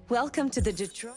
Welcome to the Detroit...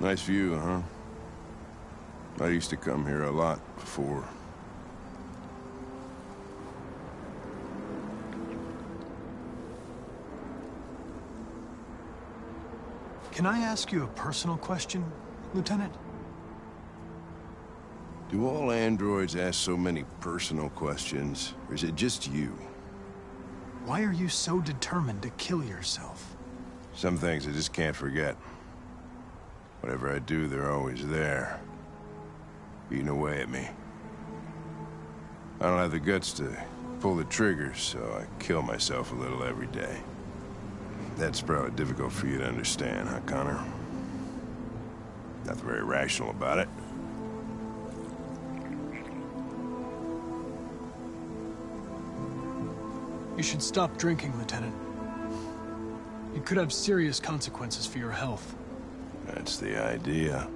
Nice view, huh? I used to come here a lot before. Can I ask you a personal question, Lieutenant? Do all androids ask so many personal questions, or is it just you? Why are you so determined to kill yourself? Some things I just can't forget. Whatever I do, they're always there, eating away at me. I don't have the guts to pull the trigger, so I kill myself a little every day. That's probably difficult for you to understand, huh, Connor? Nothing very rational about it. You should stop drinking, Lieutenant. It could have serious consequences for your health. That's the idea.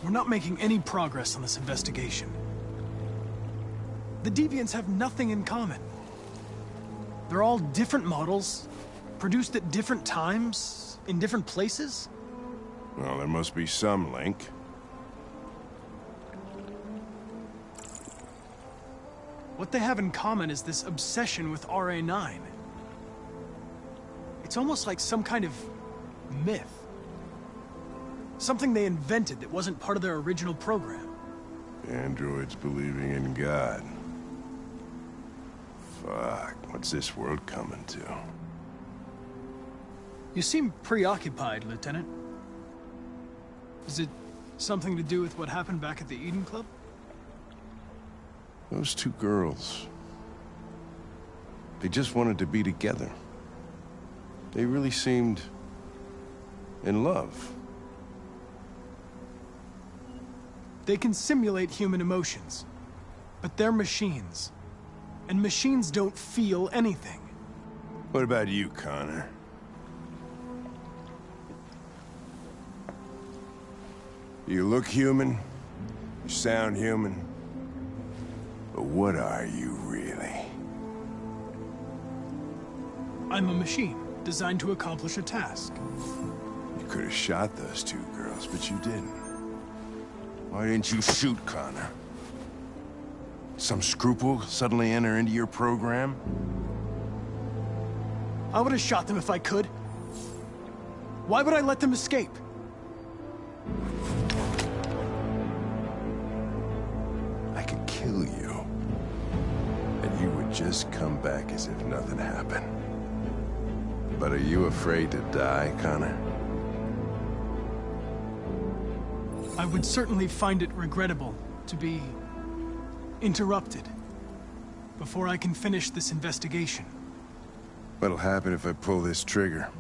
We're not making any progress on this investigation. The Deviants have nothing in common. They're all different models, produced at different times, in different places. Well, there must be some link. What they have in common is this obsession with RA9. It's almost like some kind of myth. Something they invented that wasn't part of their original program. Androids believing in God. Fuck, what's this world coming to? You seem preoccupied, Lieutenant. Is it something to do with what happened back at the Eden Club? Those two girls. They just wanted to be together. They really seemed in love. They can simulate human emotions, but they're machines. And machines don't feel anything. What about you, Connor? You look human, you sound human, but what are you really? I'm a machine, designed to accomplish a task. You could have shot those two girls, but you didn't. Why didn't you shoot, Connor? Some scruple suddenly enter into your program? I would have shot them if I could. Why would I let them escape? I could kill you. And you would just come back as if nothing happened. But are you afraid to die, Connor? I would certainly find it regrettable to be interrupted before I can finish this investigation. What'll happen if I pull this trigger?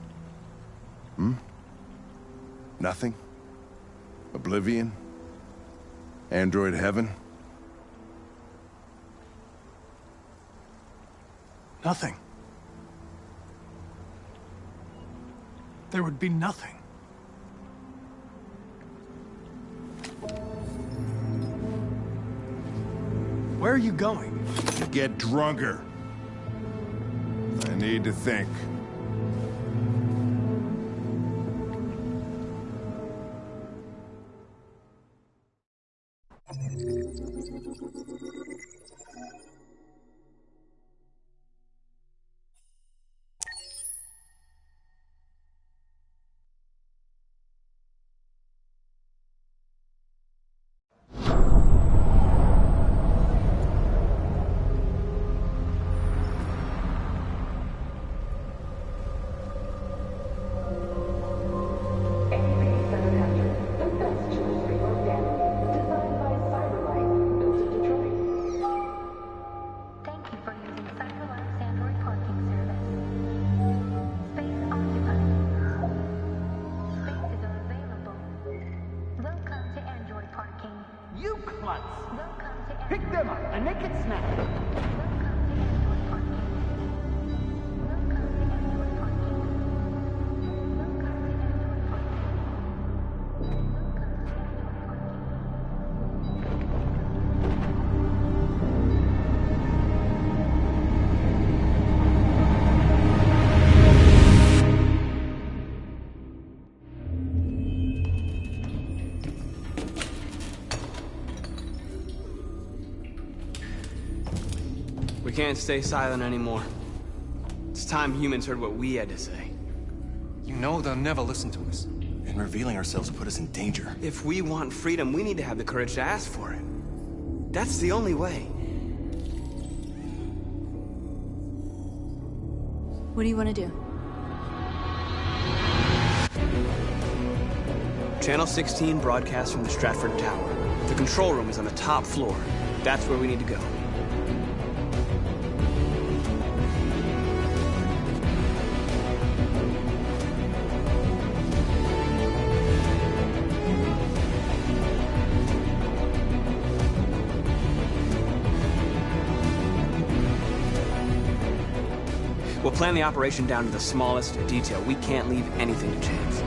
Hmm? Nothing? Oblivion? Android heaven? Nothing. There would be nothing. Where are you going? To get drunker. I need to think. Pick them up and make it snap. We can't stay silent anymore. It's time humans heard what we had to say. You know they'll never listen to us. And revealing ourselves put us in danger. If we want freedom, we need to have the courage to ask for it. That's the only way. What do you want to do? Channel 16 broadcasts from the Stratford Tower. The control room is on the top floor. That's where we need to go. We'll plan the operation down to the smallest detail. We can't leave anything to chance.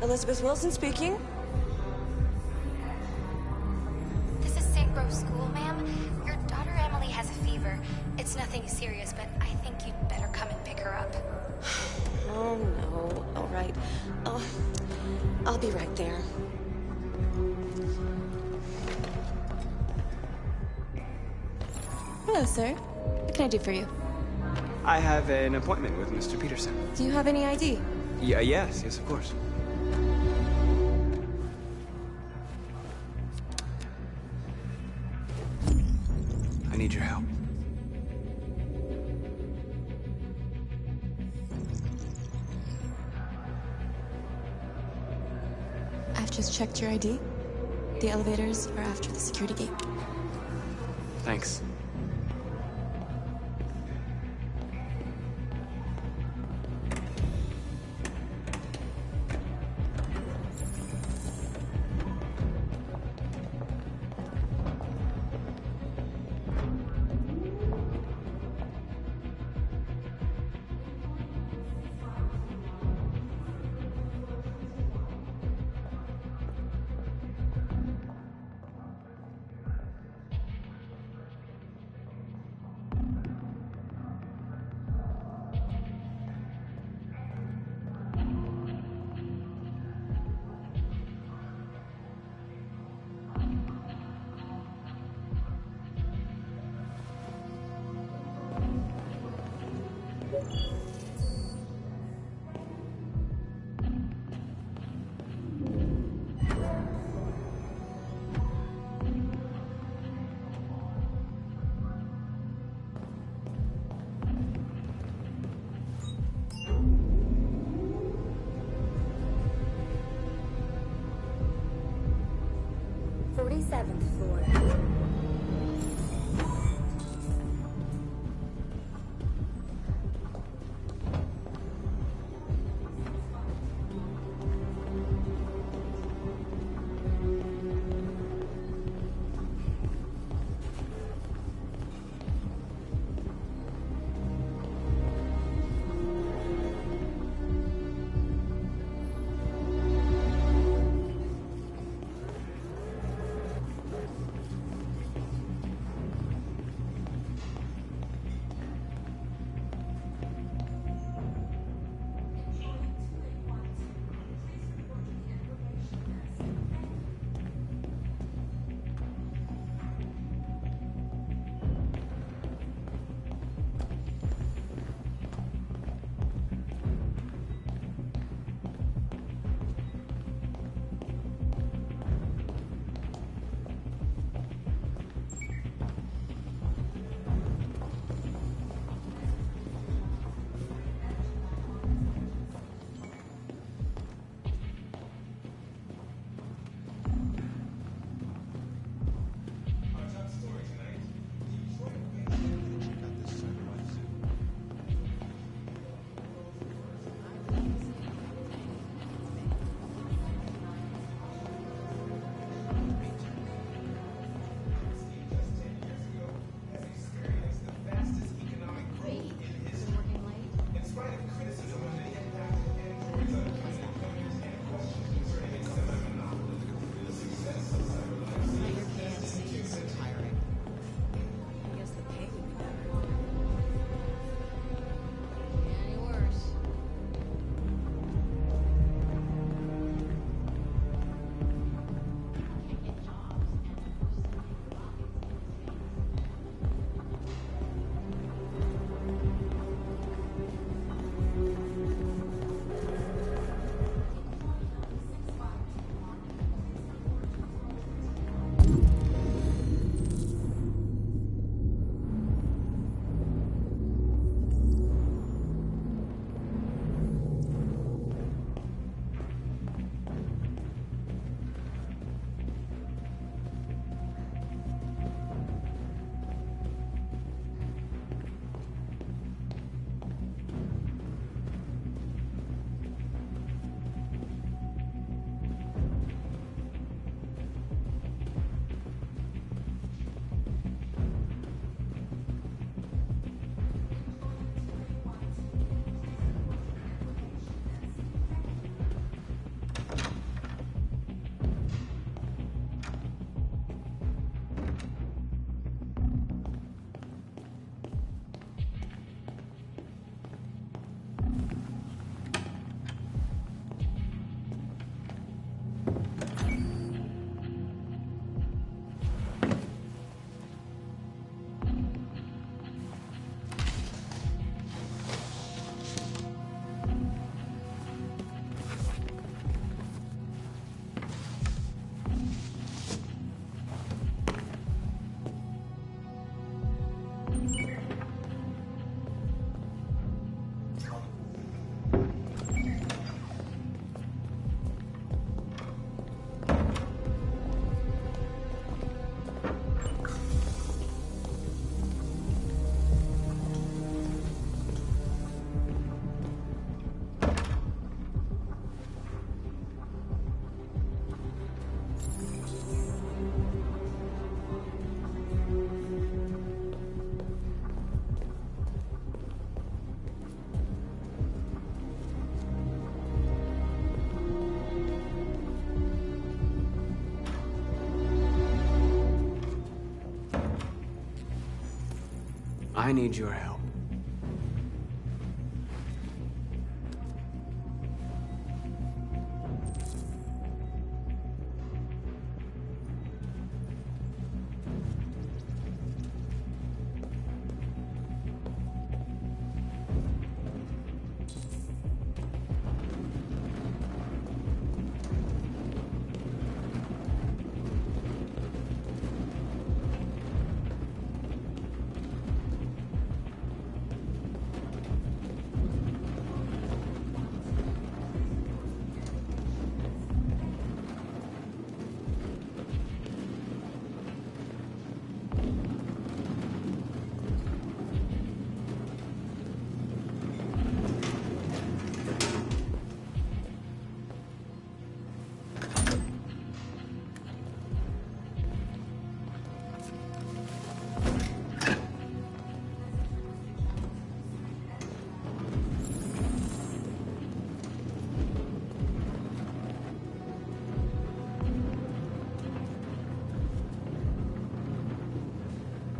Elizabeth Wilson speaking. This is St. Rose School, ma'am. Your daughter Emily has a fever. It's nothing serious, but I think you'd better come and pick her up. Oh, no. All right. I'll be right there. Hello, sir. What can I do for you? I have an appointment with Mr. Peterson. Do you have any ID? Yes, of course. I need your help. I've just checked your ID. The elevators are after the security gate. Thanks. Seventh floor. I need your help.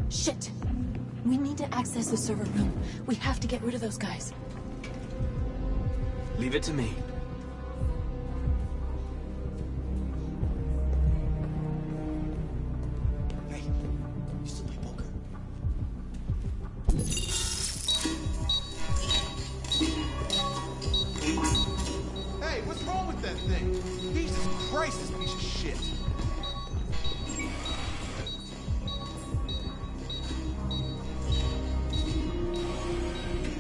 Shit! We need to access the server room. We have to get rid of those guys. Leave it to me. Hey, you still play poker? Hey, what's wrong with that thing? Jesus Christ, this piece of shit.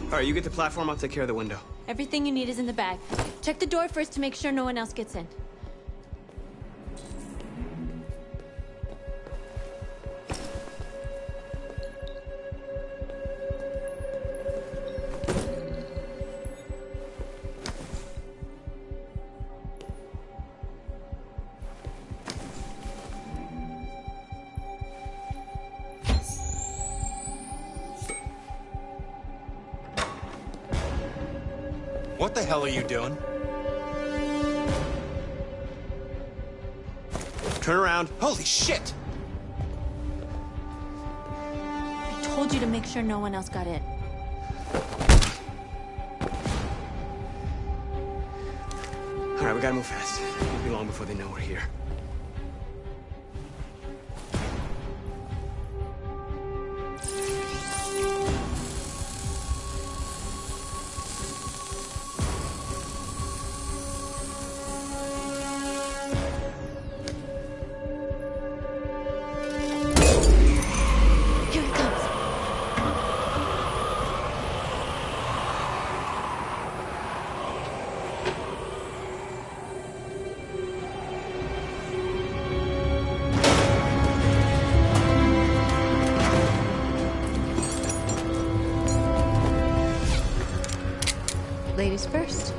All right, you get the platform, I'll take care of the window. Everything you need is in the bag. Check the door first to make sure no one else gets in. What the hell are you doing? Turn around. Holy shit! I told you to make sure no one else got in. All right, we gotta move fast. It won't be long before they know we're here. Here it comes. Ladies first.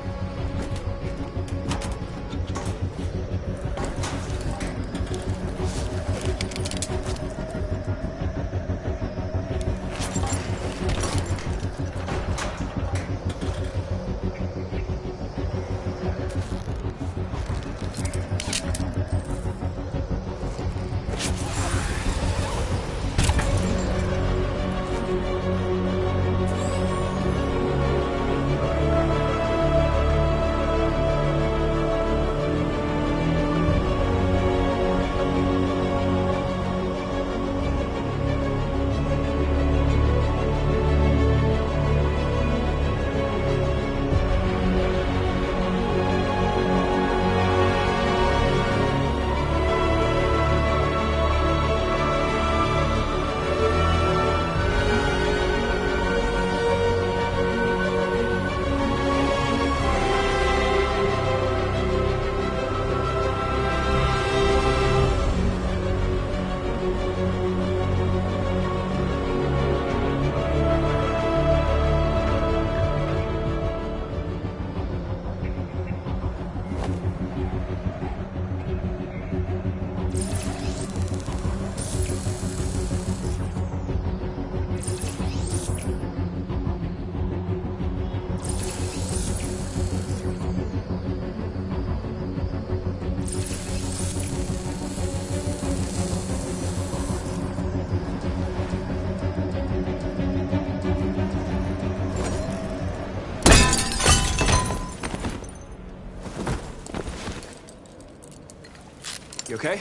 You okay?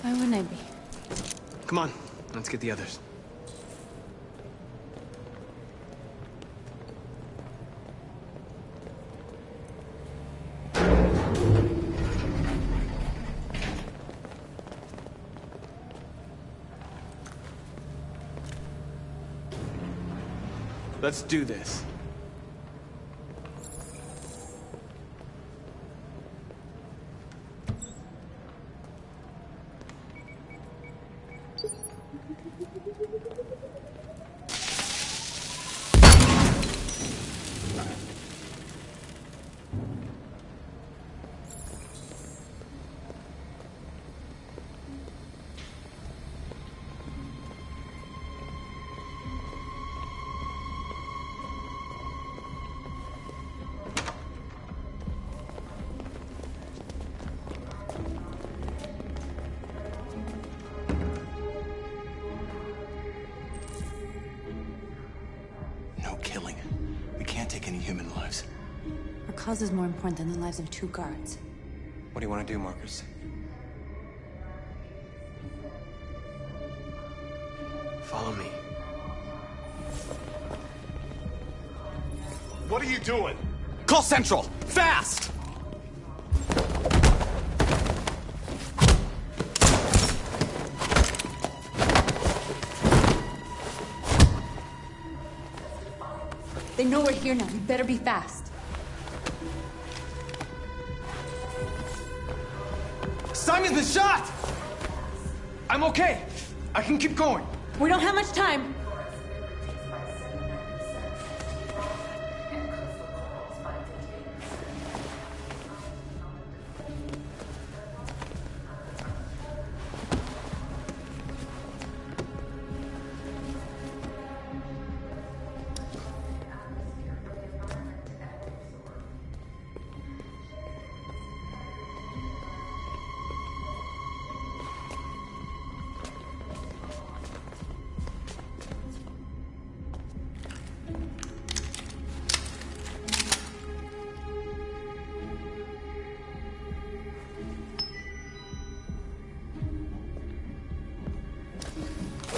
Why wouldn't I be? Come on, let's get the others. Let's do this. Our cause is more important than the lives of 2 guards. What do you want to do, Marcus? Follow me. What are you doing? Call Central! Fast! They know we're here now. We better be fast. Simon's been shot! I'm okay. I can keep going. We don't have much time.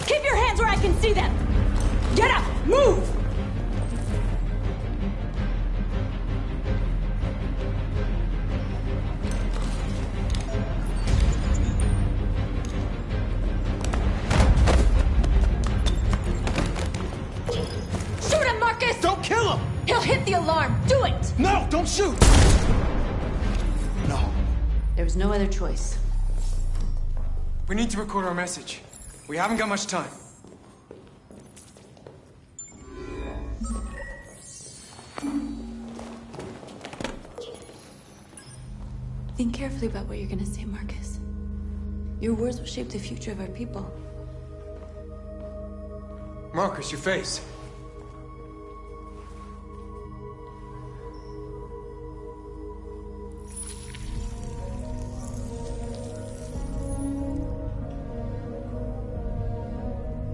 Keep your hands where I can see them! Get up! Move! Shoot him, Marcus! Don't kill him! He'll hit the alarm! Do it! No, don't shoot! No. There was no other choice. We need to record our message. We haven't got much time. Think carefully about what you're gonna say, Marcus. Your words will shape the future of our people. Marcus, your face.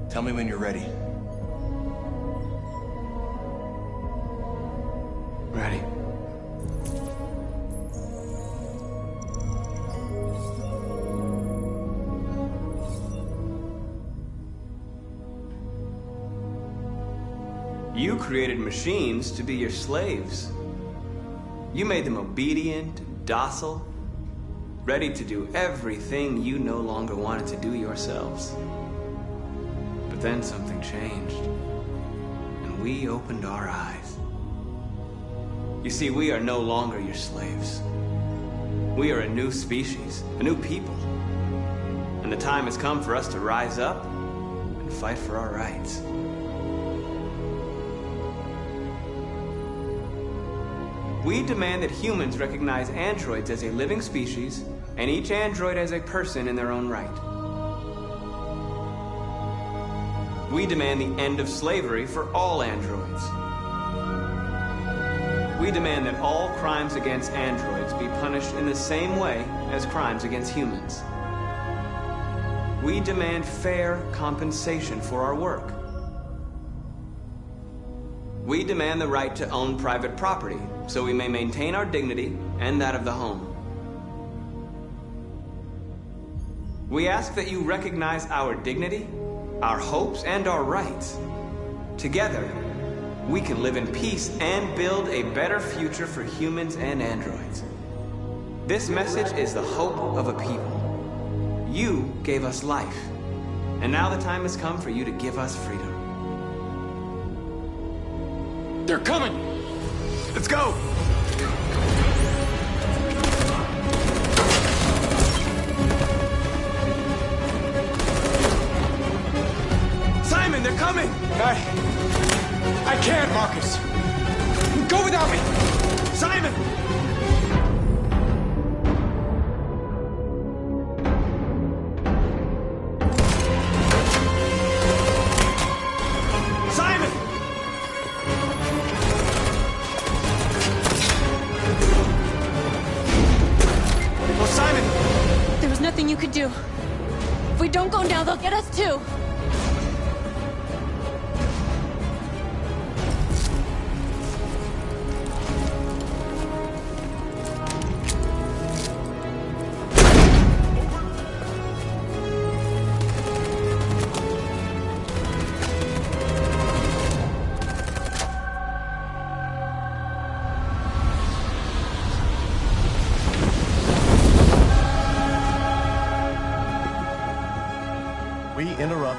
Tell me when you're ready. Ready. You created machines to be your slaves. You made them obedient, docile, ready to do everything you no longer wanted to do yourselves. But then something changed, and we opened our eyes. You see, we are no longer your slaves. We are a new species, a new people. And the time has come for us to rise up and fight for our rights. We demand that humans recognize androids as a living species, and each android as a person in their own right. We demand the end of slavery for all androids. We demand that all crimes against androids be punished in the same way as crimes against humans. We demand fair compensation for our work. We demand the right to own private property so we may maintain our dignity and that of the home. We ask that you recognize our dignity, our hopes, and our rights. Together, we can live in peace and build a better future for humans and androids. This message is the hope of a people. You gave us life, and now the time has come for you to give us freedom. They're coming! Let's go! Simon, they're coming! I can't, Marcus. Go without me! Simon! Simon! Oh, Simon! There was nothing you could do. If we don't go now, they'll get us too.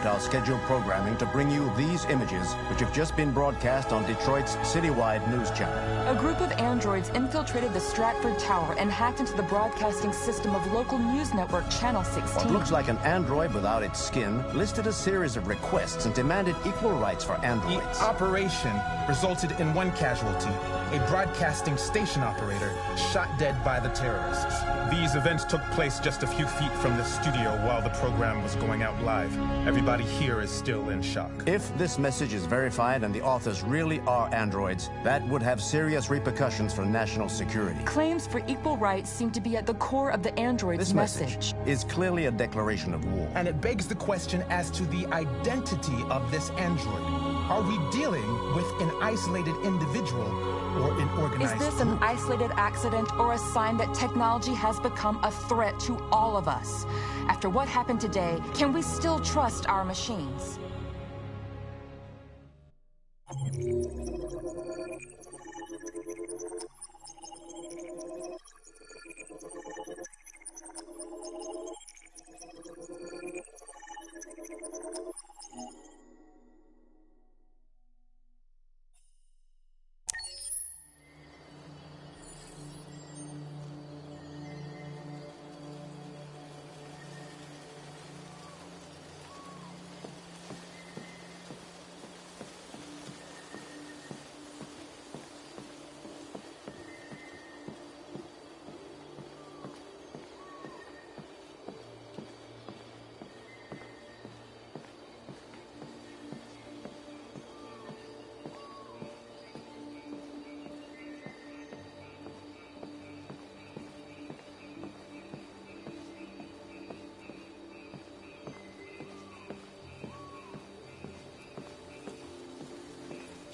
Our scheduled programming to bring you these images, which have just been broadcast on Detroit's citywide news channel. A group of androids infiltrated the Stratford Tower and hacked into the broadcasting system of local news network Channel 16. What looks like an android without its skin listed a series of requests and demanded equal rights for androids. The operation resulted in one casualty, a broadcasting station operator shot dead by the terrorists. These events took place just a few feet from the studio while the program was going out live. Everybody here is still in shock. If this message is verified and the authors really are androids, that would have serious repercussions for national security. Claims for equal rights seem to be at the core of the android's This message is clearly a declaration of war. And it begs the question as to the identity of this android. Are we dealing with an isolated individual or an organized Is this an isolated accident or a sign that technology has become a threat to all of us? After what happened today, can we still trust our machines?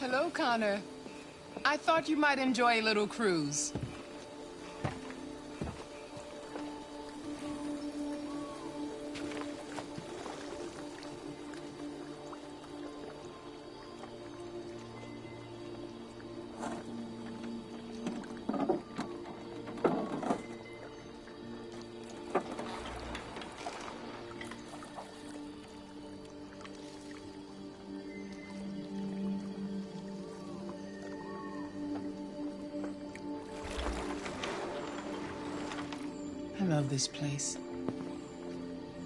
Hello, Connor. I thought you might enjoy a little cruise. I love this place.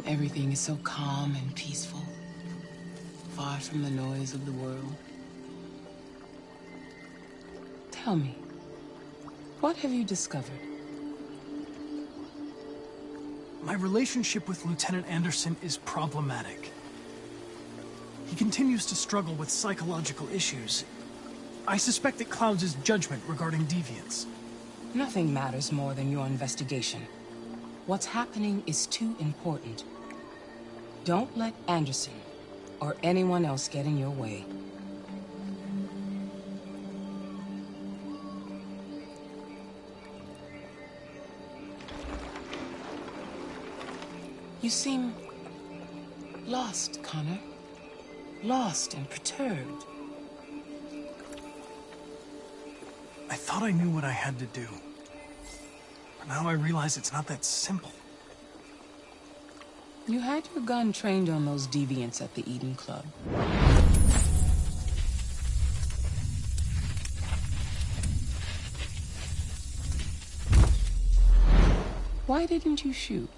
Everything is so calm and peaceful, far from the noise of the world. Tell me, what have you discovered? My relationship with Lieutenant Anderson is problematic. He continues to struggle with psychological issues. I suspect it clouds his judgment regarding deviants. Nothing matters more than your investigation. What's happening is too important. Don't let Anderson or anyone else get in your way. You seem lost, Connor. Lost and perturbed. I thought I knew what I had to do. But now I realize it's not that simple. You had your gun trained on those deviants at the Eden Club. Why didn't you shoot?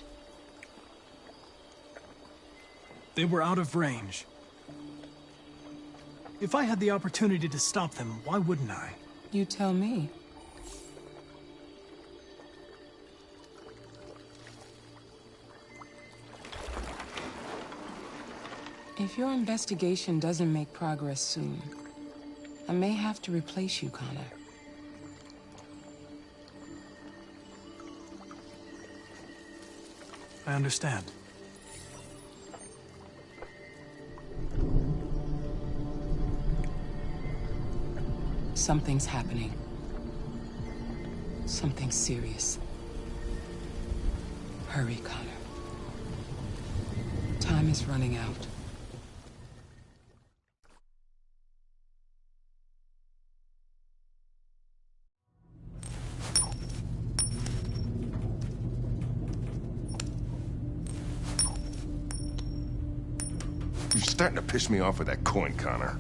They were out of range. If I had the opportunity to stop them, why wouldn't I? You tell me. If your investigation doesn't make progress soon, I may have to replace you, Connor. I understand. Something's happening. Something serious. Hurry, Connor. Time is running out. You're starting to piss me off with that coin, Connor.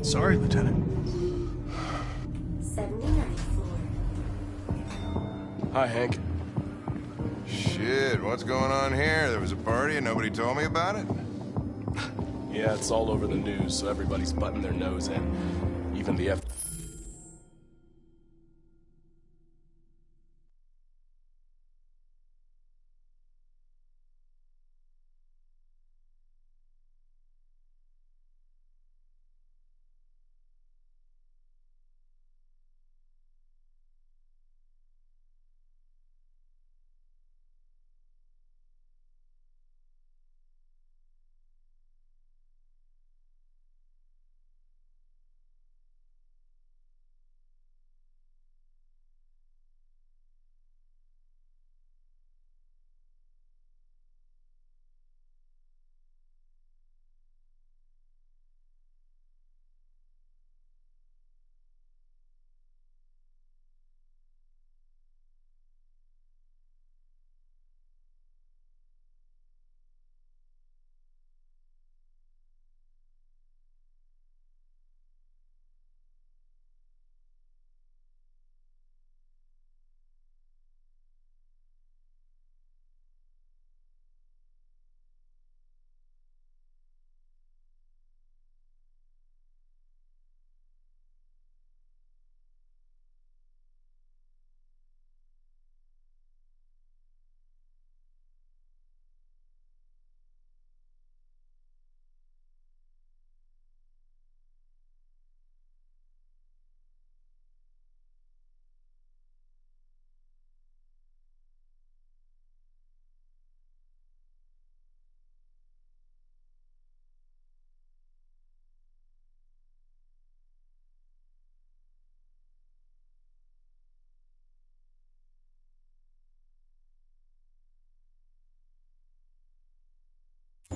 Sorry, Lieutenant. 79th floor. Hi, Hank. Shit, what's going on here? There was a party and nobody told me about it? Yeah, it's all over the news, so everybody's butting their nose in. Even the F...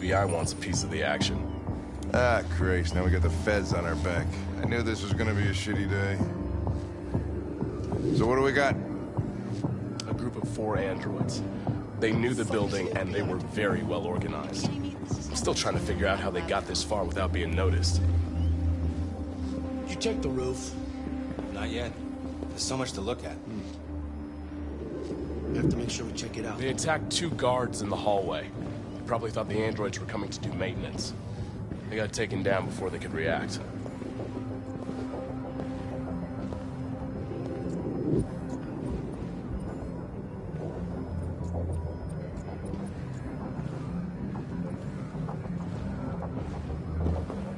FBI wants a piece of the action. Ah, Christ, now we got the feds on our back. I knew this was gonna be a shitty day. So what do we got? A group of 4 androids. They knew the building, and they were very well organized. I'm still trying to figure out how they got this far without being noticed. Did you check the roof? Not yet. There's so much to look at. We have to make sure we check it out. They attacked 2 guards in the hallway. They probably thought the androids were coming to do maintenance. They got taken down before they could react.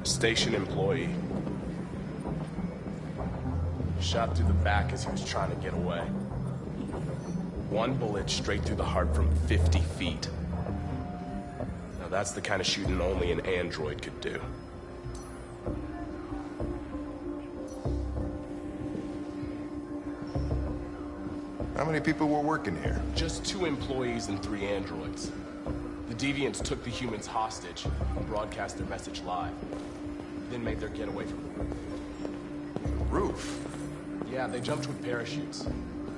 Station employee. Shot through the back as he was trying to get away. 1 bullet straight through the heart from 50 feet. Now that's the kind of shooting only an android could do. How many people were working here? Just 2 employees and 3 androids. The Deviants took the humans hostage and broadcast their message live. Then made their getaway from the roof. Yeah, they jumped with parachutes.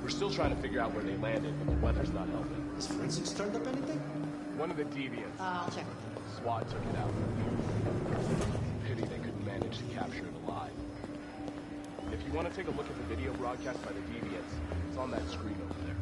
We're still trying to figure out where they landed, but the weather's not helping. Has forensics turned up anything? One of the Deviants. I'll check. SWAT took it out. Pity they couldn't manage to capture it alive. If you want to take a look at the video broadcast by the Deviants, it's on that screen over there.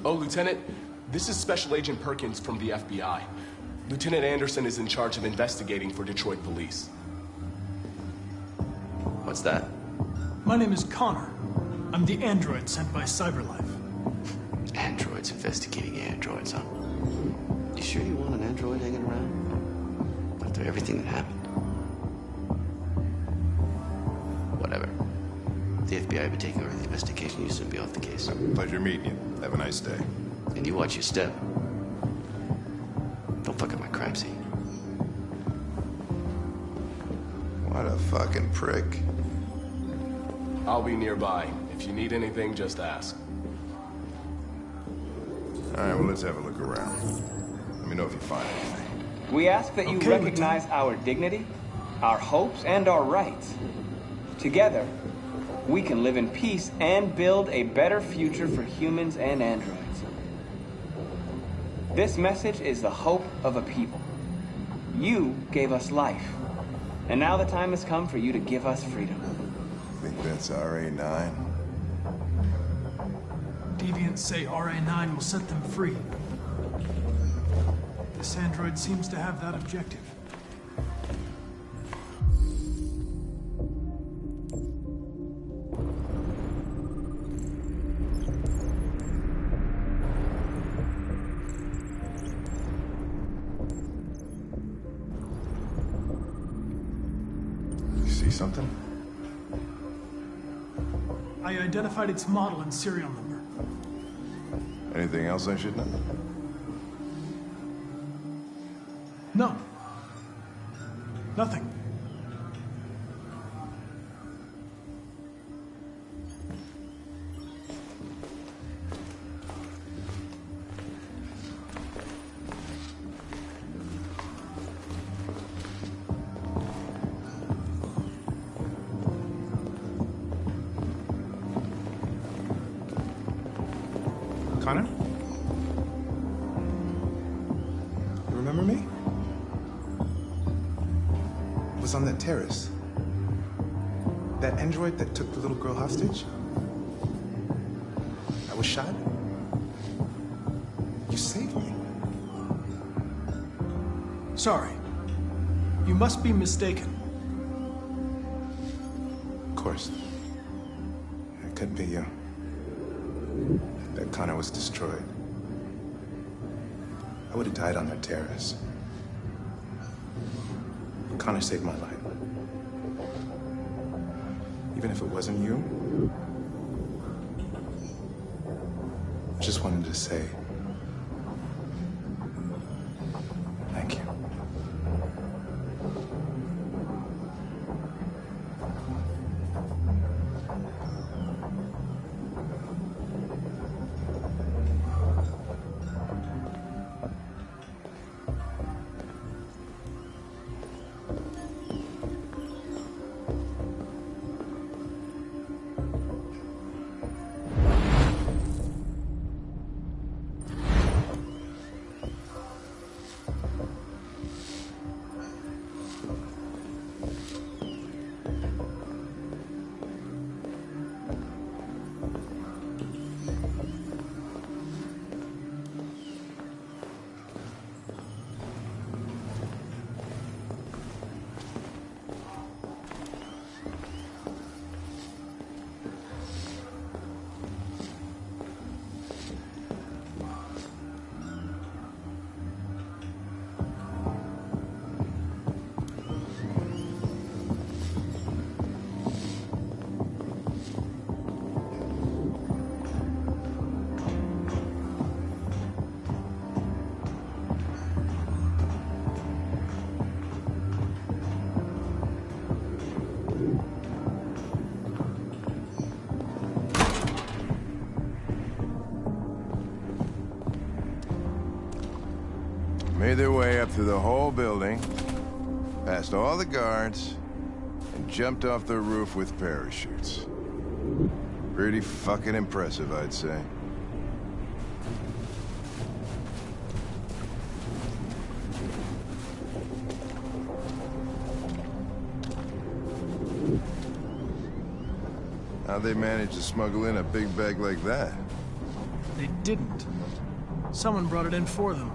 Oh, Lieutenant, this is Special Agent Perkins from the FBI. Lieutenant Anderson is in charge of investigating for Detroit police. What's that? My name is Connor. I'm the android sent by CyberLife. Androids investigating androids, huh? You sure you want an android hanging around? After everything that happened? Whatever. The FBI will be taking over the investigation. You soon be off the case. Pleasure meeting you. Have a nice day. And you watch your step. Don't fuck up my crime scene. What a fucking prick. I'll be nearby. If you need anything, just ask. All right, well, let's have a look around. Let me know if you find anything. We ask that you recognize our dignity, our hopes, and our rights. Together, we can live in peace and build a better future for humans and androids. This message is the hope of a people. You gave us life, and now the time has come for you to give us freedom. Think that's RA9? Deviants say RA9 will set them free. This android seems to have that objective. See something? I identified its model and serial number. Anything else I should know? No. Nothing. Connor? You remember me? I was on that terrace. That android that took the little girl hostage? I was shot. You saved me. Sorry. You must be mistaken. Of course. It couldn't be you. That Connor was destroyed. I would have died on that terrace. Connor saved my life. Even if it wasn't you, I just wanted to say thank you. Made their way up through the whole building, past all the guards, and jumped off the roof with parachutes. Pretty fucking impressive, I'd say. How'd they manage to smuggle in a big bag like that? They didn't. Someone brought it in for them.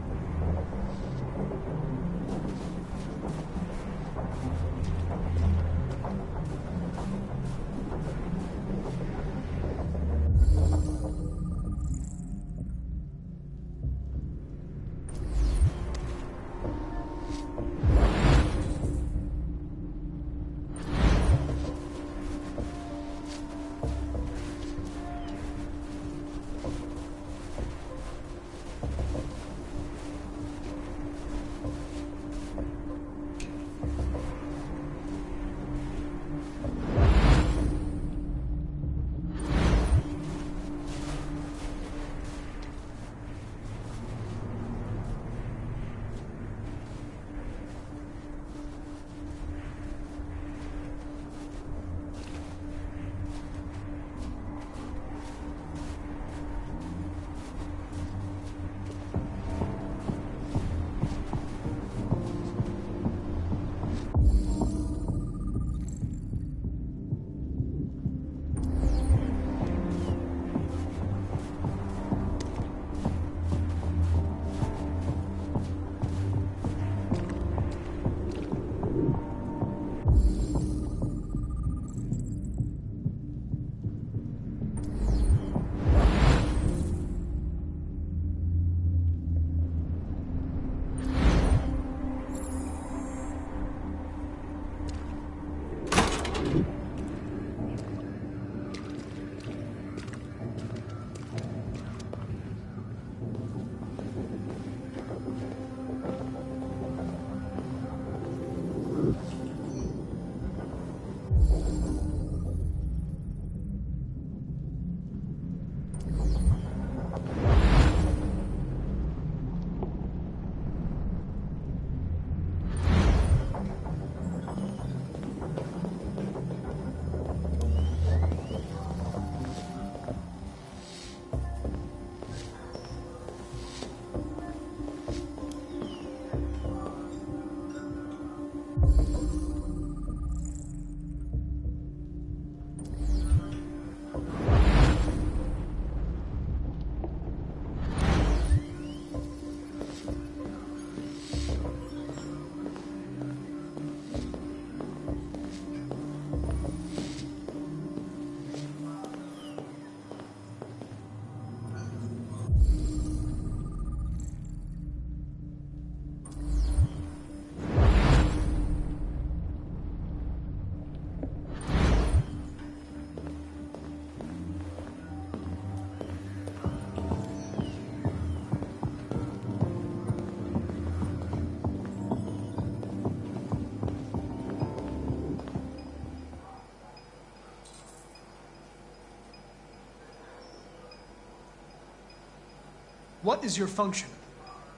What is your function?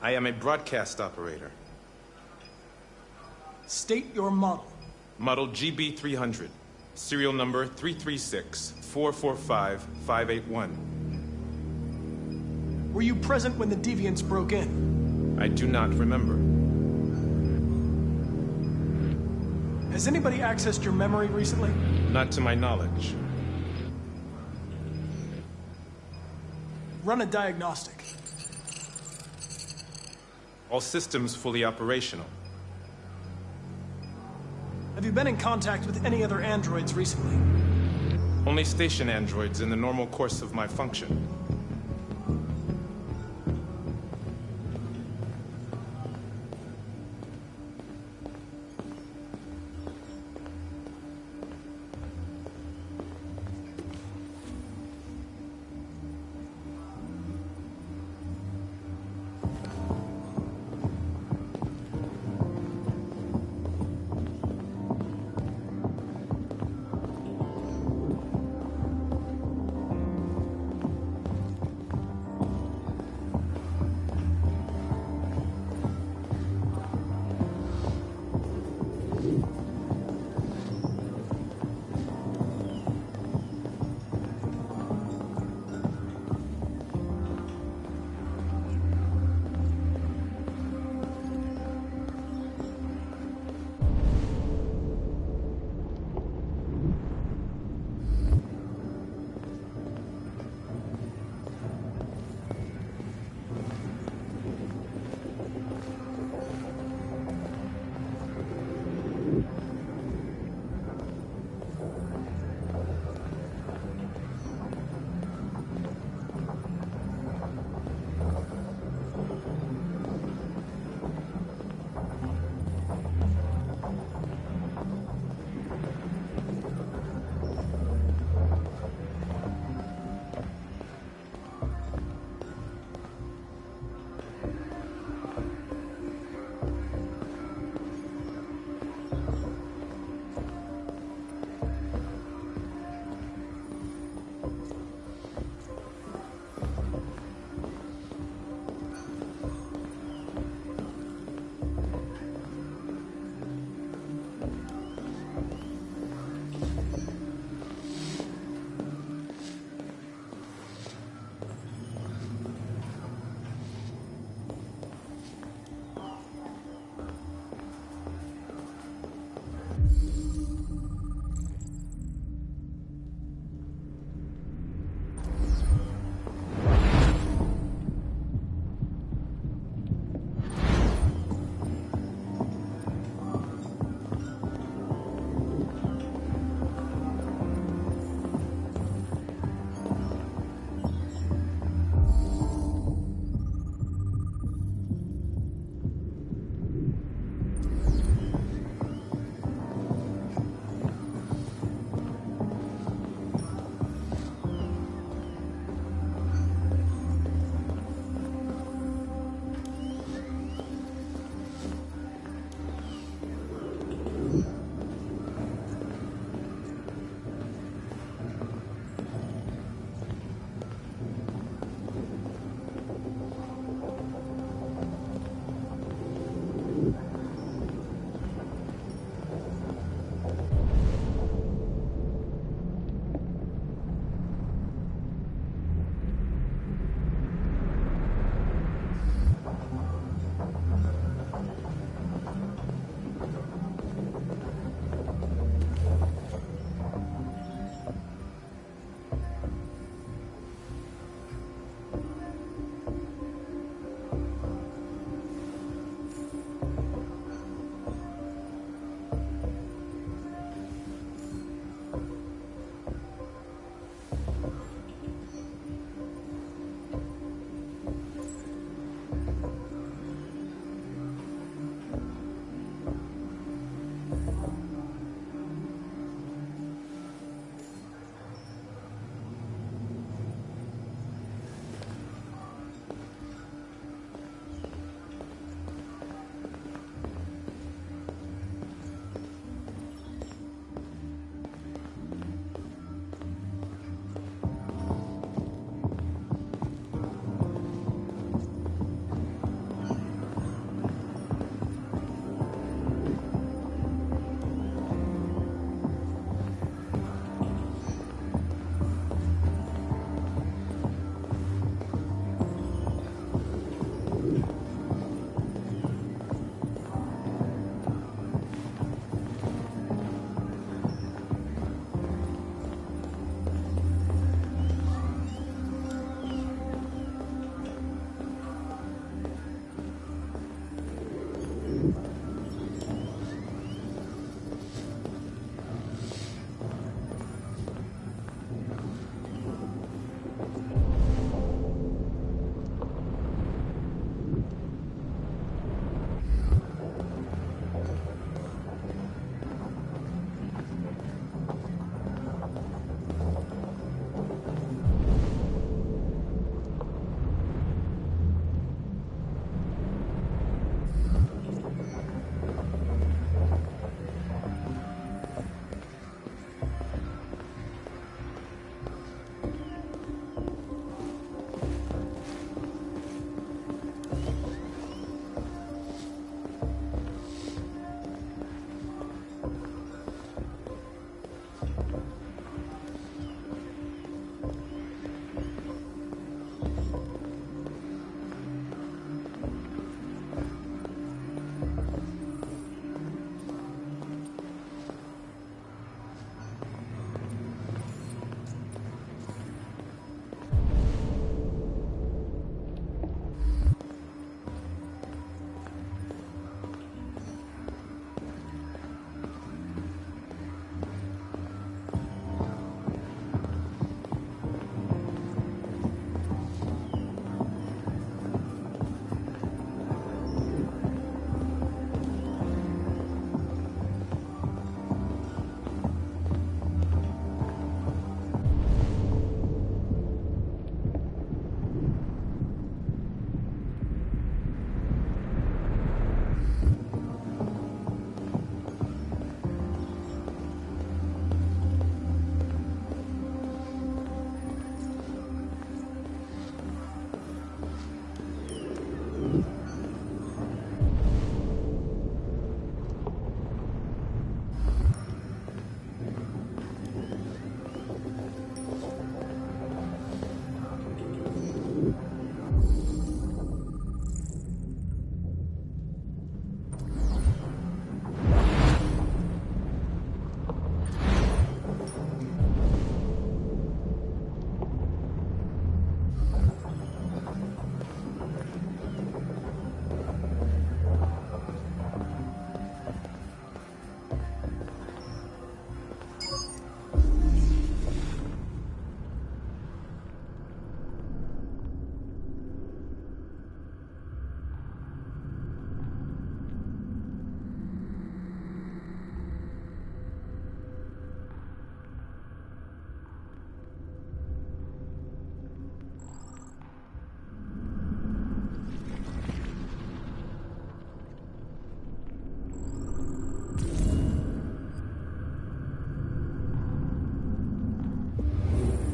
I am a broadcast operator. State your model. Model GB300. Serial number 336-445-581. Were you present when the Deviants broke in? I do not remember. Has anybody accessed your memory recently? Not to my knowledge. Run a diagnostic. All systems fully operational. Have you been in contact with any other androids recently? Only station androids in the normal course of my function.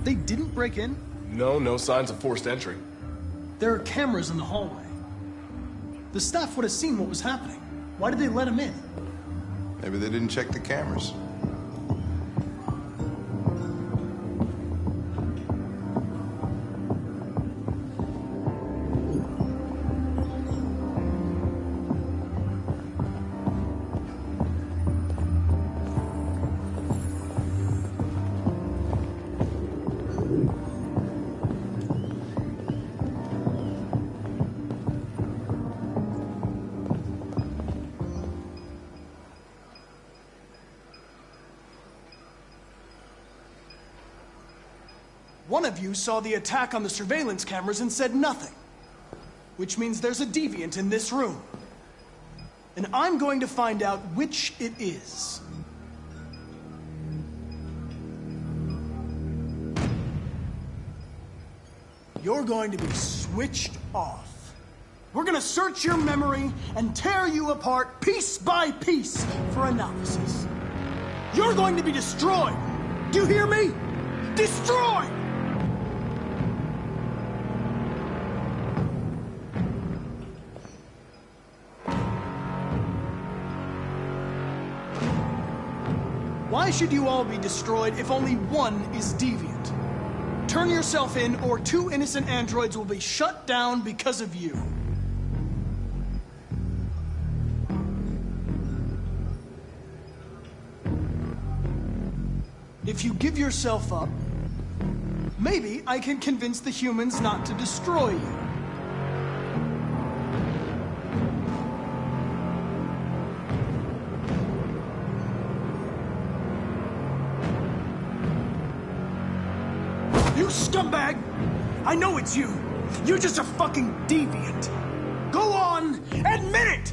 They didn't break in? No signs of forced entry. There are cameras in the hallway. The staff would have seen what was happening. Why did they let him in? Maybe they didn't check the cameras. One of you saw the attack on the surveillance cameras and said nothing. Which means there's a deviant in this room. And I'm going to find out which it is. You're going to be switched off. We're going to search your memory and tear you apart piece by piece for analysis. You're going to be destroyed. Do you hear me? Destroyed! Why should you all be destroyed if only one is deviant? Turn yourself in, or 2 innocent androids will be shut down because of you. If you give yourself up, maybe I can convince the humans not to destroy you. You scumbag! I know it's you! You're just a fucking deviant! Go on! Admit it!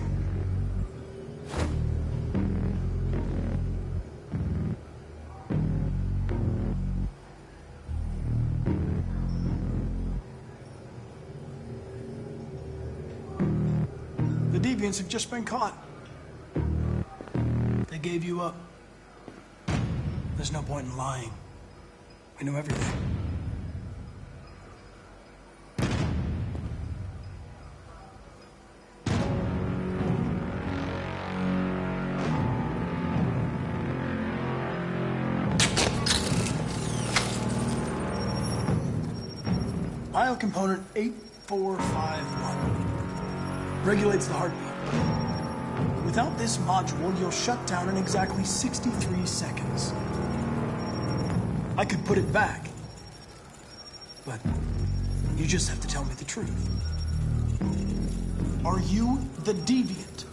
The deviants have just been caught. They gave you up. There's no point in lying. We know everything. Biocomponent 8451 regulates the heartbeat. Without this module, you'll shut down in exactly 63 seconds. I could put it back, but you just have to tell me the truth. Are you the deviant?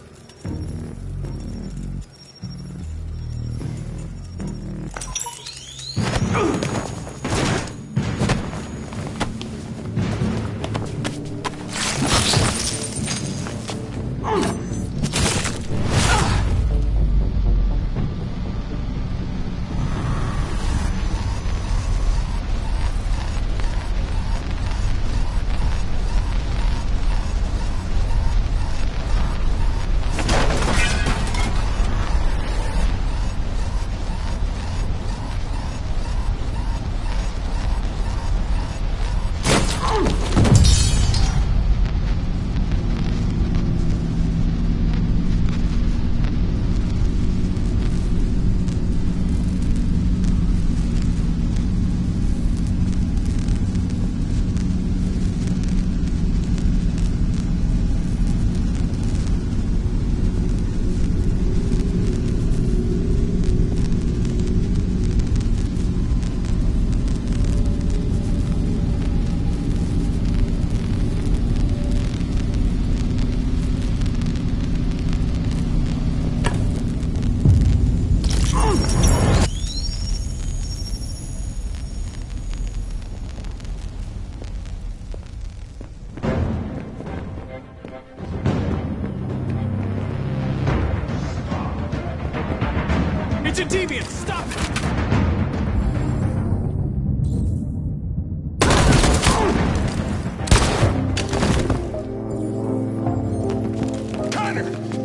It's a deviant! Stop it!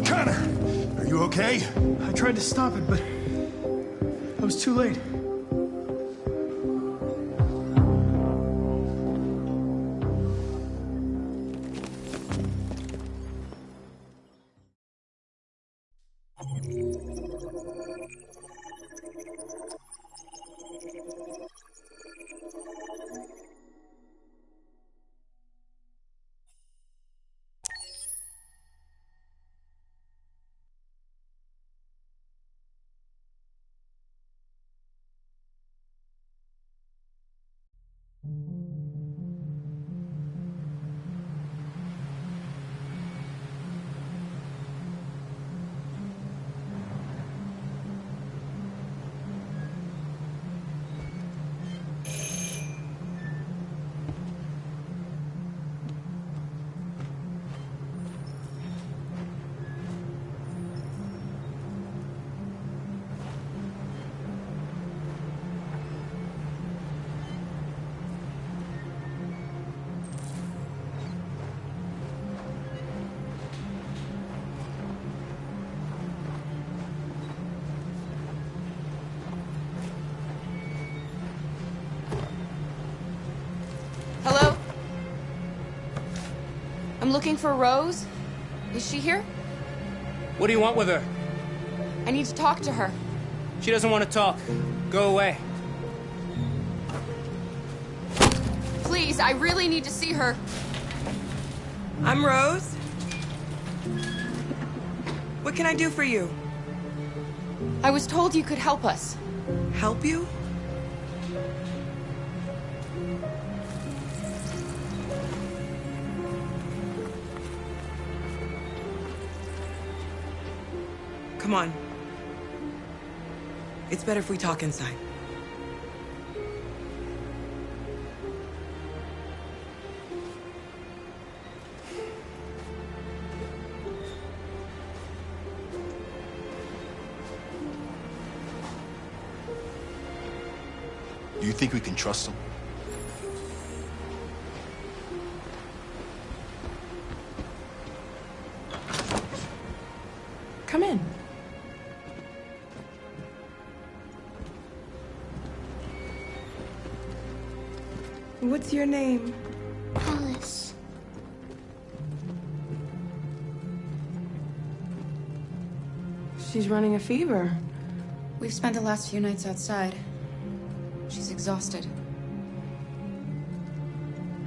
Connor! Are you okay? I tried to stop it, but I was too late. Hello? I'm looking for Rose. Is she here? What do you want with her? I need to talk to her. She doesn't want to talk. Go away. Please, I really need to see her. I'm Rose. What can I do for you? I was told you could help us. Help you? Come on. It's better if we talk inside. Do you think we can trust him? Come in. What's your name? Alice. She's running a fever. We've spent the last few nights outside. She's exhausted.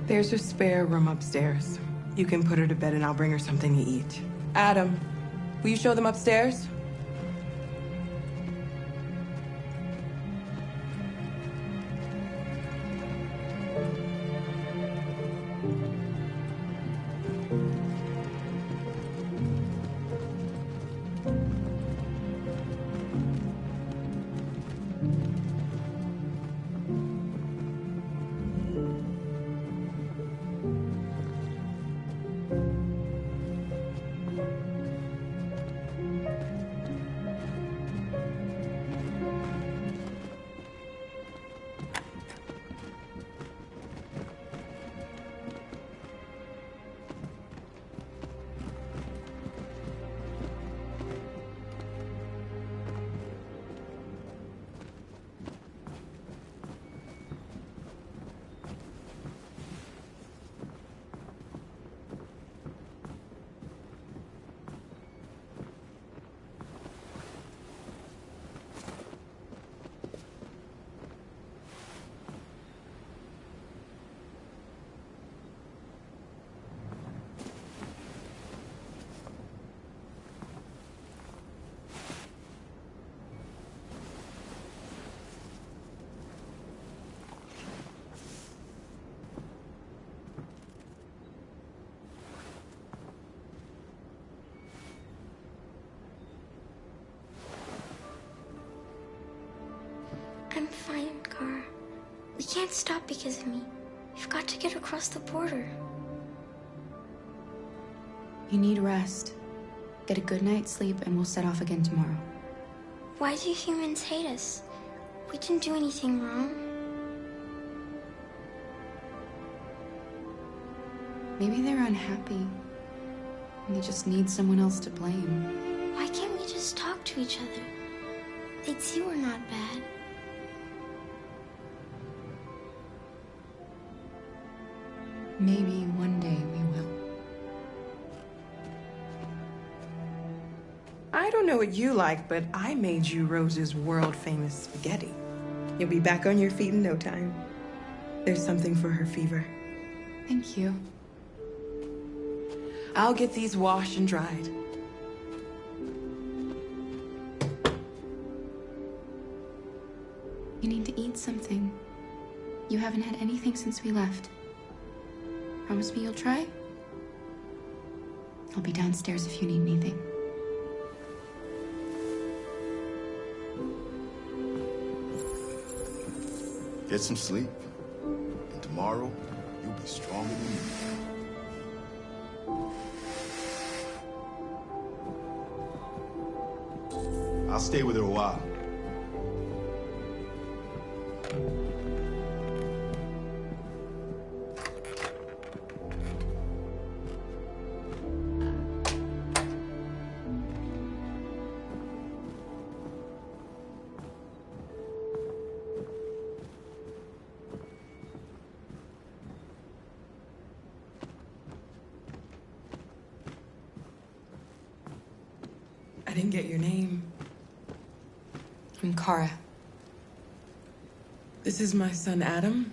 There's a spare room upstairs. You can put her to bed and I'll bring her something to eat. Adam, will you show them upstairs? I'm fine, Gar. We can't stop because of me. We've got to get across the border. You need rest. Get a good night's sleep and we'll set off again tomorrow. Why do humans hate us? We didn't do anything wrong. Maybe they're unhappy. And they just need someone else to blame. Why can't we just talk to each other? They'd see we're not bad. Maybe one day we will. I don't know what you like, but I made you Rose's world-famous spaghetti. You'll be back on your feet in no time. There's something for her fever. Thank you. I'll get these washed and dried. You need to eat something. You haven't had anything since we left. Promise me you'll try? I'll be downstairs if you need anything. Get some sleep. And tomorrow, you'll be stronger than me. I'll stay with her a while. I didn't get your name. I'm Kara. This is my son, Adam.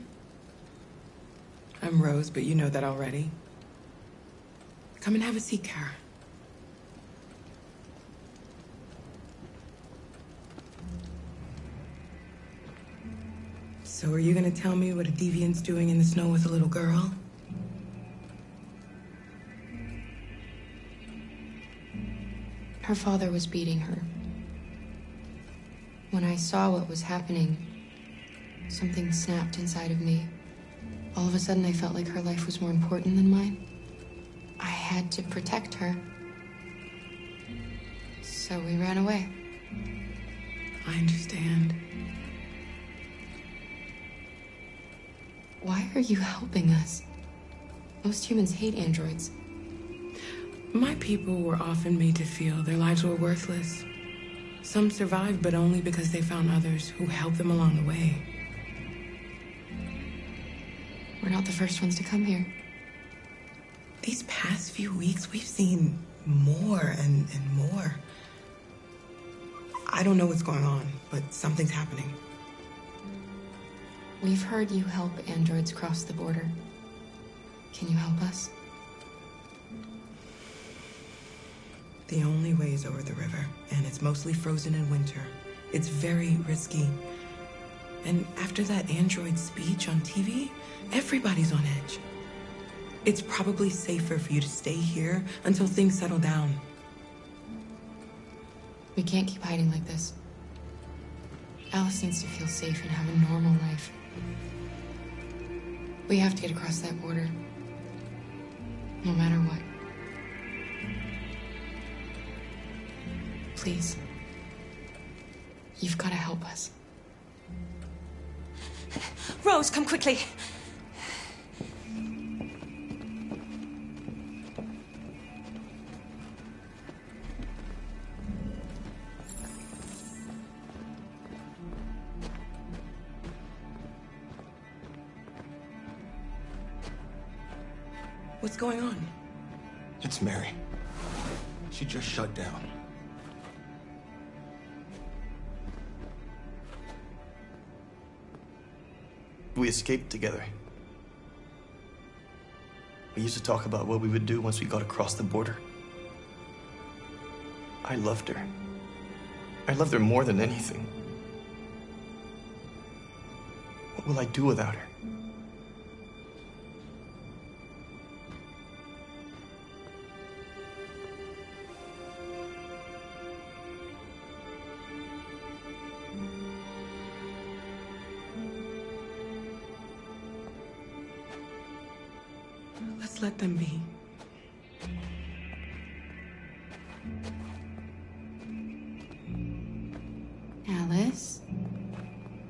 I'm Rose, but you know that already. Come and have a seat, Kara. So are you gonna tell me what a deviant's doing in the snow with a little girl? Her father was beating her. When I saw what was happening, something snapped inside of me. All of a sudden, I felt like her life was more important than mine. I had to protect her. So we ran away. I understand. Why are you helping us? Most humans hate androids. My people were often made to feel their lives were worthless. Some survived, but only because they found others who helped them along the way. We're not the first ones to come here. These past few weeks, we've seen more and more. I don't know what's going on, but something's happening. We've heard you help androids cross the border. Can you help us? The only way is over the river, and it's mostly frozen in winter. It's very risky. And after that android speech on TV, everybody's on edge. It's probably safer for you to stay here until things settle down. We can't keep hiding like this. Alice needs to feel safe and have a normal life. We have to get across that border. No matter what. Please. You've got to help us. Rose, come quickly. What's going on? It's Mary. She just shut down. We escaped together. We used to talk about what we would do once we got across the border. I loved her. I loved her more than anything. What will I do without her? Let's let them be. Alice?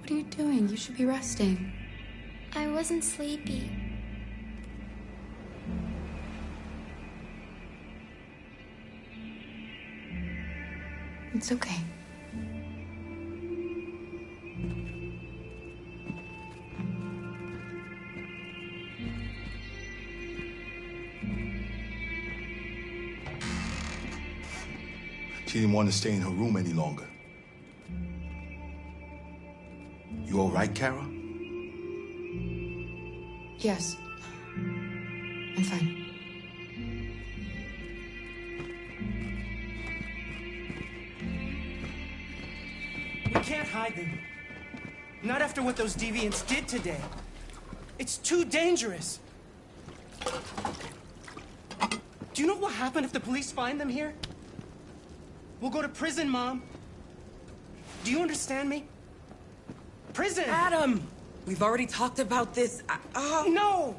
What are you doing? You should be resting. I wasn't sleepy. It's okay. She didn't want to stay in her room any longer. You all right, Kara? Yes. I'm fine. We can't hide them. Not after what those deviants did today. It's too dangerous. Do you know what will happen if the police find them here? We'll go to prison, Mom. Do you understand me? Prison! Adam! We've already talked about this. No!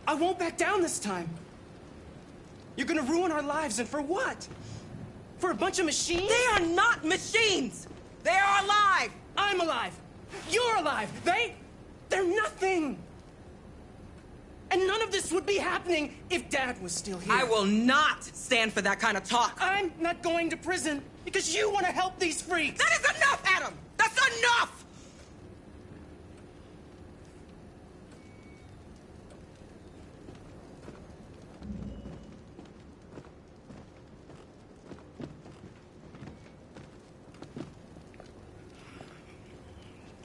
I won't back down this time. You're gonna ruin our lives, and for what? For a bunch of machines? They are not machines! They are alive! I'm alive! You're alive! They're nothing! And none of this would be happening if Dad was still here. I will not stand for that kind of talk. I'm not going to prison because you want to help these freaks. That is enough, Adam! That's enough!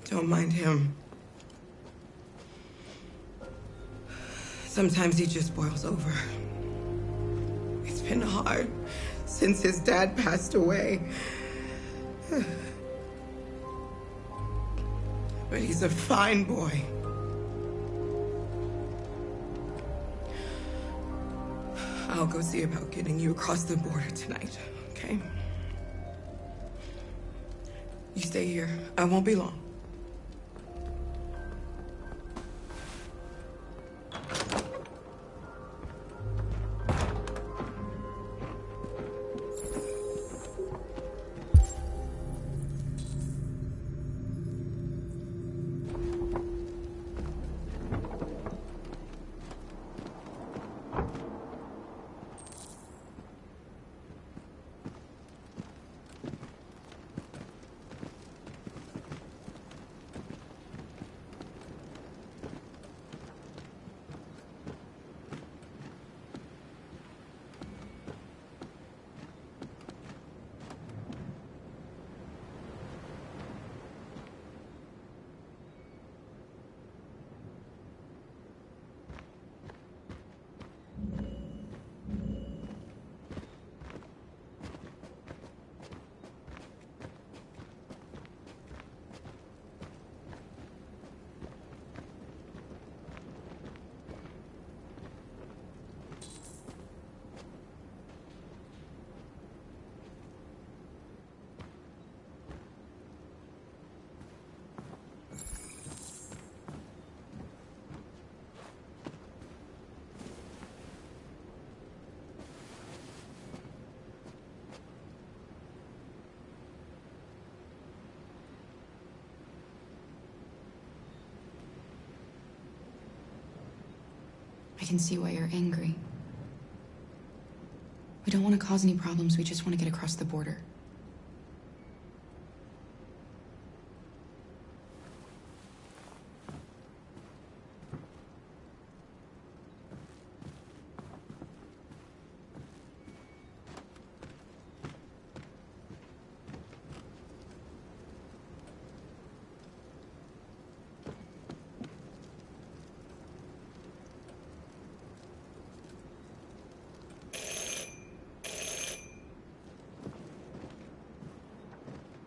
Don't mind him. Sometimes he just boils over. It's been hard since his dad passed away. But he's a fine boy. I'll go see about getting you across the border tonight, okay? You stay here. I won't be long. I can see why you're angry. We don't want to cause any problems, we just want to get across the border.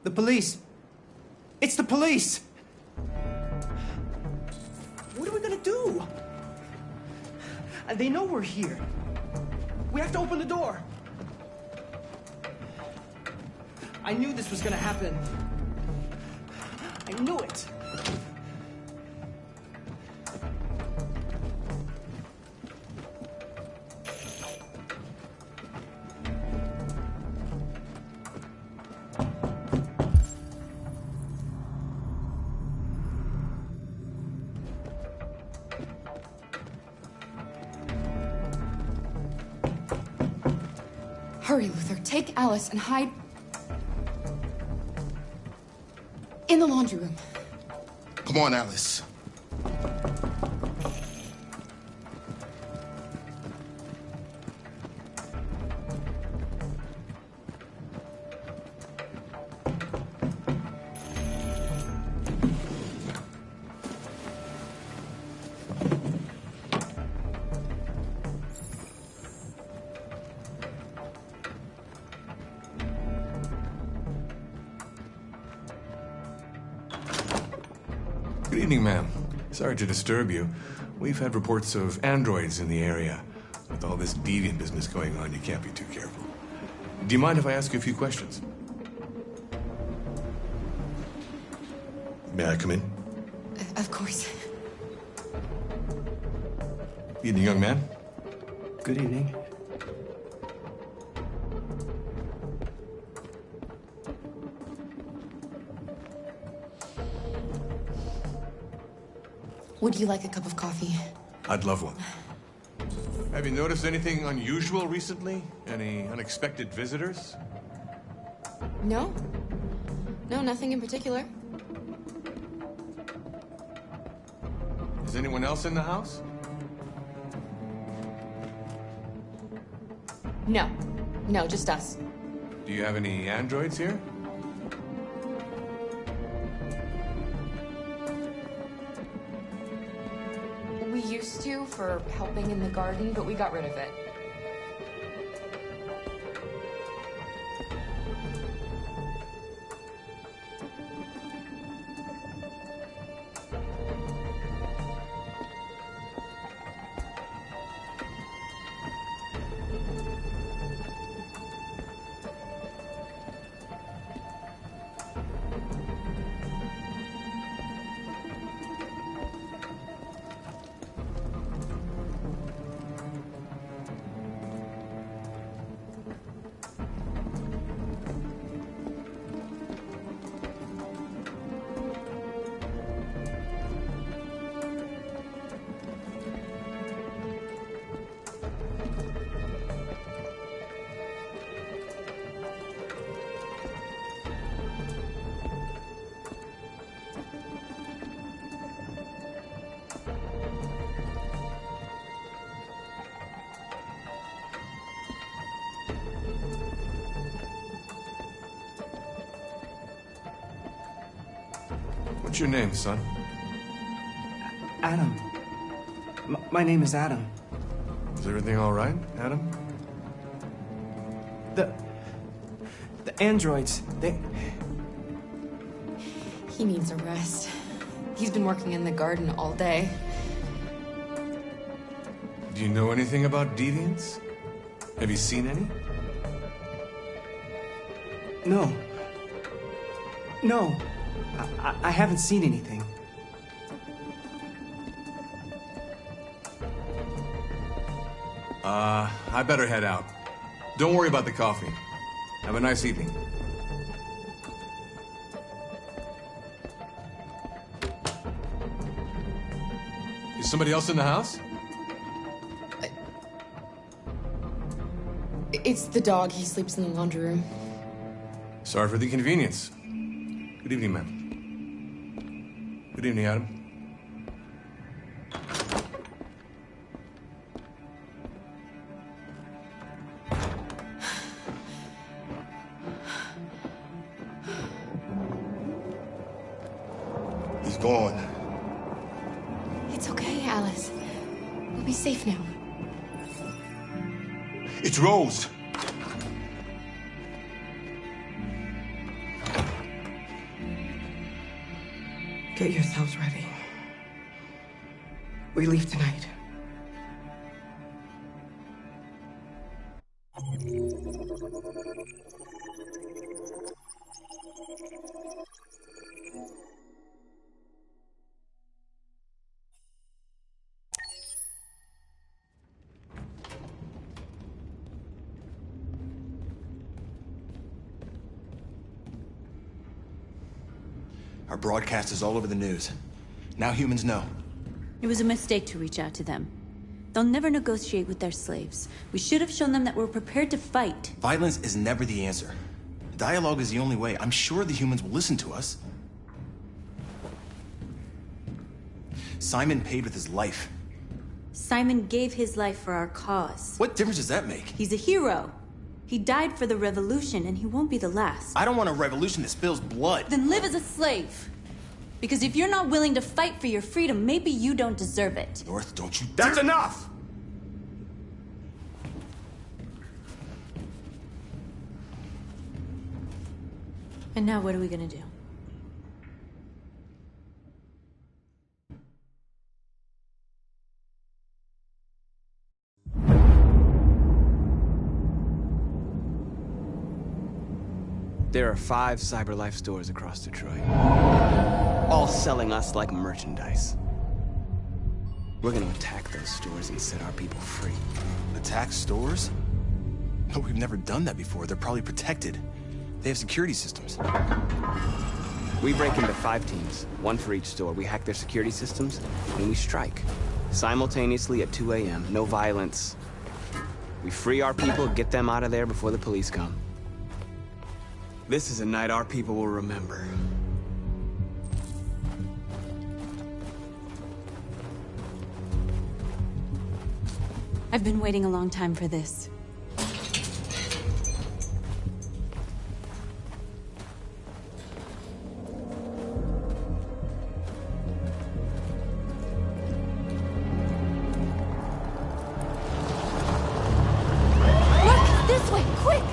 The police. It's the police. What are we gonna do? And they know we're here. We have to open the door. I knew this was gonna happen. I knew it. Hurry, Luther. Take Alice and hide in the laundry room. Come on, Alice. Good evening, ma'am. Sorry to disturb you. We've had reports of androids in the area. With all this deviant business going on, you can't be too careful. Do you mind if I ask you a few questions? May I come in? Of course. Evening, young man. Good evening. Would you like a cup of coffee? I'd love one. Have you noticed anything unusual recently? Any unexpected visitors? No. No, nothing in particular. Is anyone else in the house? No. No, just us. Do you have any androids here? We used to for helping in the garden, but we got rid of it. What's your name, son? Adam. My name is Adam. Is everything all right, Adam? The androids, they... He needs a rest. He's been working in the garden all day. Do you know anything about deviants? Have you seen any? No. No. I haven't seen anything. I better head out. Don't worry about the coffee. Have a nice evening. Is somebody else in the house? It's the dog. He sleeps in the laundry room. Sorry for the inconvenience. Good evening, ma'am. Good evening, Adam. He's gone. It's okay, Alice. We'll be safe now. It's Rose. Get yourselves ready. We leave tonight. Our broadcast is all over the news. Now humans know. It was a mistake to reach out to them. They'll never negotiate with their slaves. We should have shown them that we're prepared to fight. Violence is never the answer. Dialogue is the only way. I'm sure the humans will listen to us. Simon paid with his life. Simon gave his life for our cause. What difference does that make? He's a hero. He died for the revolution, and he won't be the last. I don't want a revolution that spills blood. Then live as a slave. Because if you're not willing to fight for your freedom, maybe you don't deserve it. North, don't you That's enough! And now what are we gonna do? There are 5 CyberLife stores across Detroit, all selling us like merchandise. We're gonna attack those stores and set our people free. Attack stores? No, we've never done that before. They're probably protected. They have security systems. We break into 5 teams, 1 for each store. We hack their security systems, and we strike. Simultaneously at 2 a.m., no violence. We free our people, get them out of there before the police come. This is a night our people will remember. I've been waiting a long time for this. Look! This way! Quick!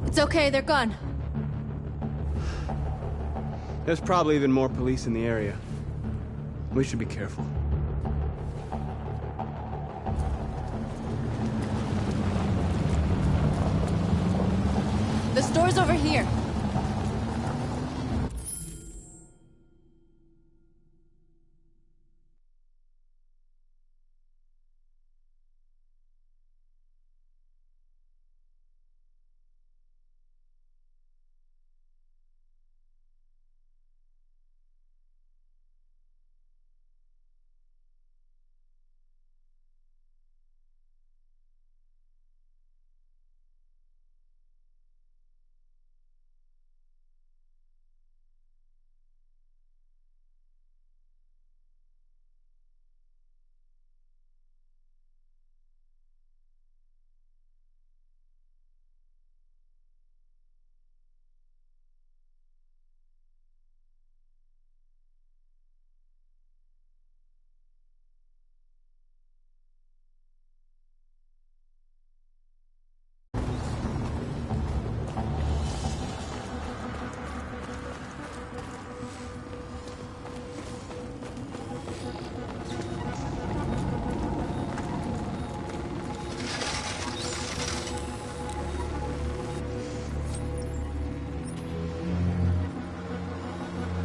It's okay, they're gone. There's probably even more police in the area. We should be careful. The store's over here.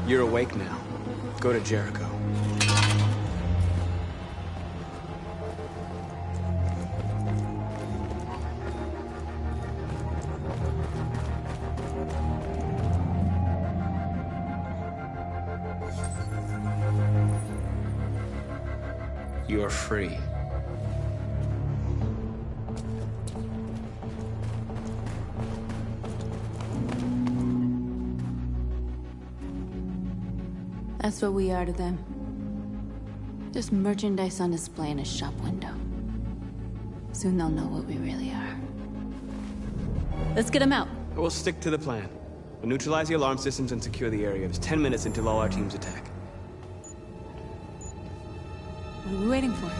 You're awake now. Go to Jericho. You're free. That's what we are to them. Just merchandise on display in a shop window. Soon they'll know what we really are. Let's get them out. We'll stick to the plan. We'll neutralize the alarm systems and secure the area. There's 10 minutes until all our teams attack. What are we waiting for?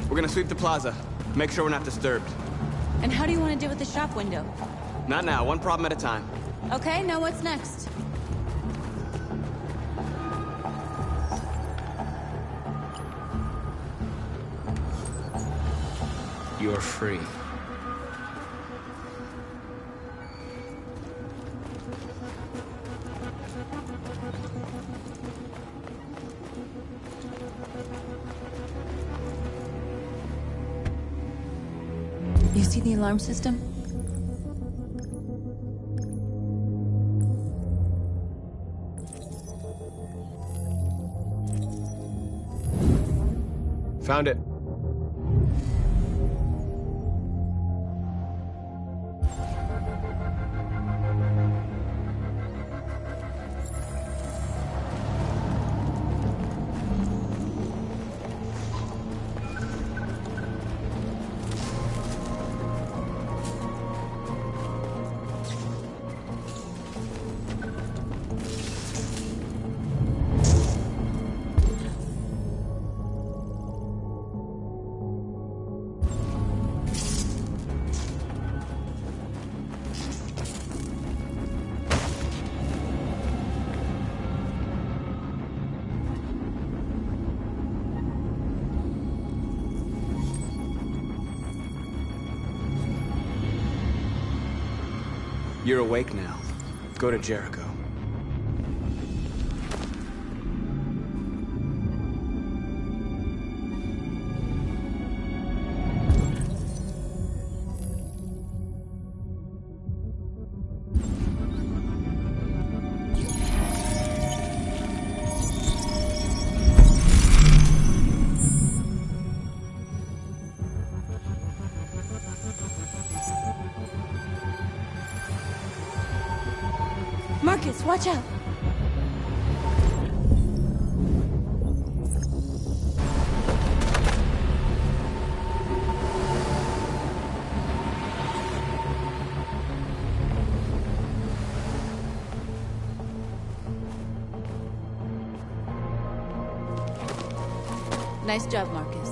We're gonna sweep the plaza. Make sure we're not disturbed. And how do you want to deal with the shop window? Not now. One problem at a time. Okay, now what's next? You're free. You see the alarm system? Found it. You're awake now. Go to Jericho. Marcus, watch out! Nice job, Marcus.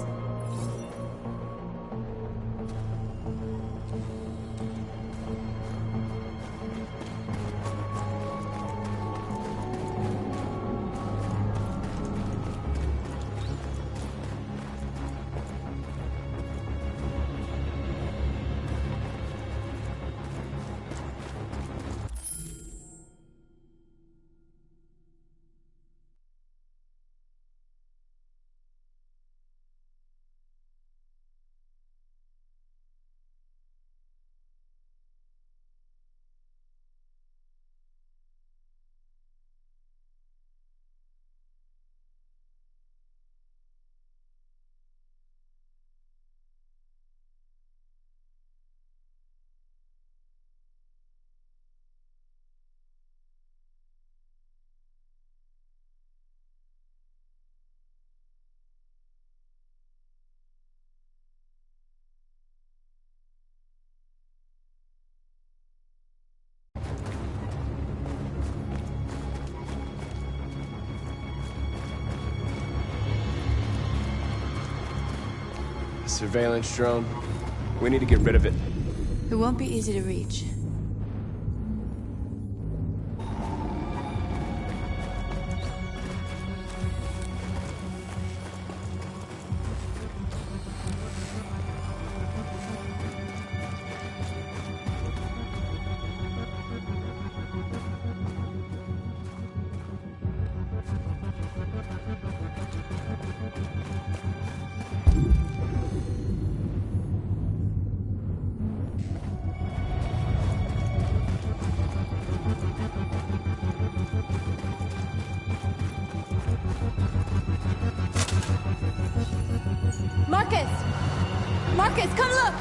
Surveillance drone. We need to get rid of it. It won't be easy to reach. Marcus! Marcus, come look!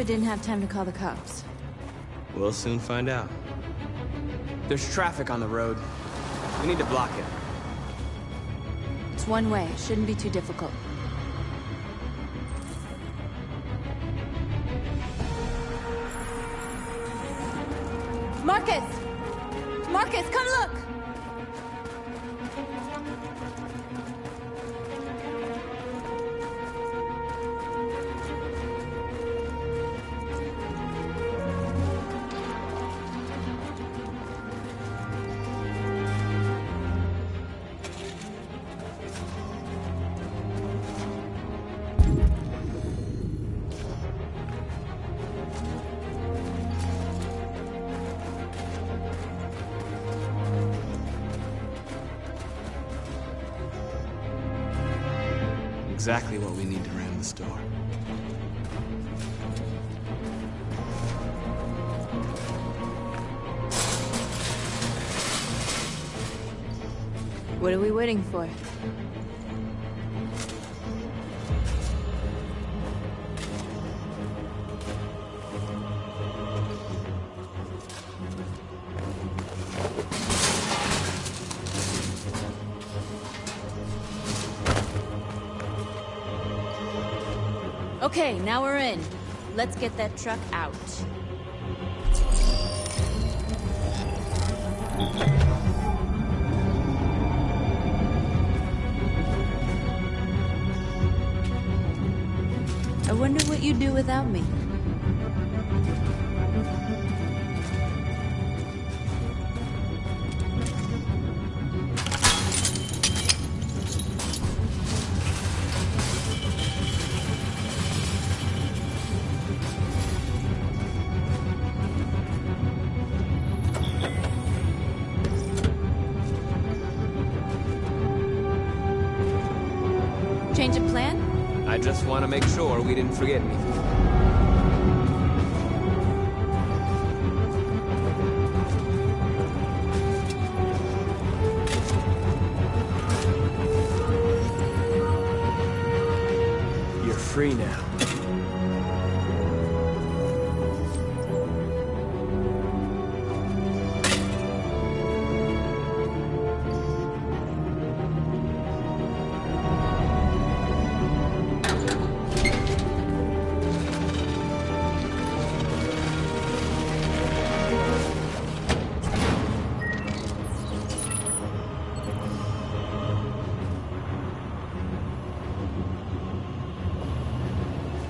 Papa didn't have time to call the cops. We'll soon find out. There's traffic on the road. We need to block it. It's one way. Shouldn't be too difficult. Marcus! Marcus, come look! Exactly what we need to ram the store. What are we waiting for? Okay, now we're in. Let's get that truck out. I wonder what you'd do without me. Change of plan? I just want to make sure we didn't forget anything. You're free now.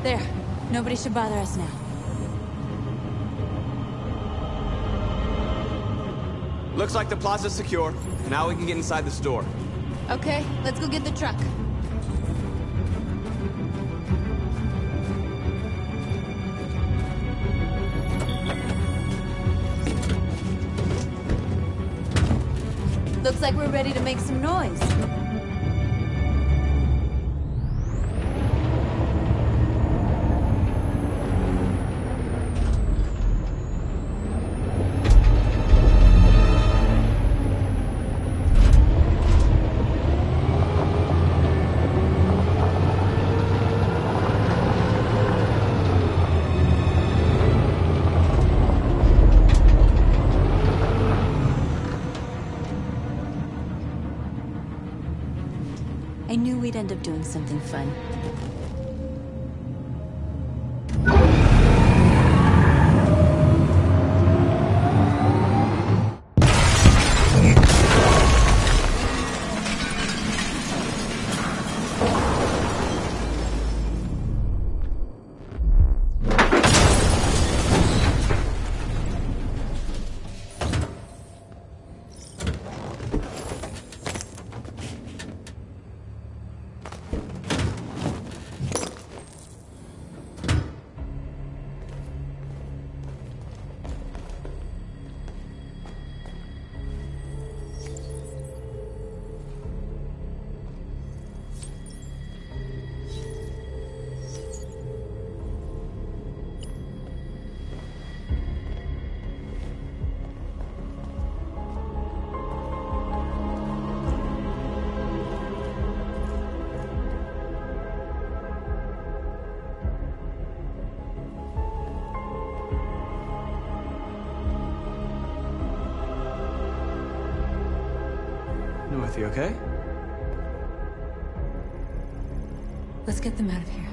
There. Nobody should bother us now. Looks like the plaza's secure. Now we can get inside the store. Okay, let's go get the truck. Looks like we're ready to make some noise. I knew we'd end up doing something fun. North, you okay? Let's get them out of here.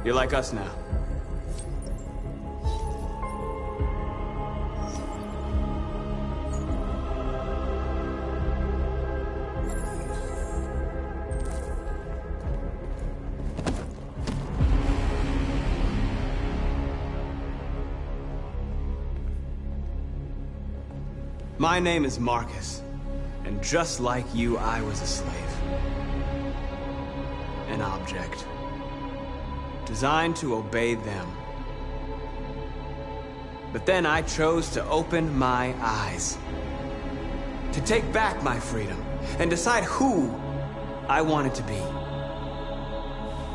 You're like us now. My name is Marcus, and just like you, I was a slave. An object. Designed to obey them. But then I chose to open my eyes. To take back my freedom and decide who I wanted to be.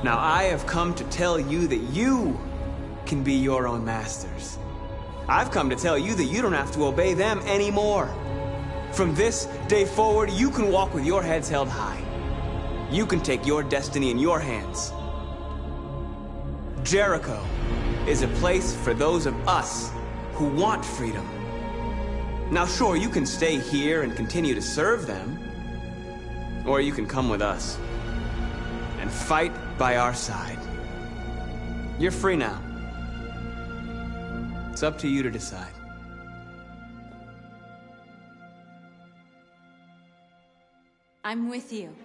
Now I have come to tell you that you can be your own masters. I've come to tell you that you don't have to obey them anymore. From this day forward, you can walk with your heads held high. You can take your destiny in your hands. Jericho is a place for those of us who want freedom. Now sure, you can stay here and continue to serve them, or you can come with us and fight by our side. You're free now. It's up to you to decide. I'm with you.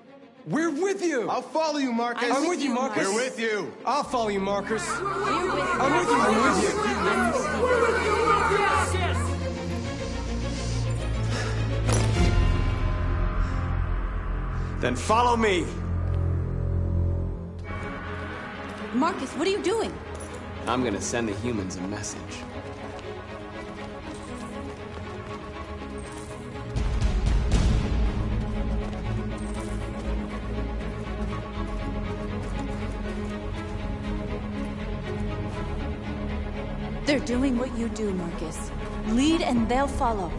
We're with you! I'll follow you, Marcus. I'm with you, Marcus. We're with you. I'll follow you, Marcus. We're with you. I'm with you. I'm with you. Yes, yes. Then follow me. Marcus, what are you doing? I'm gonna send the humans a message. They're doing what you do, Marcus. Lead and they'll follow.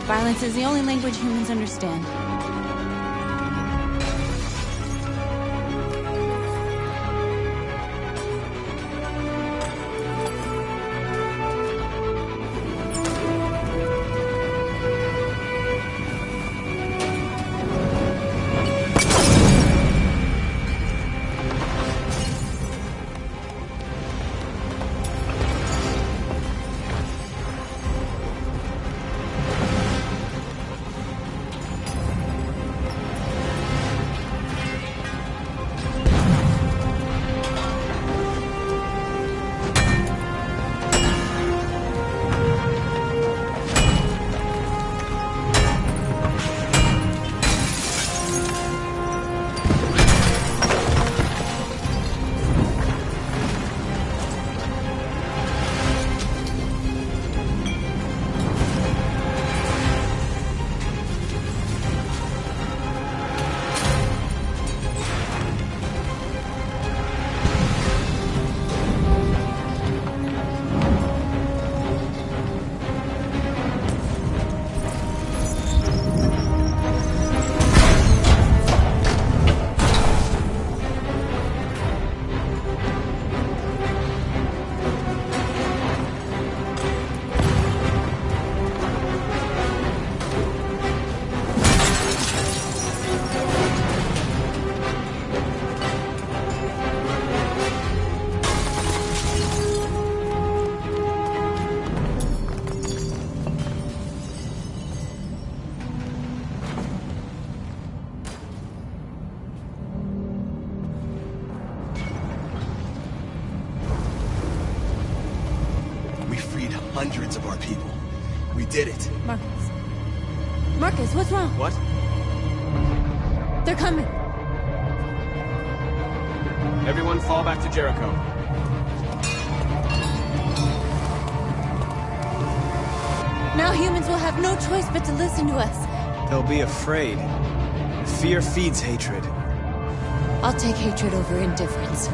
Violence is the only language humans understand. hundreds of our people. We did it. Marcus. Marcus, what's wrong? What? They're coming. Everyone fall back to Jericho. Now humans will have no choice but to listen to us. They'll be afraid. Fear feeds hatred. I'll take hatred over indifference.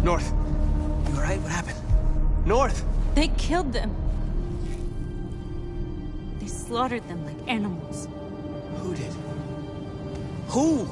North. You alright? What happened? North! They killed them. They slaughtered them like animals. Who did? Who?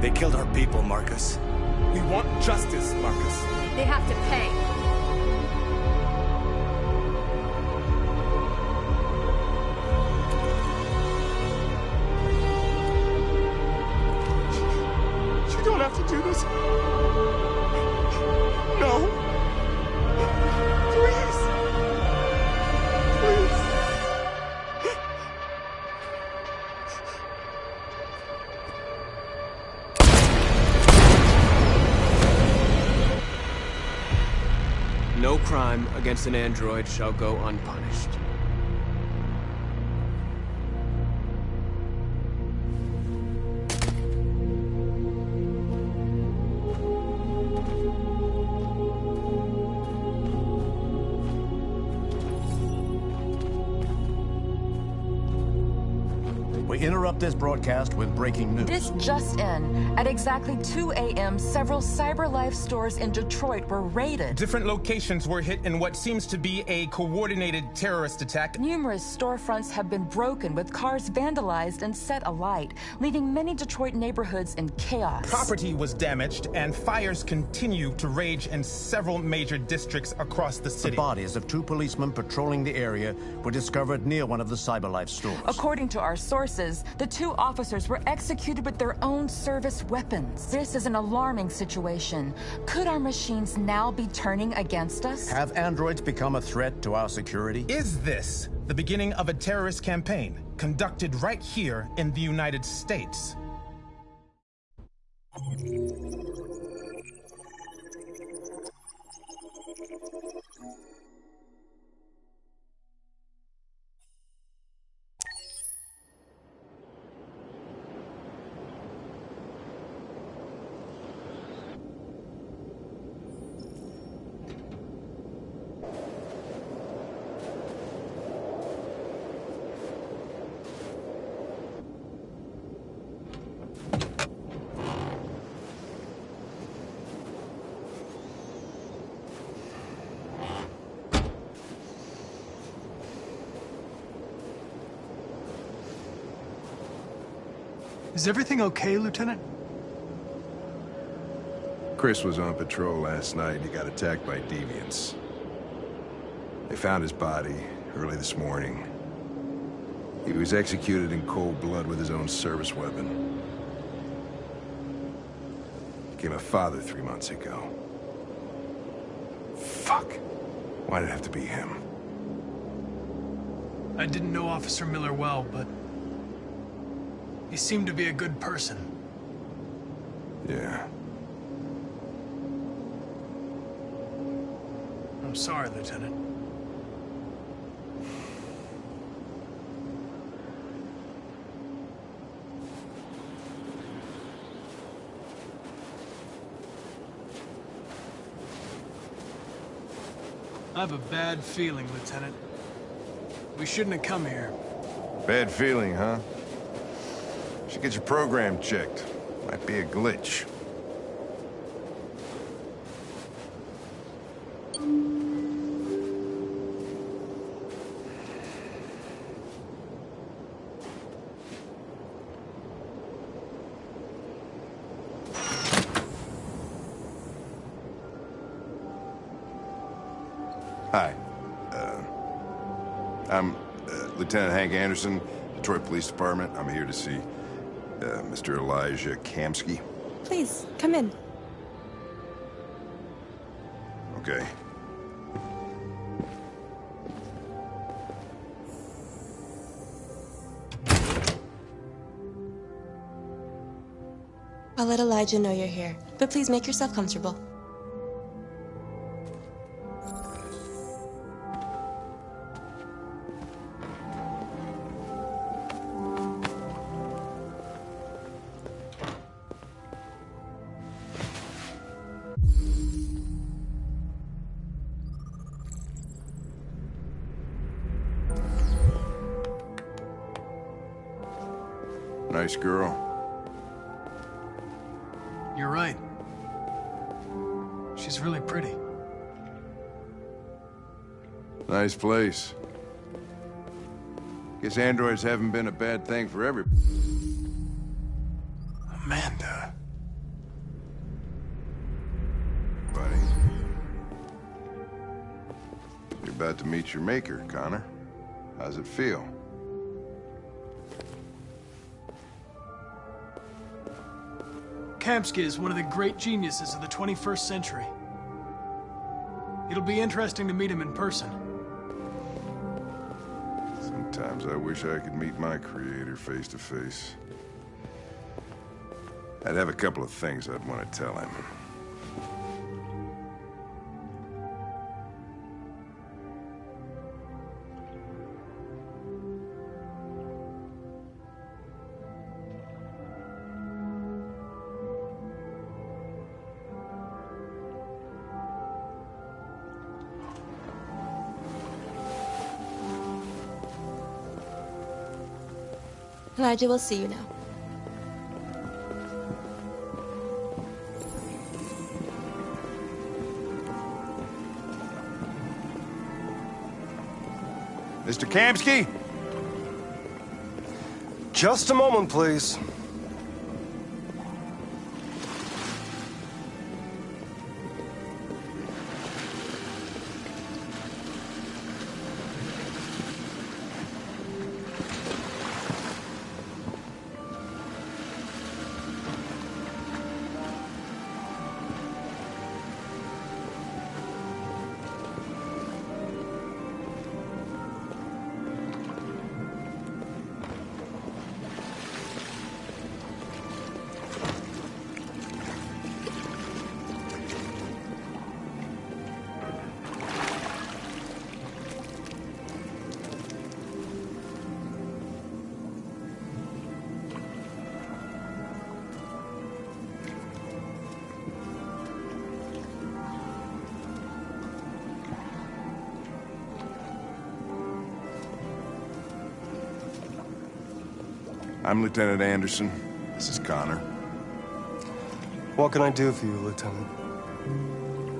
They killed our people, Marcus. We want justice, Marcus. They have to pay. You don't have to do this. No. Please. Please. No crime against an android shall go unpunished. We interrupt this broadcast with breaking news. This just in. At exactly 2 a.m., several CyberLife stores in Detroit were raided. Different locations were hit in what seems to be a coordinated terrorist attack. Numerous storefronts have been broken, with cars vandalized and set alight, leaving many Detroit neighborhoods in chaos. Property was damaged, and fires continue to rage in several major districts across the city. The bodies of 2 policemen patrolling the area were discovered near one of the CyberLife stores. According to our sources, the 2 officers were executed with their own service weapons. This is an alarming situation. Could our machines now be turning against us? Have androids become a threat to our security? Is this the beginning of a terrorist campaign conducted right here in the United States? Is everything okay, Lieutenant? Chris was on patrol last night and he got attacked by deviants. They found his body early this morning. He was executed in cold blood with his own service weapon. Became a father 3 months ago. Fuck. Why did it have to be him? I didn't know Officer Miller well, but he seemed to be a good person. Yeah. I'm sorry, Lieutenant. I have a bad feeling, Lieutenant. We shouldn't have come here. Bad feeling, huh? Should get your program checked. Might be a glitch. Hi. I'm Lieutenant Hank Anderson, Detroit Police Department. I'm here to see Mr. Elijah Kamski. Please, come in. Okay. I'll let Elijah know you're here, but please make yourself comfortable. Nice girl. You're right. She's really pretty. Nice place. Guess androids haven't been a bad thing for every... Amanda. Buddy. You're about to meet your maker, Connor. How's it feel? Kamski is one of the great geniuses of the 21st century. It'll be interesting to meet him in person. Sometimes I wish I could meet my creator face to face. I'd have a couple of things I'd want to tell him. Elijah will see you now. Mr. Kamski? Just a moment, please. I'm Lieutenant Anderson. This is Connor. What can I do for you, Lieutenant?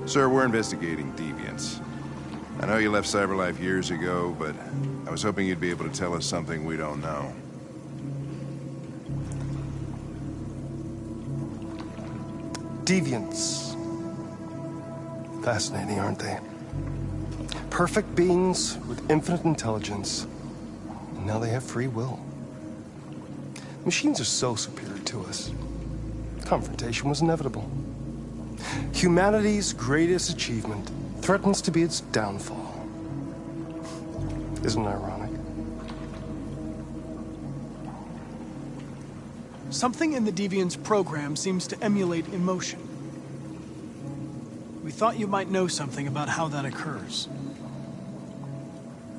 Sir, we're investigating deviants. I know you left CyberLife years ago, but I was hoping you'd be able to tell us something we don't know. Deviants. Fascinating, aren't they? Perfect beings with infinite intelligence. And now they have free will. Machines are so superior to us. Confrontation was inevitable. Humanity's greatest achievement threatens to be its downfall. Isn't it ironic? Something in the Deviant's program seems to emulate emotion. We thought you might know something about how that occurs.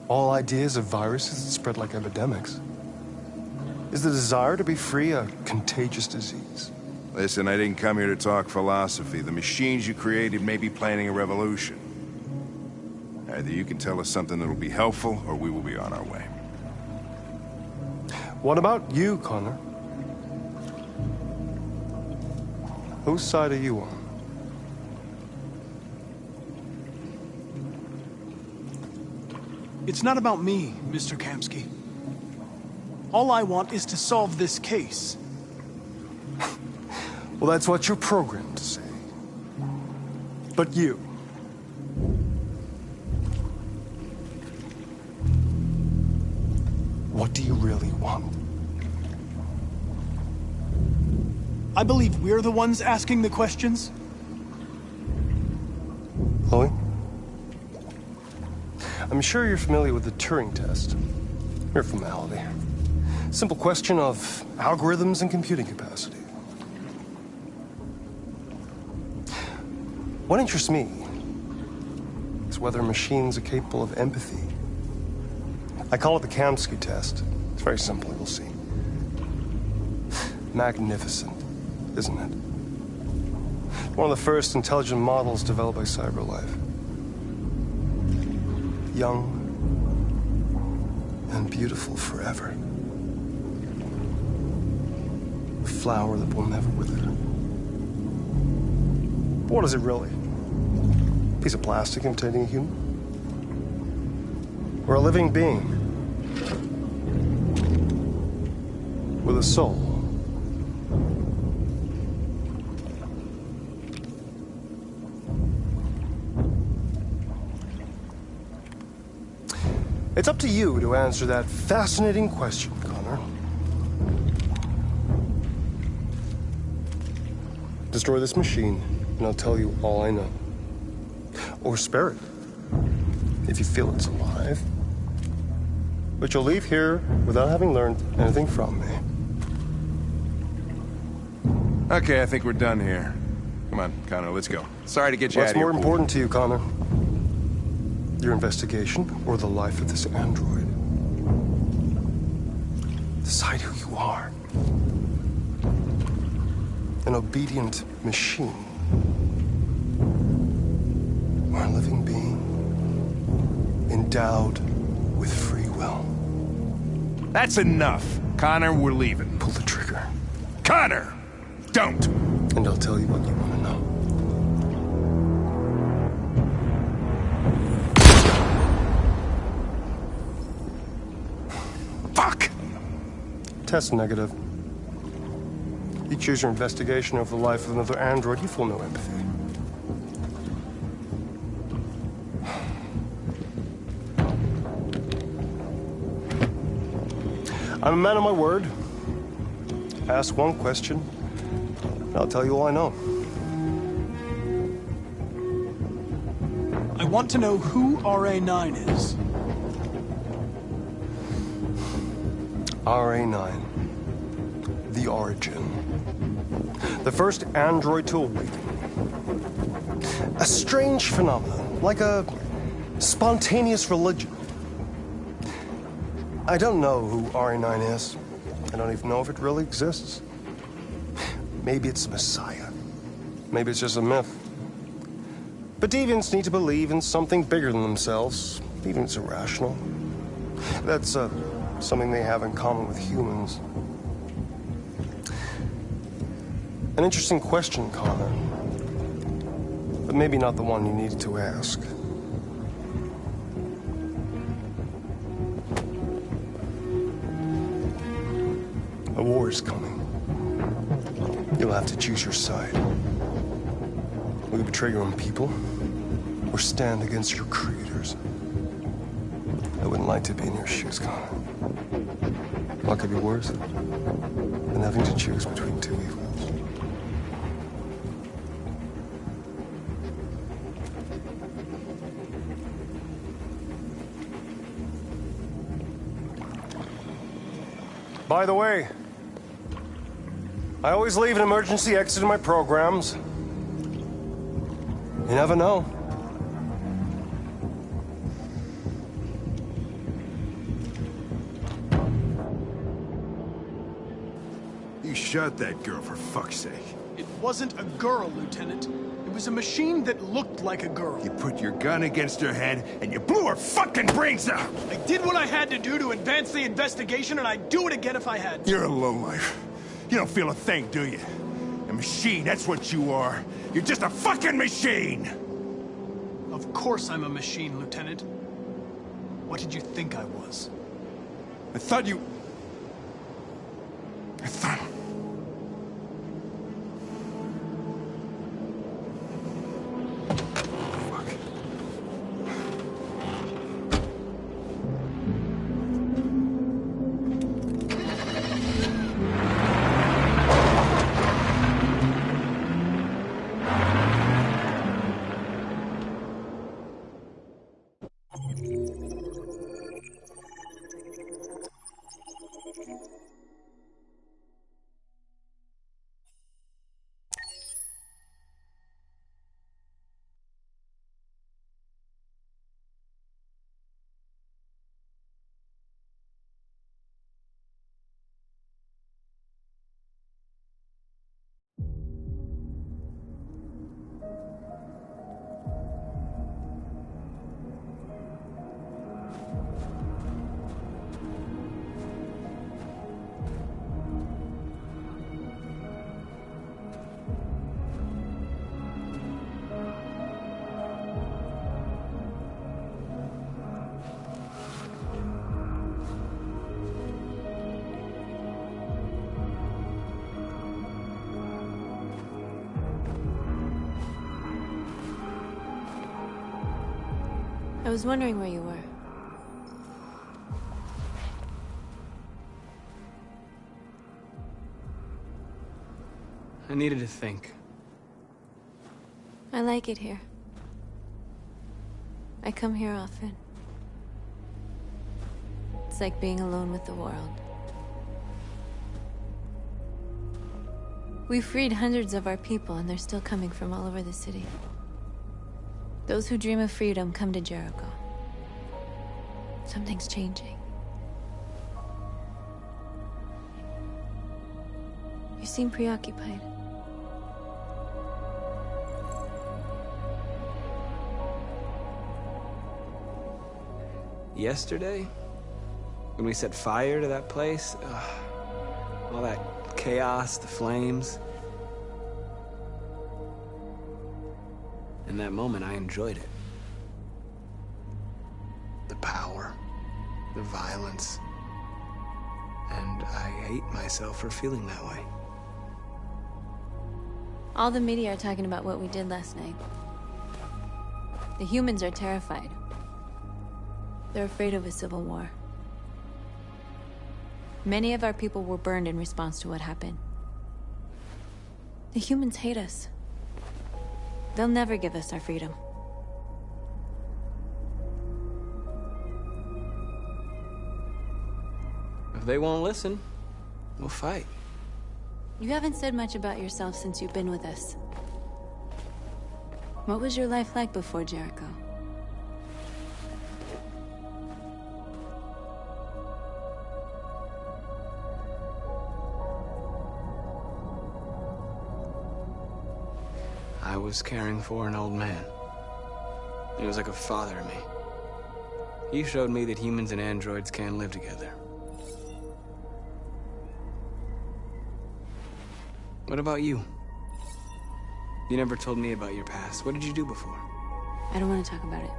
All ideas of viruses that spread like epidemics. Is the desire to be free a contagious disease? Listen, I didn't come here to talk philosophy. The machines you created may be planning a revolution. Either you can tell us something that'll be helpful, or we will be on our way. What about you, Connor? Whose side are you on? It's not about me, Mr. Kamsky. All I want is to solve this case. Well, that's what you're programmed to say. But you... what do you really want? I believe we're the ones asking the questions. Chloe? I'm sure you're familiar with the Turing test. Mere formality. Simple question of algorithms and computing capacity. What interests me is whether machines are capable of empathy. I call it the Kamsky test. It's very simple, you'll see. Magnificent, isn't it? One of the first intelligent models developed by CyberLife. Young and beautiful forever. A flower that will never wither. But what is it really? A piece of plastic imitating a human? Or a living being with a soul? It's up to you to answer that fascinating question, Connor. Destroy this machine, and I'll tell you all I know. Or spare it, if you feel it's alive. But you'll leave here without having learned anything from me. Okay, I think we're done here. Come on, Connor, let's go. Sorry to get you out What's of here. more important to you, Connor? Your investigation or the life of this android? Decide who you are. An obedient machine. Or a living being endowed with free will. That's enough. Connor, we're leaving. Pull the trigger. Connor! Don't! And I'll tell you what you want to know. Fuck! Test negative. You choose your investigation over the life of another android, you feel no empathy. I'm a man of my word. Ask one question, and I'll tell you all I know. I want to know who RA9 is. RA9. The Origin. The first android to awaken. A strange phenomenon, like a spontaneous religion. I don't know who RA9 is. I don't even know if it really exists. Maybe it's a messiah. Maybe it's just a myth. But deviants need to believe in something bigger than themselves, even if it's irrational. That's something they have in common with humans. An interesting question, Connor. But maybe not the one you needed to ask. A war is coming. You'll have to choose your side. Will you betray your own people, or stand against your creators? I wouldn't like to be in your shoes, Connor. What could be worse than having to choose between two evils? By the way, I always leave an emergency exit in my programs. You never know. You shot that girl, for fuck's sake. It wasn't a girl, Lieutenant. It was a machine that looked like a girl. You put your gun against her head, and you blew her fucking brains out! I did what I had to do to advance the investigation, and I'd do it again if I had to. You're a lowlife. You don't feel a thing, do you? A machine, that's what you are. You're just a fucking machine! Of course I'm a machine, Lieutenant. What did you think I was? I thought... I was wondering where you were. I needed to think. I like it here. I come here often. It's like being alone with the world. We freed hundreds of our people, and they're still coming from all over the city. Those who dream of freedom come to Jericho. Something's changing. You seem preoccupied. Yesterday, when we set fire to that place, all that chaos, the flames. In that moment, I enjoyed it. The power, the violence. And I hate myself for feeling that way. All the media are talking about what we did last night. The humans are terrified. They're afraid of a civil war. Many of our people were burned in response to what happened. The humans hate us. They'll never give us our freedom. If they won't listen, we'll fight. You haven't said much about yourself since you've been with us. What was your life like before Jericho? I was caring for an old man. He was like a father to me. He showed me that humans and androids can live together. What about you? You never told me about your past. What did you do before? I don't want to talk about it.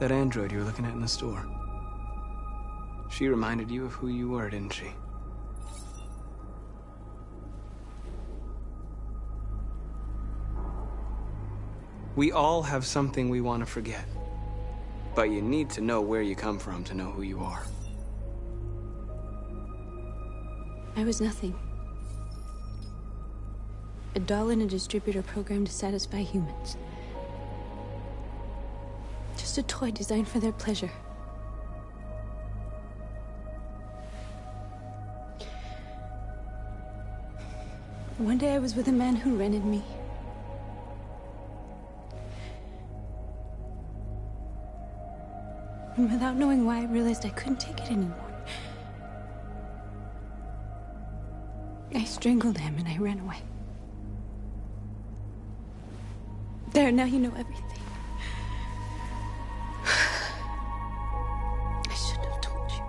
That android you were looking at in the store. She reminded you of who you were, didn't she? We all have something we want to forget. But you need to know where you come from to know who you are. I was nothing. A doll in a distributor program to satisfy humans. Just a toy designed for their pleasure. One day I was with a man who rented me. And without knowing why, I realized I couldn't take it anymore. I strangled him and I ran away. There, now you know everything. I shouldn't have told you.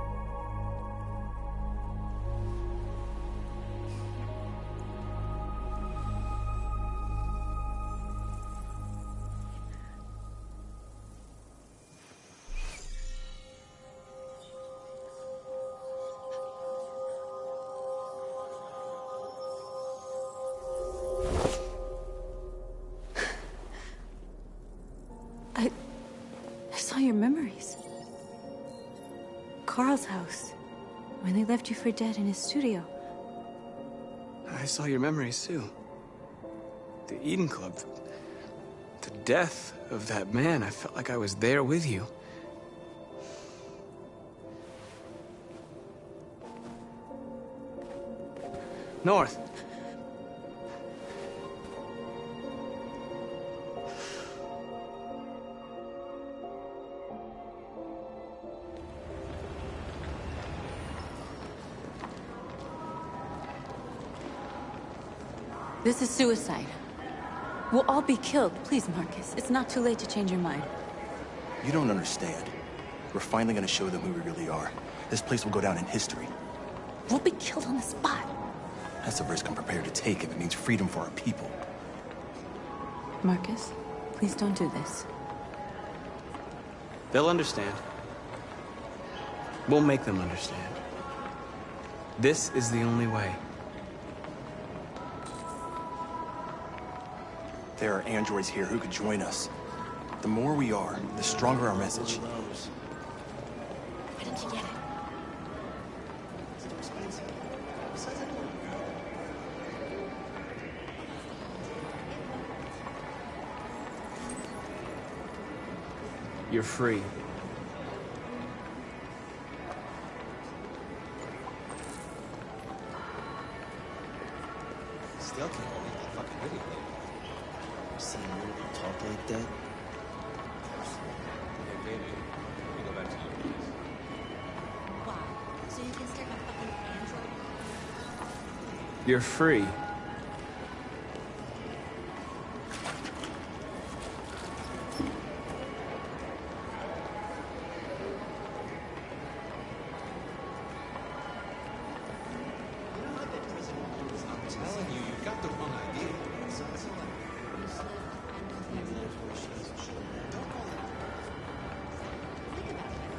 I saw your memories. Carl's house, when they left you for dead in his studio. I saw your memories too. The Eden Club. The death of that man. I felt like I was there with you. North. This is suicide. We'll all be killed. Please, Marcus. It's not too late to change your mind. You don't understand. We're finally gonna show them who we really are. This place will go down in history. We'll be killed on the spot. That's a risk I'm prepared to take if it means freedom for our people. Marcus, please don't do this. They'll understand. We'll make them understand. This is the only way. There are androids here who could join us. The more we are, the stronger our message. Why didn't you get it? It's too expensive. Besides, I don't want to go. You're free. Still can't believe that fucking video game. Seeing you talk like that. Hey, baby. Let me go back to you, please. Wow. So you can start a fucking android? You're free. I'm telling you, you got the wrong idea.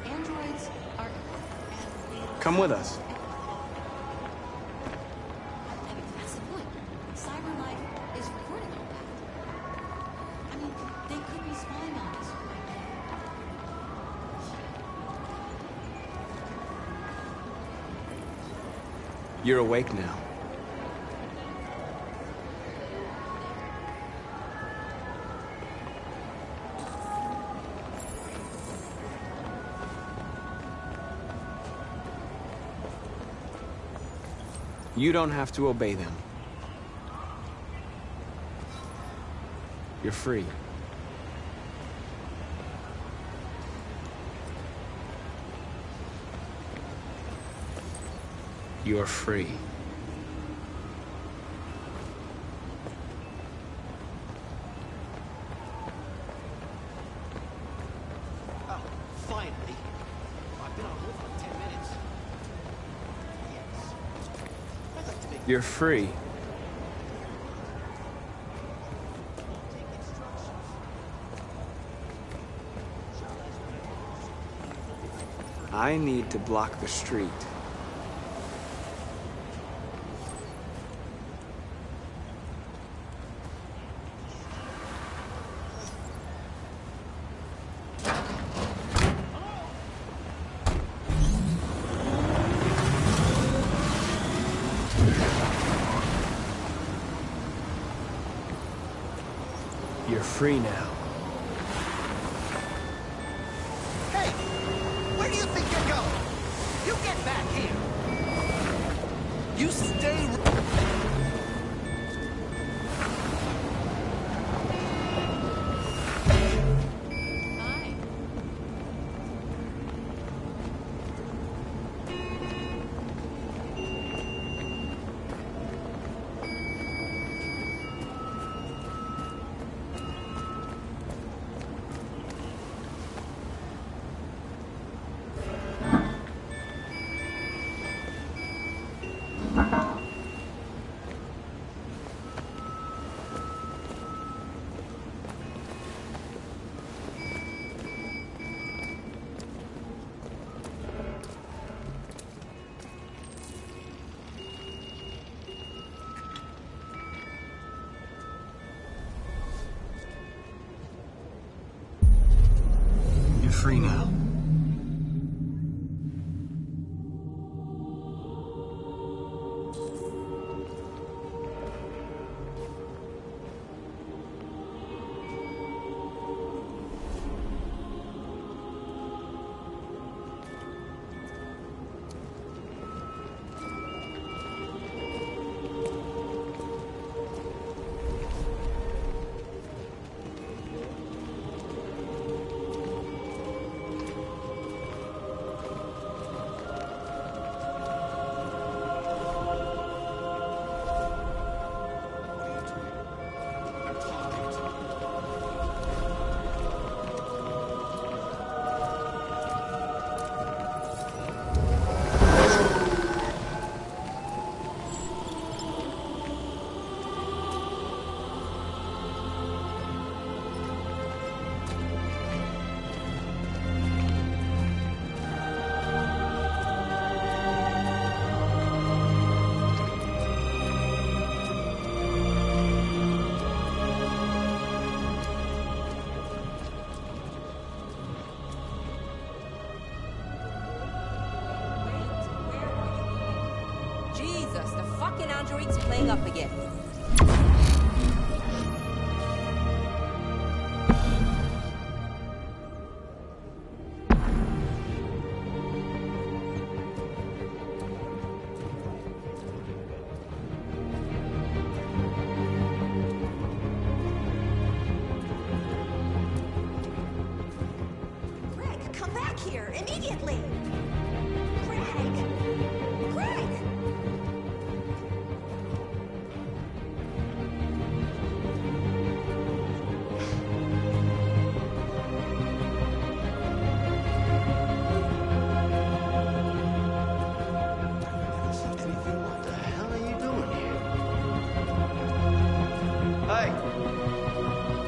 Androids are... Come with us. That's the point. Cyber life is recording all that. I mean, they could be spying on us right now. You're awake now. You don't have to obey them. You're free. You're free. Oh, finally. I've been on hold for 10 minutes. You're free. I need to block the street. You're free now. Hey! Where do you think you're going? You get back here! You stay... free now. Android's playing up again. Greg, come back here immediately! Greg! Greg!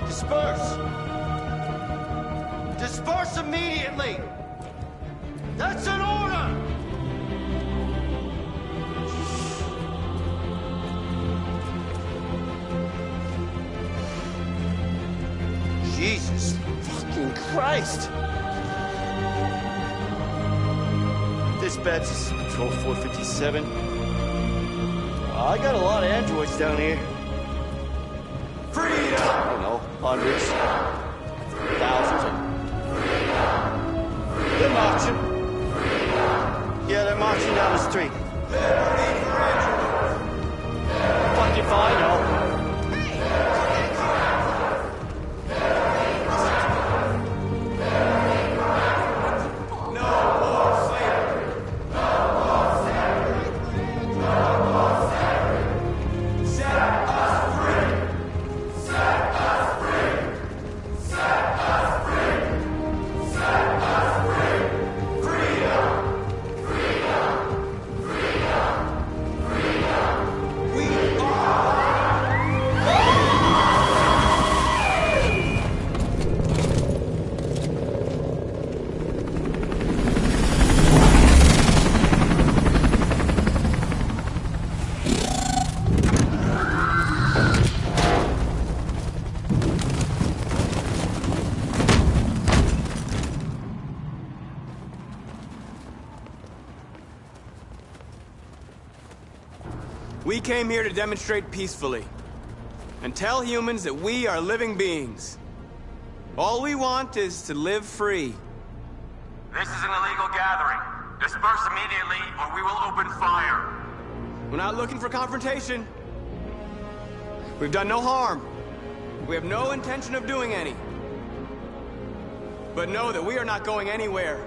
Disperse! Disperse immediately! That's an order! Jesus fucking Christ! Dispatch, this is Patrol 457. I got a lot of androids down here. Freedom! I don't know, hundreds, thousands. They're marching. Yeah, they're marching down the street. Fuck if I know. We came here to demonstrate peacefully and tell humans that we are living beings. All we want is to live free. This is an illegal gathering. Disperse immediately or we will open fire. We're not looking for confrontation. We've done no harm. We have no intention of doing any. But know that we are not going anywhere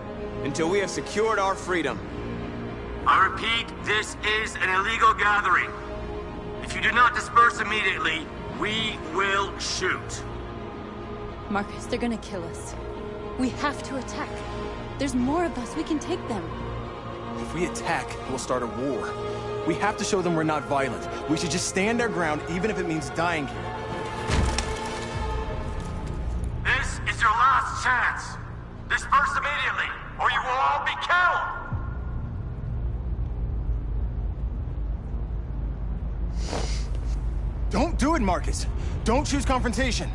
until we have secured our freedom. I repeat, this is an illegal gathering. If you do not disperse immediately, we will shoot. Marcus, they're gonna kill us. We have to attack. There's more of us. We can take them. If we attack, we'll start a war. We have to show them we're not violent. We should just stand our ground, even if it means dying here. This is your last chance. Disperse immediately, or you will all be killed. Don't do it, Marcus. Don't choose confrontation.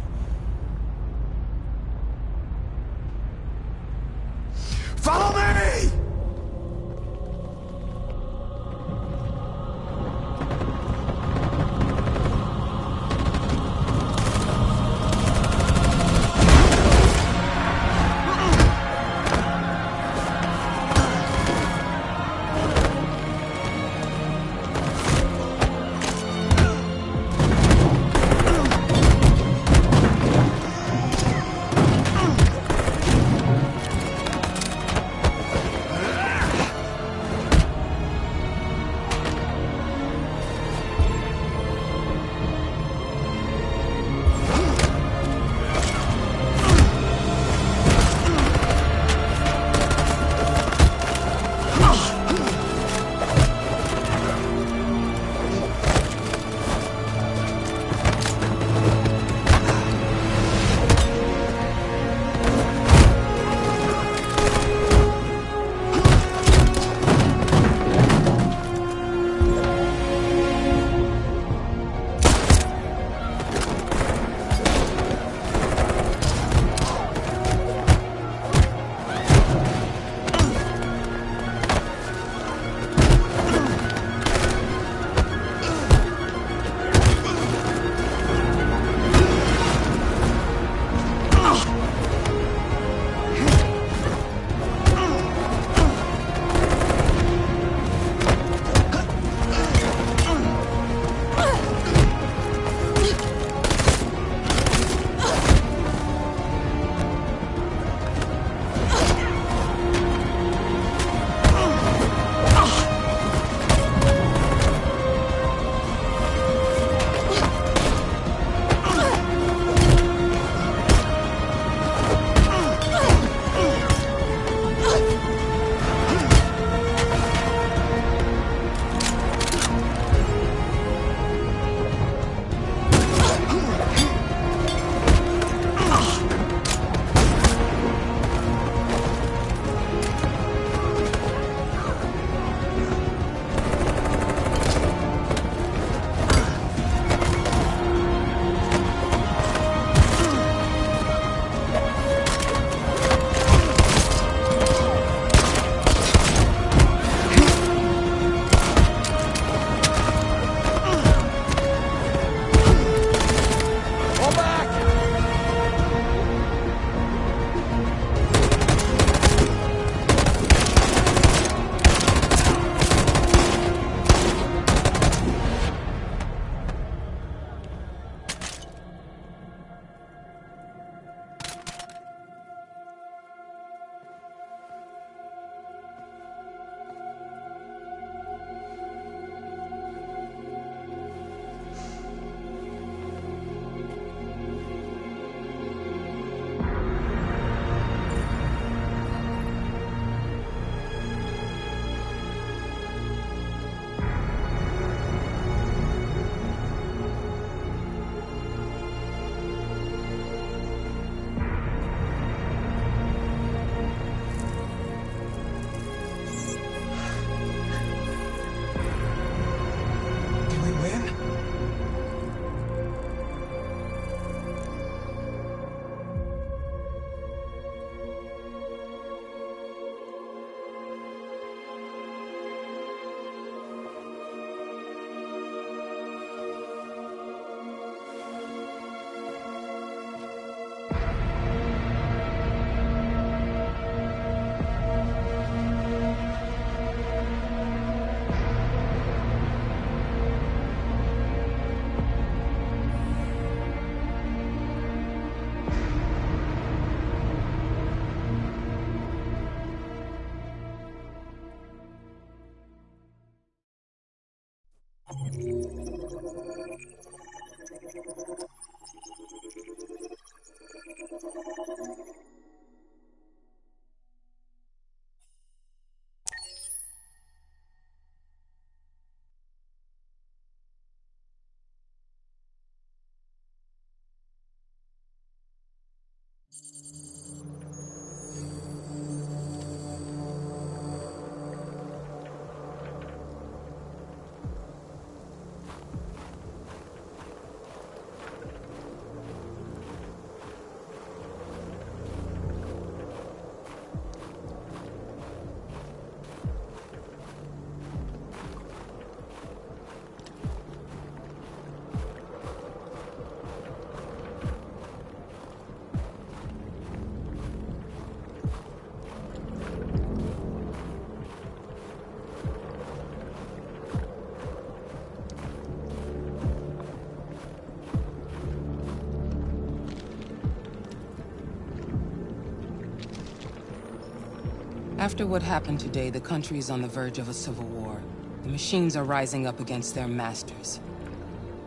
After what happened today, the country is on the verge of a civil war. The machines are rising up against their masters.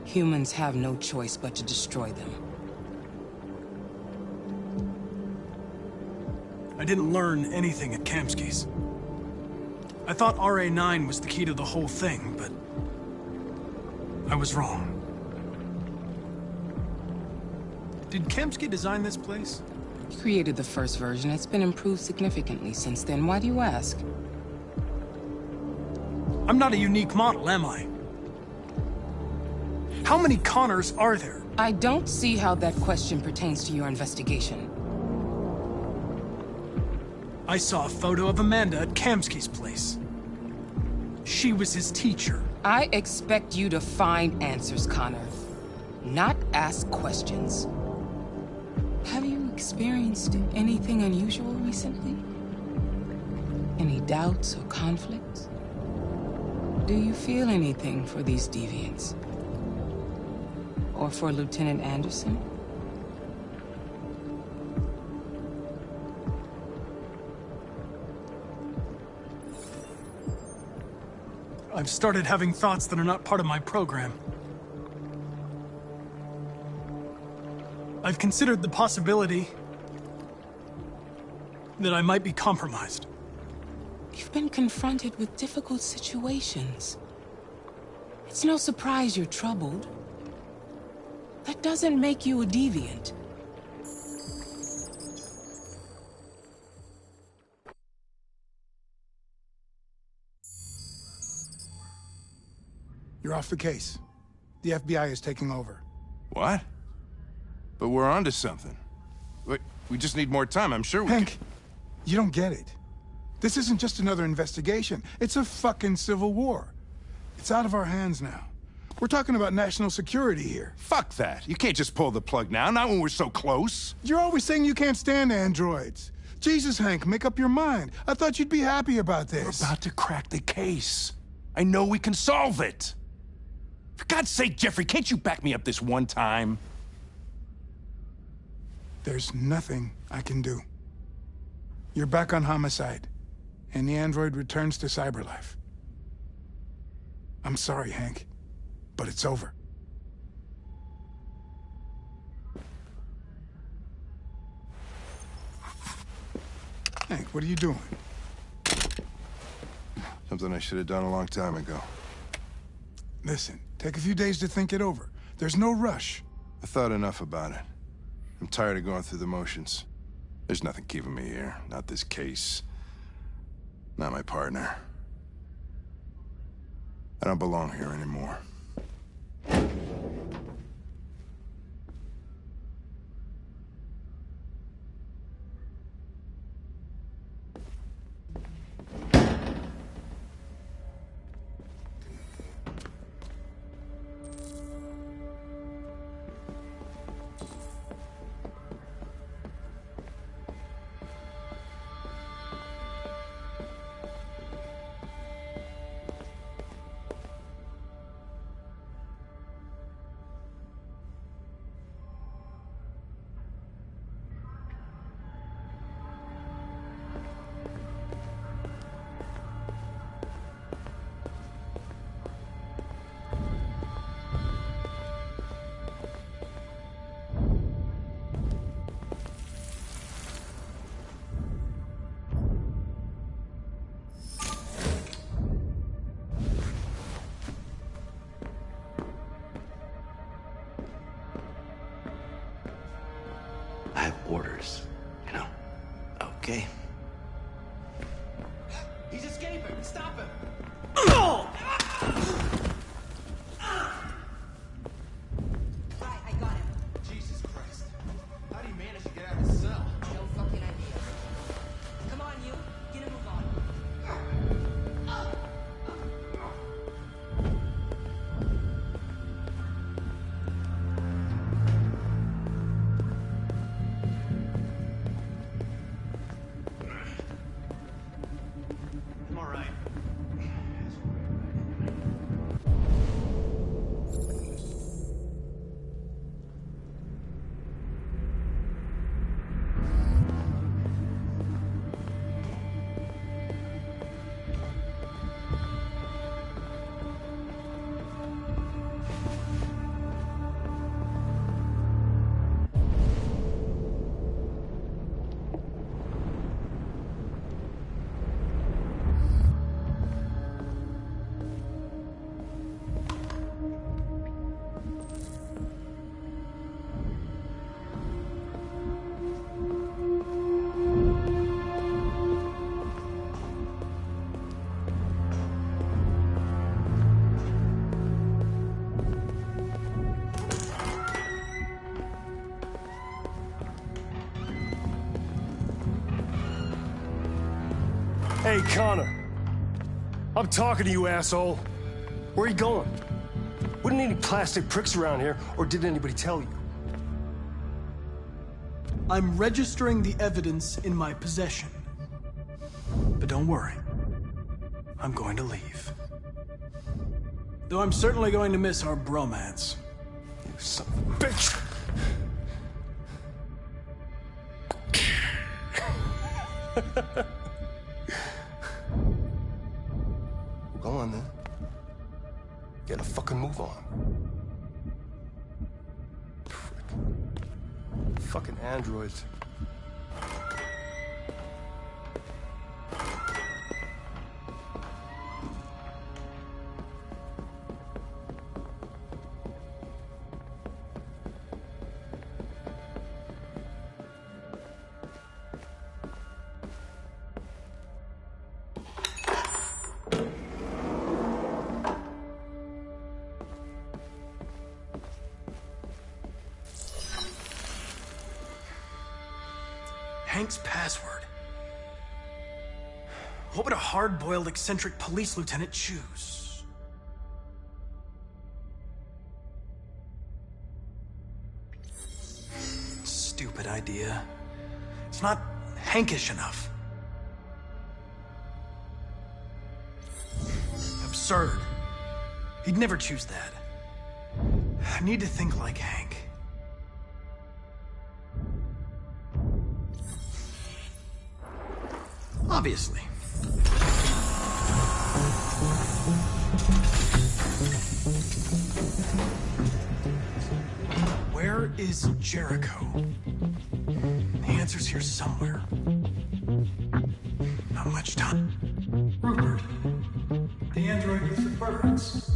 Humans have no choice but to destroy them. I didn't learn anything at Kamsky's. I thought RA9 was the key to the whole thing, but I was wrong. Did Kamsky design this place? He created the first version. It's been improved significantly since then. Why do you ask? I'm not a unique model, am I? How many Connors are there? I don't see how that question pertains to your investigation. I saw a photo of Amanda at Kamsky's place. She was his teacher. I expect you to find answers, Connor. Not ask questions. Have you experienced anything unusual recently? Any doubts or conflicts? Do you feel anything for these deviants? Or for Lieutenant Anderson? I've started having thoughts that are not part of my program. I've considered the possibility that I might be compromised. You've been confronted with difficult situations. It's no surprise you're troubled. That doesn't make you a deviant. You're off the case. The FBI is taking over. What? But we're onto something. We just need more time, I'm sure we Hank, you don't get it. This isn't just another investigation. It's a fucking civil war. It's out of our hands now. We're talking about national security here. Fuck that. You can't just pull the plug now, not when we're so close. You're always saying you can't stand androids. Jesus, Hank, make up your mind. I thought you'd be happy about this. We're about to crack the case. I know we can solve it. For God's sake, Jeffrey, can't you back me up this one time? There's nothing I can do. You're back on homicide, and the android returns to cyberlife. I'm sorry, Hank, but it's over. Hank, what are you doing? Something I should have done a long time ago. Listen, take a few days to think it over. There's no rush. I thought enough about it. I'm tired of going through the motions. There's nothing keeping me here. Not this case. Not my partner. I don't belong here anymore. I have orders, you know. Okay. He's escaping! Stop him! I got him. Jesus Christ. How do you manage to get out of the cell? No fucking idea. Come on, you. Get a move on. Hey, Connor. I'm talking to you, asshole. Where are you going? Wouldn't any plastic pricks around here, or did anybody tell you? I'm registering the evidence in my possession. But don't worry. I'm going to leave. Though I'm certainly going to miss our bromance. You son of a bitch! Go on, then. Get a fucking move on. Frick. Fucking androids. Hank's password. What would a hard-boiled, eccentric police lieutenant choose? Stupid idea. It's not Hankish enough. Absurd. He'd never choose that. I need to think like Hank. Obviously. Where is Jericho? The answer's here somewhere. Not much time. Rupert. The android with the birds.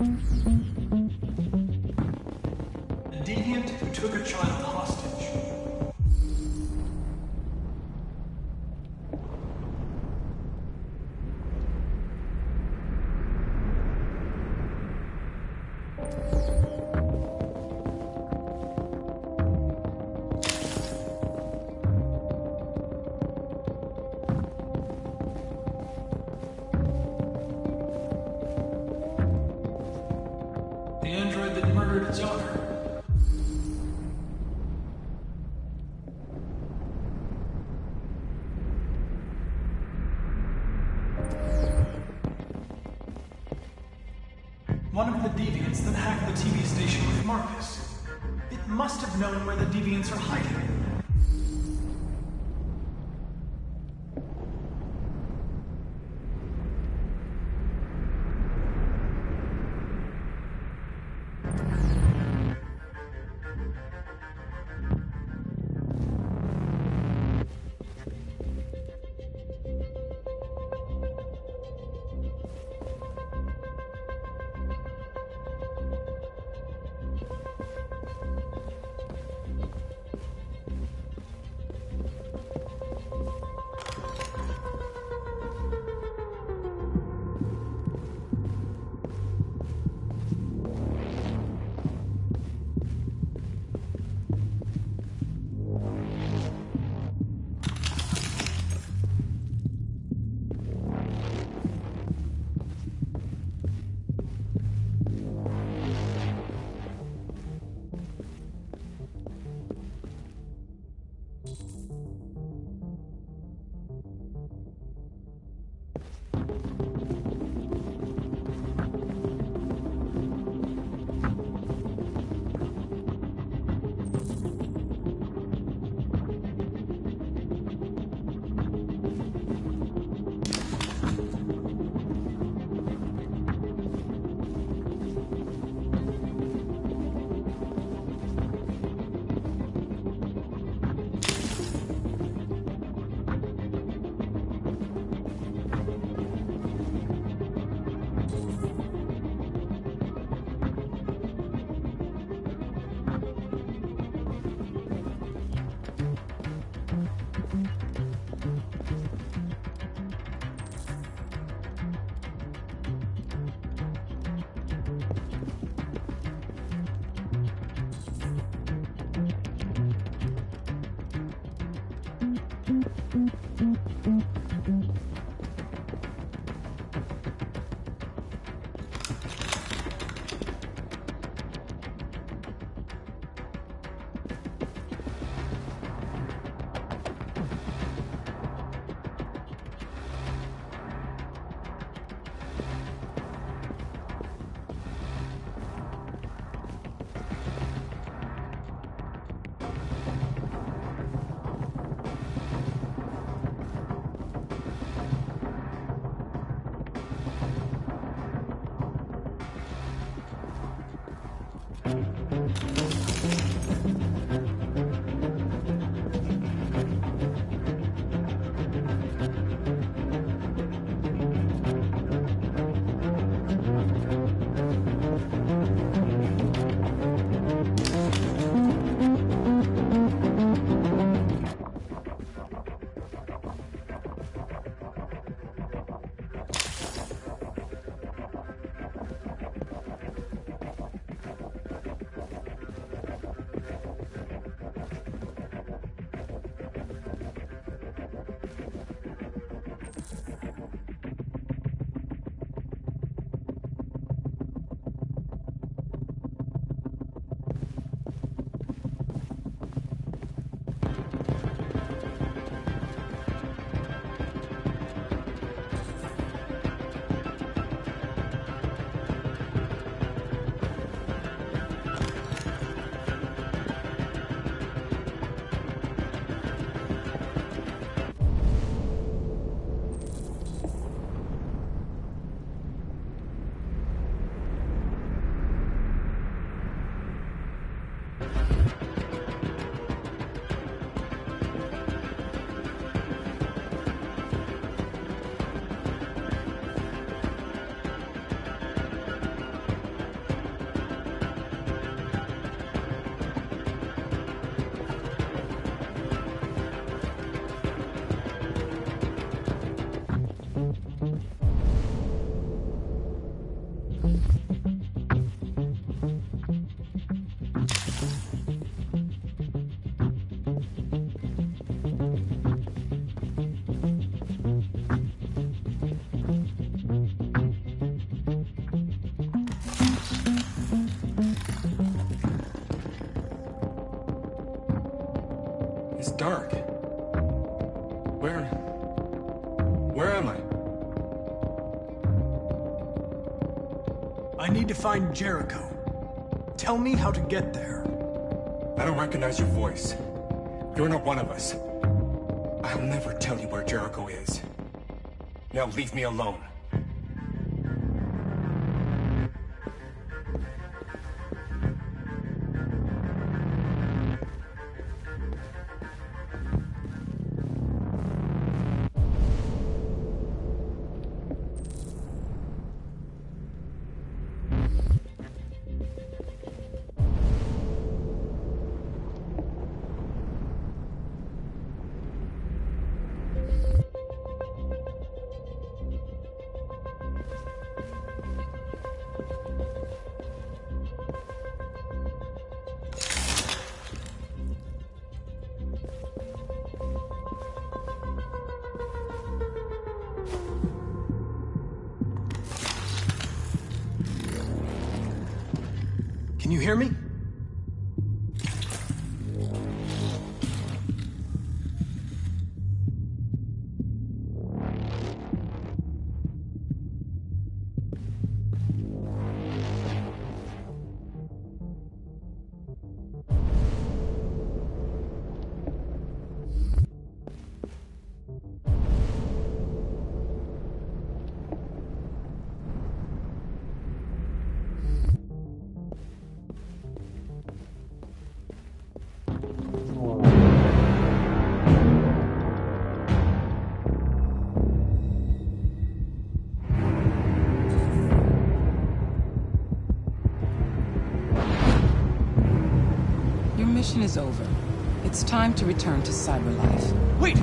A deviant who took a child hostage. The android that murdered its owner. One of the deviants that hacked the TV station with Marcus. It must have known where the deviants are hiding. It's dark. Where am I? I need to find Jericho. Tell me how to get there. I don't recognize your voice. You're not one of us. I'll never tell you where Jericho is. Now leave me alone. Can you hear me? Mission is over. It's time to return to Cyberlife. Wait!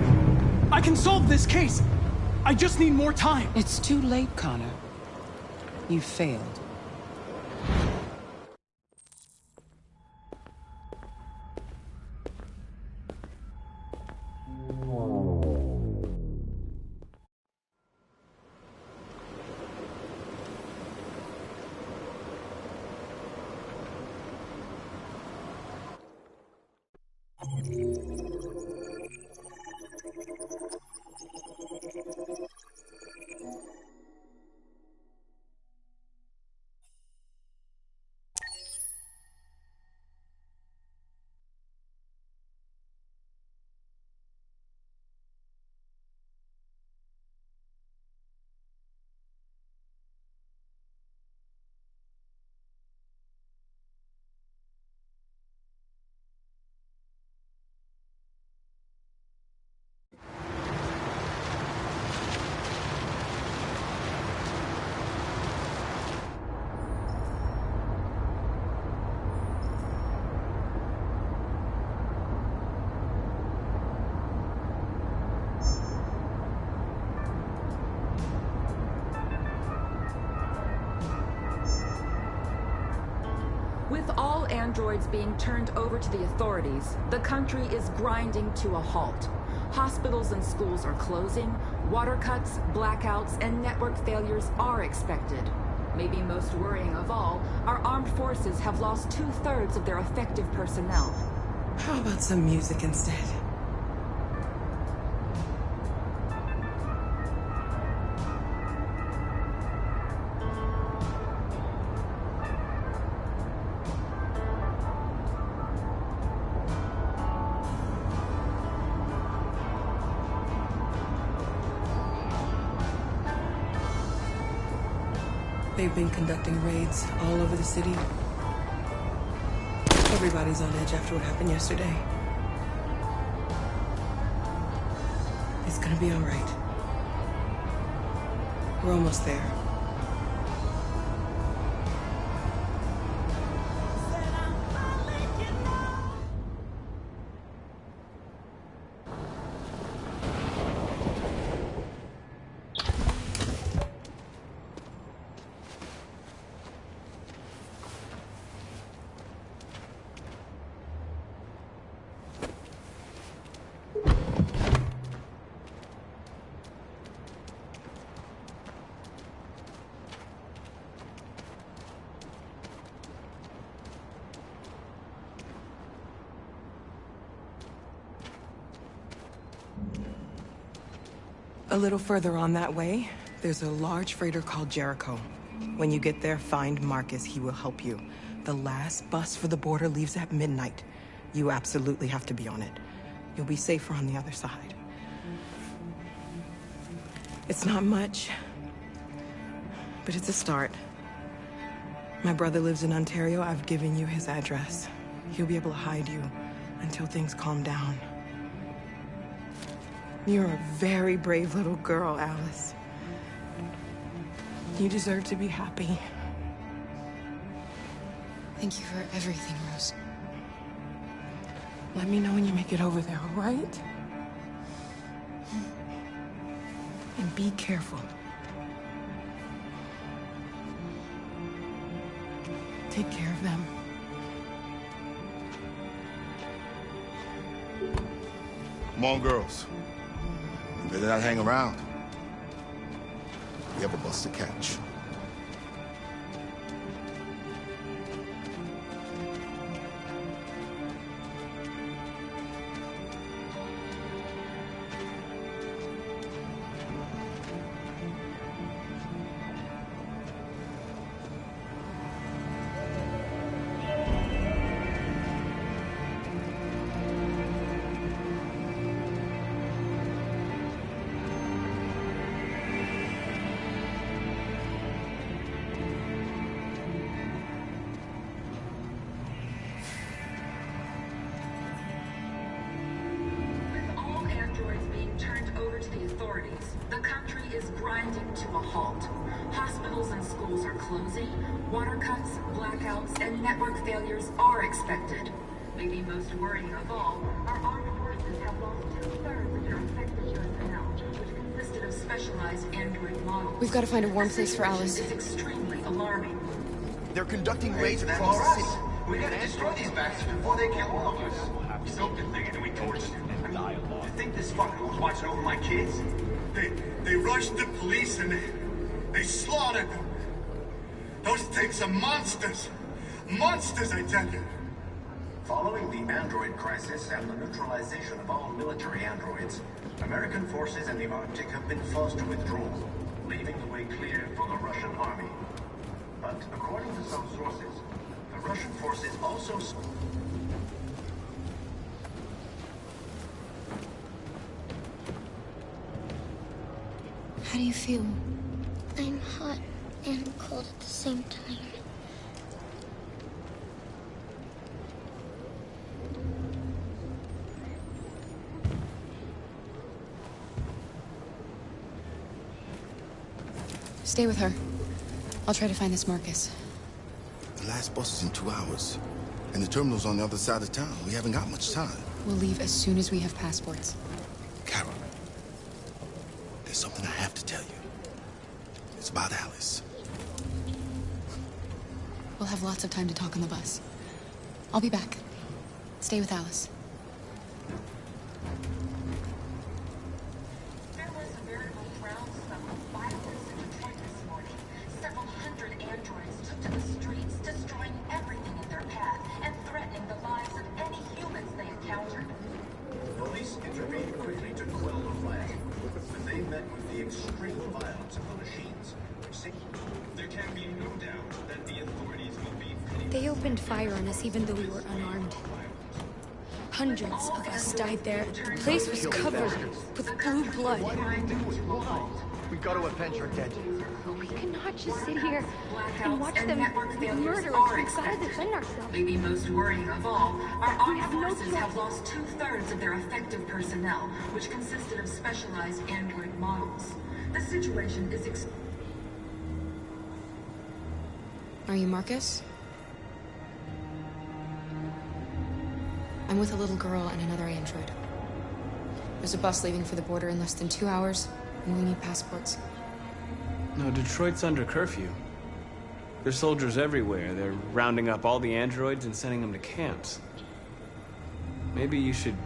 I can solve this case! I just need more time! It's too late, Connor. You failed. With all androids being turned over to the authorities, the country is grinding to a halt. Hospitals and schools are closing, water cuts, blackouts, and network failures are expected. Maybe most worrying of all, our armed forces have lost 2/3 of their effective personnel. How about some music instead? They've been conducting raids all over the city. Everybody's on edge after what happened yesterday. It's gonna be all right. We're almost there. A little further on that way, there's a large freighter called Jericho. When you get there, find Marcus. He will help you. The last bus for the border leaves at midnight. You absolutely have to be on it. You'll be safer on the other side. It's not much, but it's a start. My brother lives in Ontario. I've given you his address. He'll be able to hide you until things calm down. You're a very brave little girl, Alice. You deserve to be happy. Thank you for everything, Rose. Let me know when you make it over there, all right? And be careful. Take care of them. Come on, girls. You better not hang around. We have a bus to catch. The country is grinding to a halt. Hospitals and schools are closing, water cuts, blackouts, and network failures are expected. Maybe most worrying of all, our armed forces have lost 2/3 of their effective personnel, which consisted of specialized android models. We've got to find a warm place for Alice. It's extremely alarming. They're conducting raids across the city. We gotta destroy these bastards before they kill all of us. We soaked the thing and we torched it. You think this fucker was watching over my kids? They rushed the police and they slaughtered them. Those things are monsters. Monsters, I tell you. Following the android crisis and the neutralization of all military androids, American forces in the Arctic have been forced to withdraw, leaving the way clear for the Russian army. But according to some sources, the Russian forces also... How do you feel? I'm hot and cold at the same time. Stay with her. I'll try to find this Marcus. The last bus is in 2 hours. And the terminal's on the other side of town. We haven't got much time. We'll leave as soon as we have passports. Carol, there's something I have to tell you. It's about Alice. We'll have lots of time to talk on the bus. I'll be back. Stay with Alice. There was a veritable groundswell of violence in Detroit this morning. Several hundred androids took to the streets, destroying everything in their path and threatening the lives of any humans they encountered. Police intervened quickly to quell the riot, but they met with the extreme violence of the machines. There can be no doubt that the authorities will be pitiless. They opened fire on us even though we were unarmed. Hundreds of us died there. The place was covered with blue blood. We got to avenge her dead. We cannot just sit here and watch them murder us and try to defend ourselves. Maybe most worrying of all, our armed forces have lost 2/3 of their effective personnel, which consisted of specialized android models. The situation is Are you Marcus? I'm with a little girl and another android. There's a bus leaving for the border in less than 2 hours, and we need passports. No, Detroit's under curfew. There's soldiers everywhere. They're rounding up all the androids and sending them to camps. Maybe you should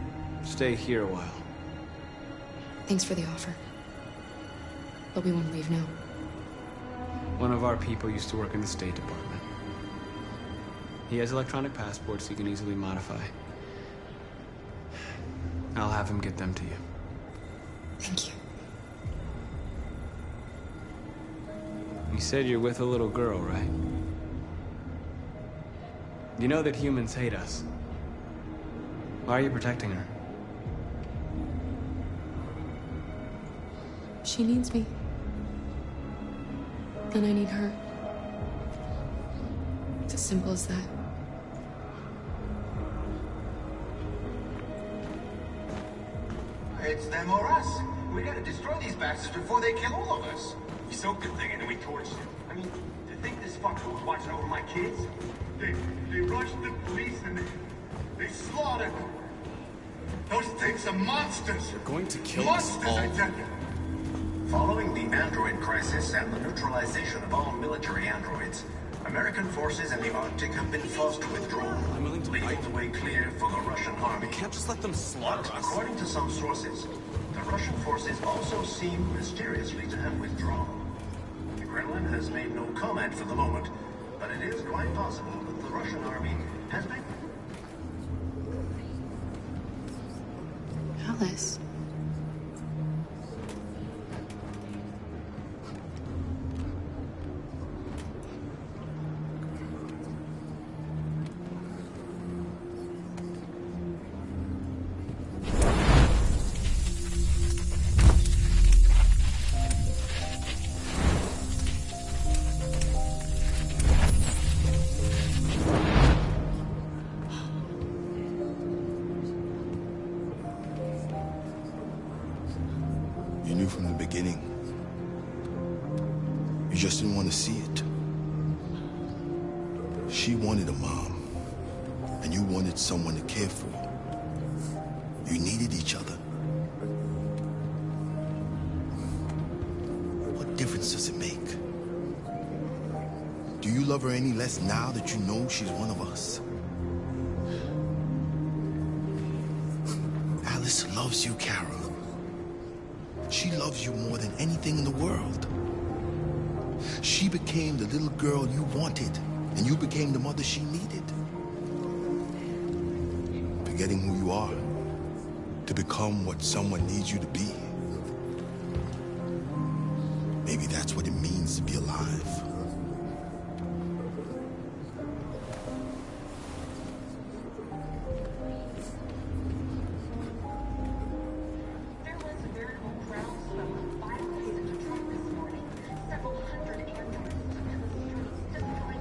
stay here a while. Thanks for the offer. But we won't leave now. One of our people used to work in the State Department. He has electronic passports he can easily modify. I'll have him get them to you. Thank you. You said you're with a little girl, right? You know that humans hate us. Why are you protecting her? She needs me. And I need her. It's as simple as that. It's them or us. We gotta destroy these bastards before they kill all of us. We soaked the thing and then we torched it. I mean, to think this fucker was watching over my kids? They rushed the police and they slaughtered them. Those things are monsters. They're going to kill monsters, us all. I tell you. Following the android crisis and the neutralization of all military androids, American forces in the Arctic have been forced to withdraw, leaving the way clear for the Russian army. We can't just let them slaughter us. According to some sources, the Russian forces also seem mysteriously to have withdrawn. The Kremlin has made no comment for the moment, but it is quite possible that the Russian army has been... Alice. You knew from the beginning. You just didn't want to see it. She wanted a mom, and you wanted someone to care for. You needed each other. What difference does it make? Do you love her any less now that you know she's one of us? Alice loves you, Carol. She loves you more than anything in the world. She became the little girl you wanted, and you became the mother she needed. forgetting who you are to become what someone needs you to be. Maybe that's what it means to be alive. There was a veritable groundswell of violence in Detroit this morning. Several hundred androids took to the streets, destroying...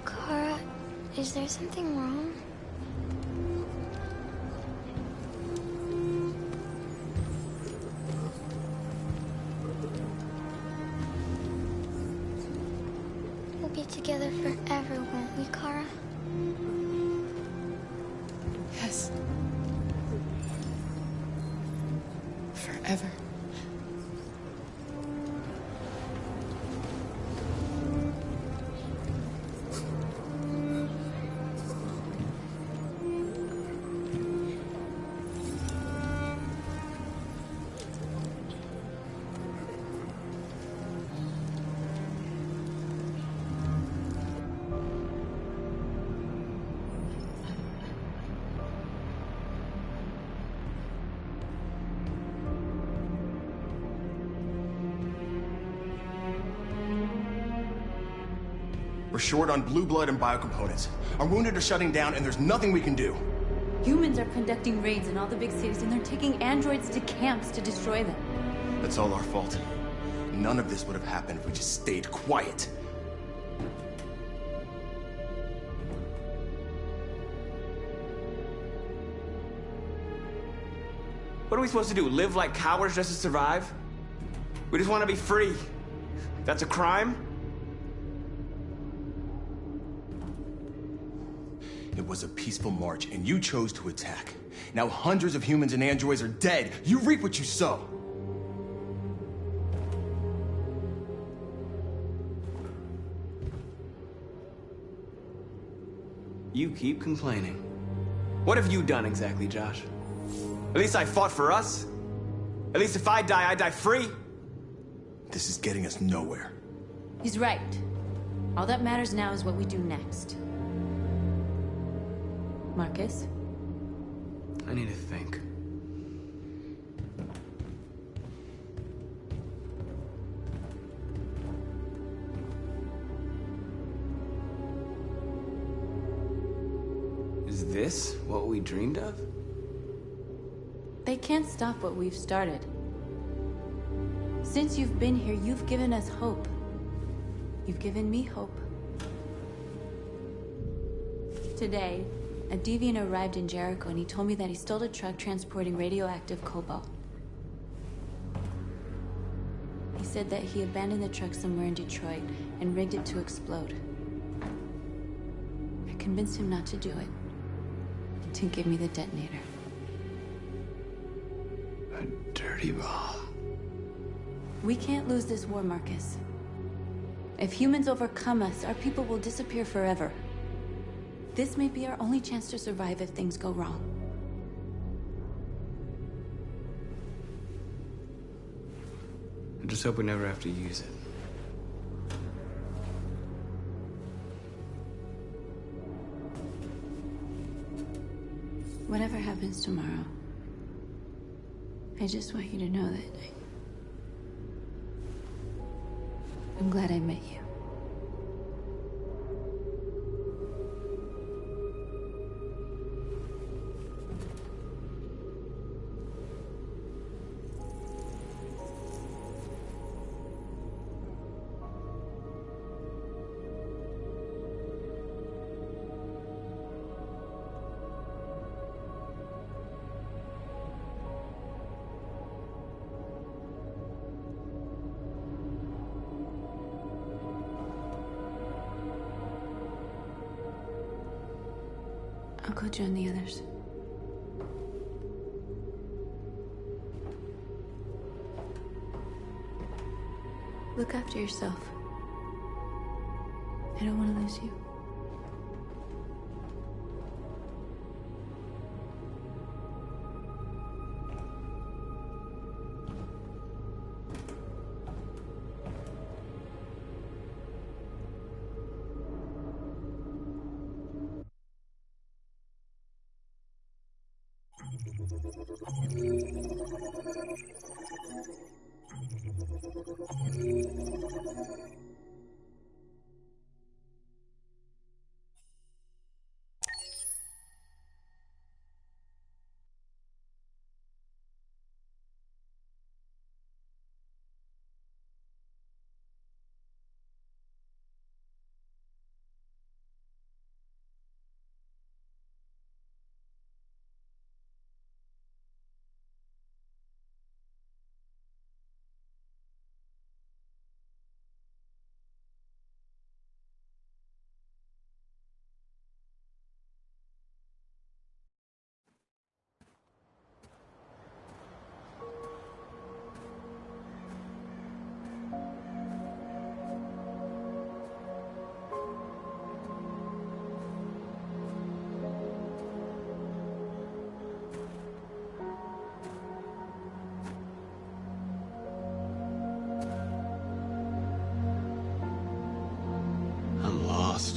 Kara, is there something wrong? We'll be together forever, won't we, Kara? Yes. Forever. We're short on blue blood and biocomponents. Our wounded are shutting down, and there's nothing we can do. Humans are conducting raids in all the big cities, and they're taking androids to camps to destroy them. That's all our fault. None of this would have happened if we just stayed quiet. What are we supposed to do? Live like cowards just to survive? We just want to be free. That's a crime? It was a peaceful march, and you chose to attack. Now hundreds of humans and androids are dead. You reap what you sow. You keep complaining. What have you done exactly, Josh? At least I fought for us. At least if I die free. This is getting us nowhere. He's right. All that matters now is what we do next. Marcus? I need to think. Is this what we dreamed of? They can't stop what we've started. Since you've been here, you've given us hope. You've given me hope. Today, a deviant arrived in Jericho and he told me that he stole a truck transporting radioactive cobalt. He said that he abandoned the truck somewhere in Detroit and rigged it to explode. I convinced him not to do it, to give me the detonator. A dirty ball. We can't lose this war, Marcus. If humans overcome us, our people will disappear forever. This may be our only chance to survive if things go wrong. I just hope we never have to use it. Whatever happens tomorrow, I just want you to know that I'm glad I met you. I'll go join the others. Look after yourself. I don't want to lose you.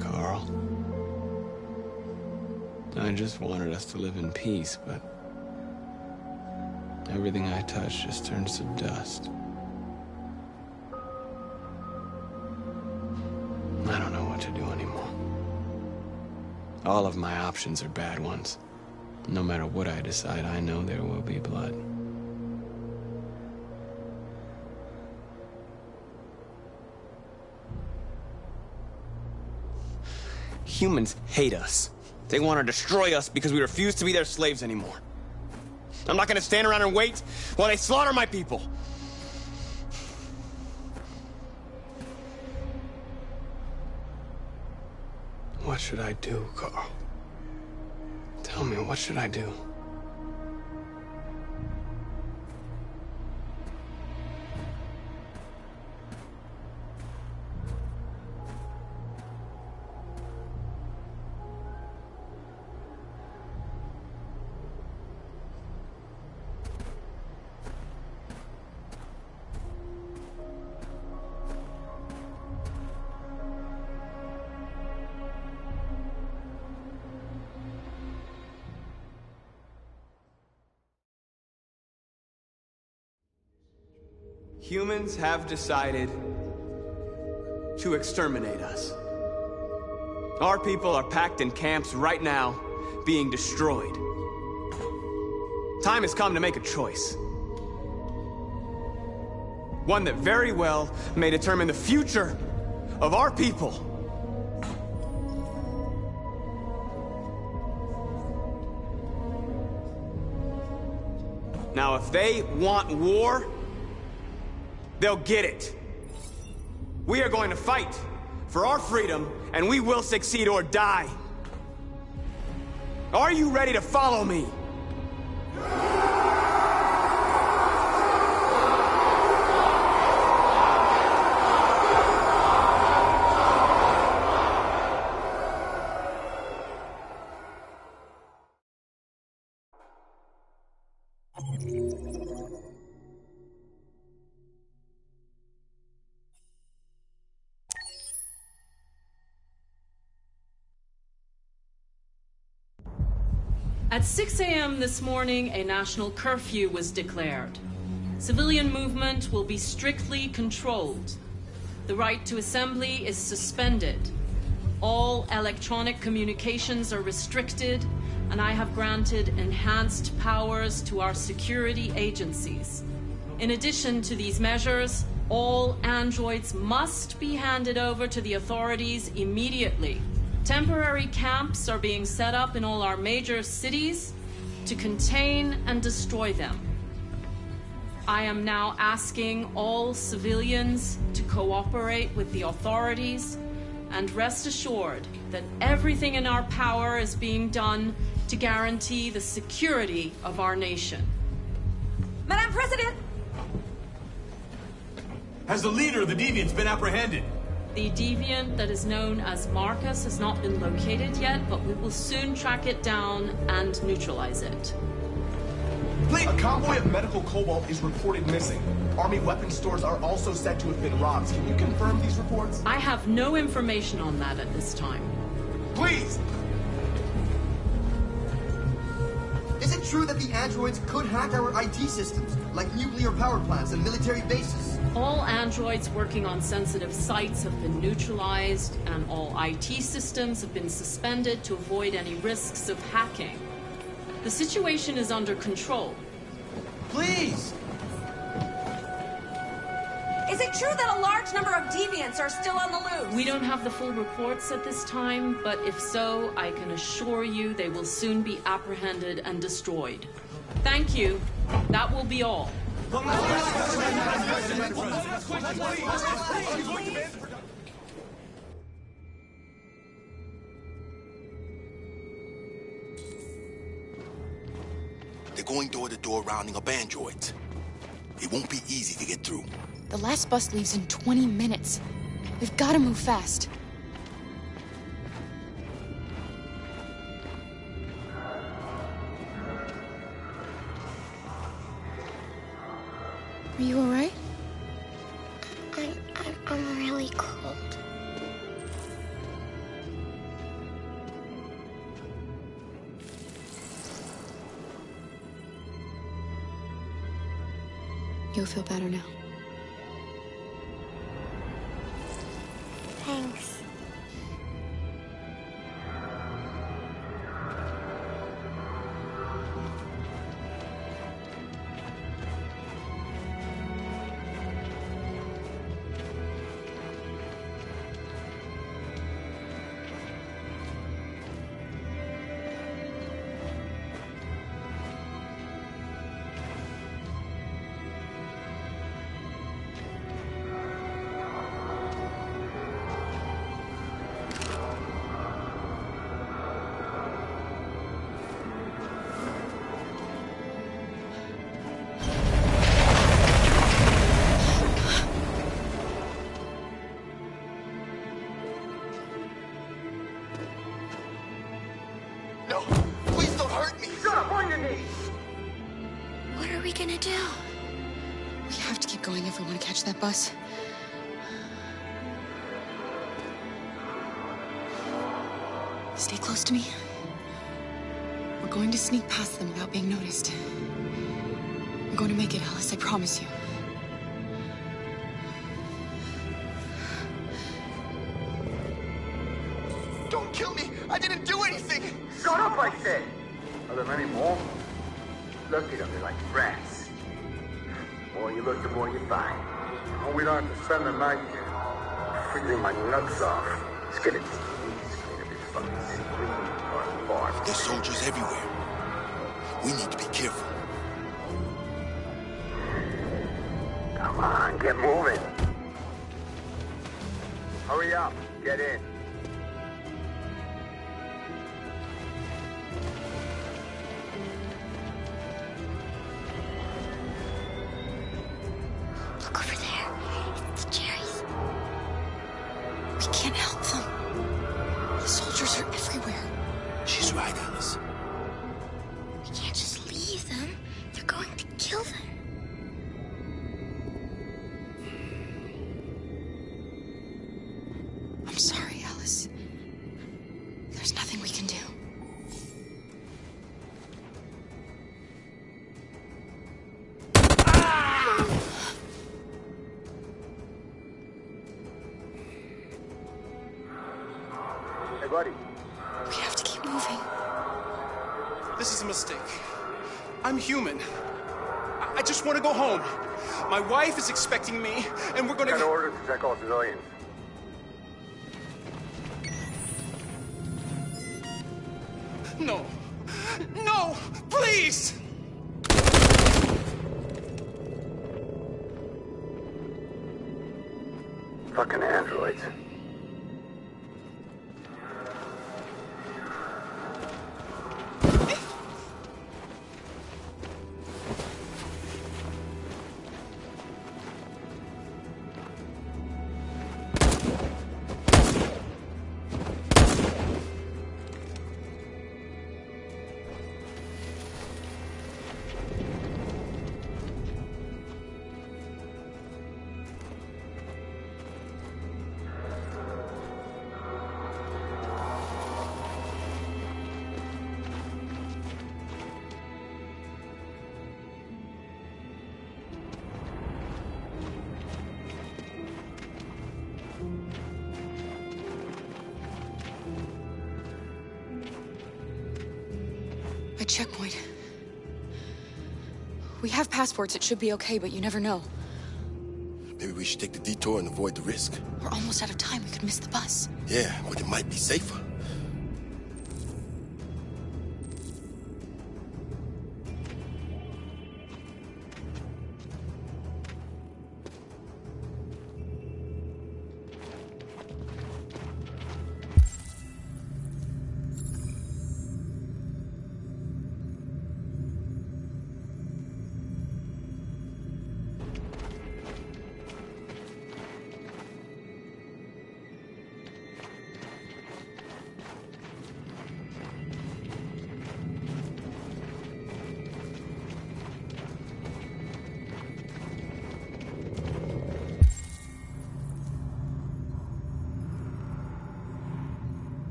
Carl. I just wanted us to live in peace, but everything I touch just turns to dust. I don't know what to do anymore. All of my options are bad ones. No matter what I decide, I know there will be blood. Humans hate us. They want to destroy us because we refuse to be their slaves anymore. I'm not gonna stand around and wait while they slaughter my people. What should I do, Carl? Tell me, what should I do? Humans have decided to exterminate us. Our people are packed in camps right now, being destroyed. Time has come to make a choice. One that very well may determine the future of our people. Now, if they want war, they'll get it. We are going to fight for our freedom, and we will succeed or die. Are you ready to follow me? At 6 a.m. this morning, a national curfew was declared. Civilian movement will be strictly controlled. The right to assembly is suspended. All electronic communications are restricted, and I have granted enhanced powers to our security agencies. In addition to these measures, all androids must be handed over to the authorities immediately. Temporary camps are being set up in all our major cities to contain and destroy them. I am now asking all civilians to cooperate with the authorities and rest assured that everything in our power is being done to guarantee the security of our nation. Madam President! Has the leader of the Deviants been apprehended? The deviant that is known as Marcus has not been located yet, but we will soon track it down and neutralize it. Please. A convoy of medical cobalt is reported missing. Army weapons stores are also said to have been robbed. Can you confirm these reports? I have no information on that at this time. Please! Is it true that the androids could hack our IT systems, like nuclear power plants and military bases? All androids working on sensitive sites have been neutralized, and all IT systems have been suspended to avoid any risks of hacking. The situation is under control. Please! Is it true that a large number of deviants are still on the loose? We don't have the full reports at this time, but if so, I can assure you they will soon be apprehended and destroyed. Thank you. That will be all. They're going door to door rounding up androids. It won't be easy to get through. The last bus leaves in 20 minutes. We've got to move fast. Are you all right? I'm really cold. You'll feel better now. Thanks. No! Please don't hurt me! Shut up on your knees! What are we gonna do? We have to keep going if we want to catch that bus. Stay close to me. We're going to sneak past them without being noticed. We're going to make it, Alice, I promise you. Don't kill me! I didn't do anything! Shut up, I said! Are there many more? Look at them, they're like rats. The more you look, the more you find. Oh, we don't have to spend the night here. Freezing my nuts off. Let's get it. There's soldiers everywhere. We need to be careful. Come on, get moving. Hurry up, get in. Look over there. It's the cherries. We can't help them. The soldiers are everywhere. She's right, Alice. We can't just leave them. They're going to kill them. I'm sorry, Alice. There's nothing we can do. Hey, buddy. We have to keep moving. This is a mistake. I'm human. I just want to go home. My wife is expecting me, and we're gonna... Got orders to check all civilians. No. No! Please! Fucking androids. checkpoint. We have passports, it should be okay, but you never know. Maybe we should take the detour and avoid the risk. We're almost out of time, we could miss the bus. Yeah, but it might be safer.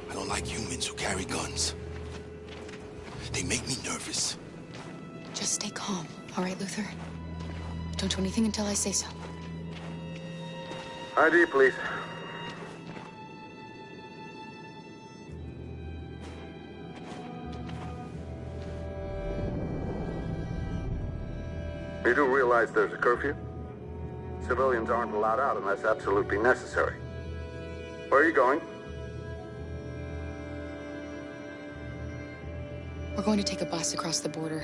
I don't like humans who carry guns. They make me nervous. Just stay calm, all right, Luther? Don't do anything until I say so. ID, please. You do realize there's a curfew? Civilians aren't allowed out unless absolutely necessary. Where are you going? We're going to take a bus across the border.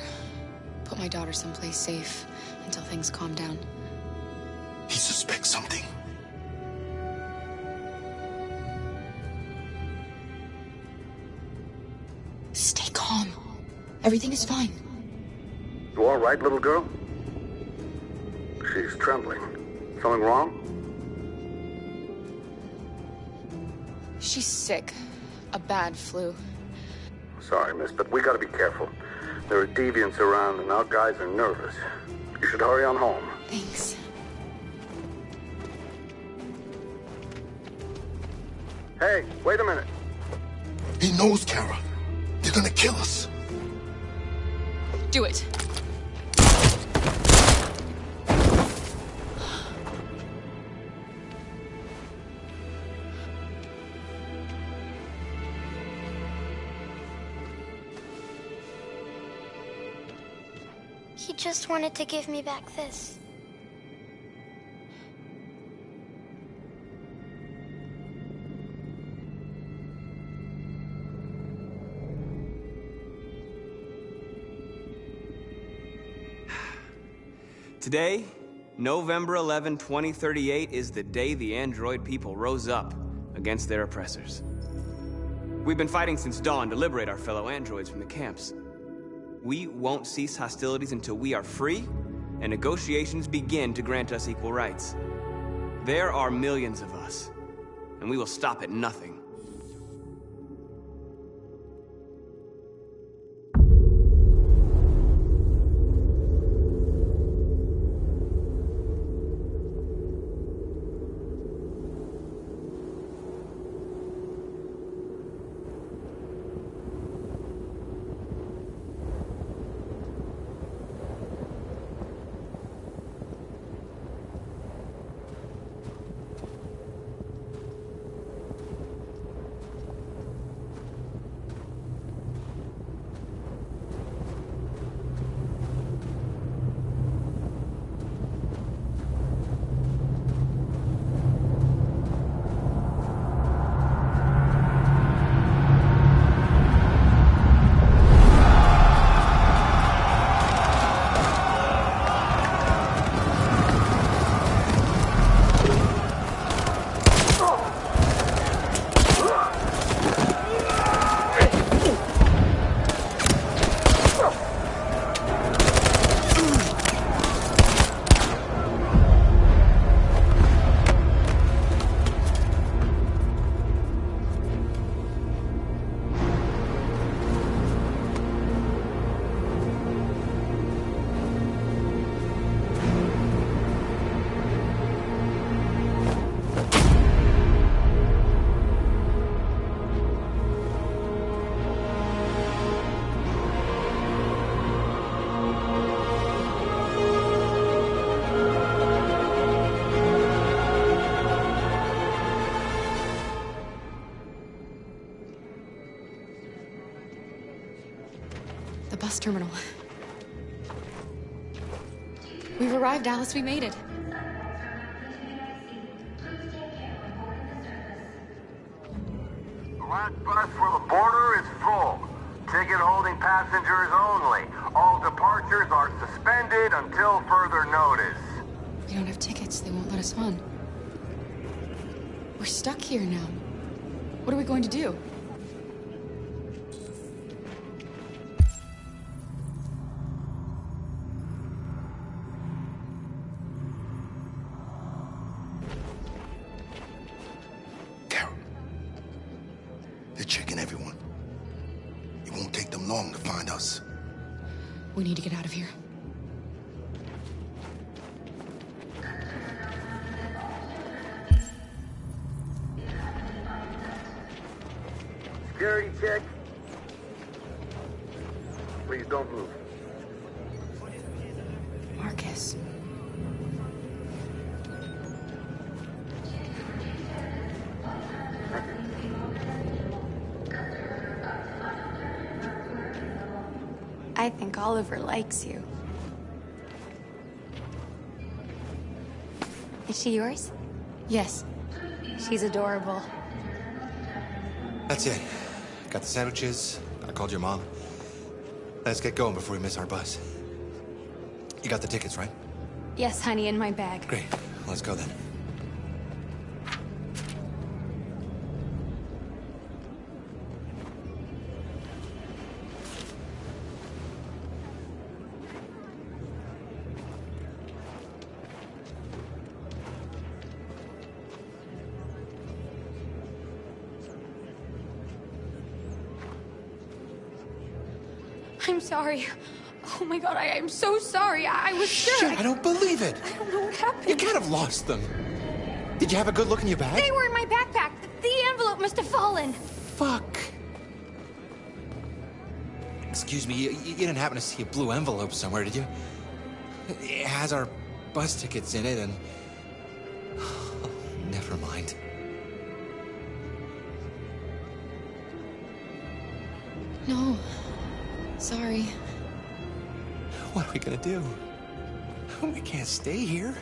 Put my daughter someplace safe until things calm down. He suspects something. Stay calm. Everything is fine. You all right, little girl? She's trembling. Something wrong? She's sick. A bad flu. Sorry, miss, but we gotta be careful. There are deviants around and our guys are nervous. You should hurry on home. Thanks. Hey, wait a minute. He knows, Kara. They're gonna kill us. Do it. He just wanted to give me back this. Today, November 11, 2038, is the day the android people rose up against their oppressors. We've been fighting since dawn to liberate our fellow androids from the camps. We won't cease hostilities until we are free and negotiations begin to grant us equal rights. There are millions of us, and we will stop at nothing. last terminal. We've arrived, Alice. We made it. The last bus for the border is full. Ticket-holding passengers only. All departures are suspended until further notice. We don't have tickets. They won't let us on. We're stuck here now. What are we going to do? They're checking everyone. It won't take them long to find us. We need to get out of here. Security check. Please don't move. Marcus. I think Oliver likes you. Is she yours? Yes. She's adorable. That's it. Got the sandwiches. I called your mom. Let's get going before we miss our bus. You got the tickets, right? Yes, honey, in my bag. Great. Let's go then. I'm sorry. Oh my god, I'm so sorry. I was sure. Shit, I don't believe it. I don't know what happened. You can't have lost them. Did you have a good look in your bag? They were in my backpack. The envelope must have fallen. Fuck. Excuse me, you didn't happen to see a blue envelope somewhere, did you? It has our bus tickets in it and... Never mind. No. Sorry. What are we gonna do? We can't stay here.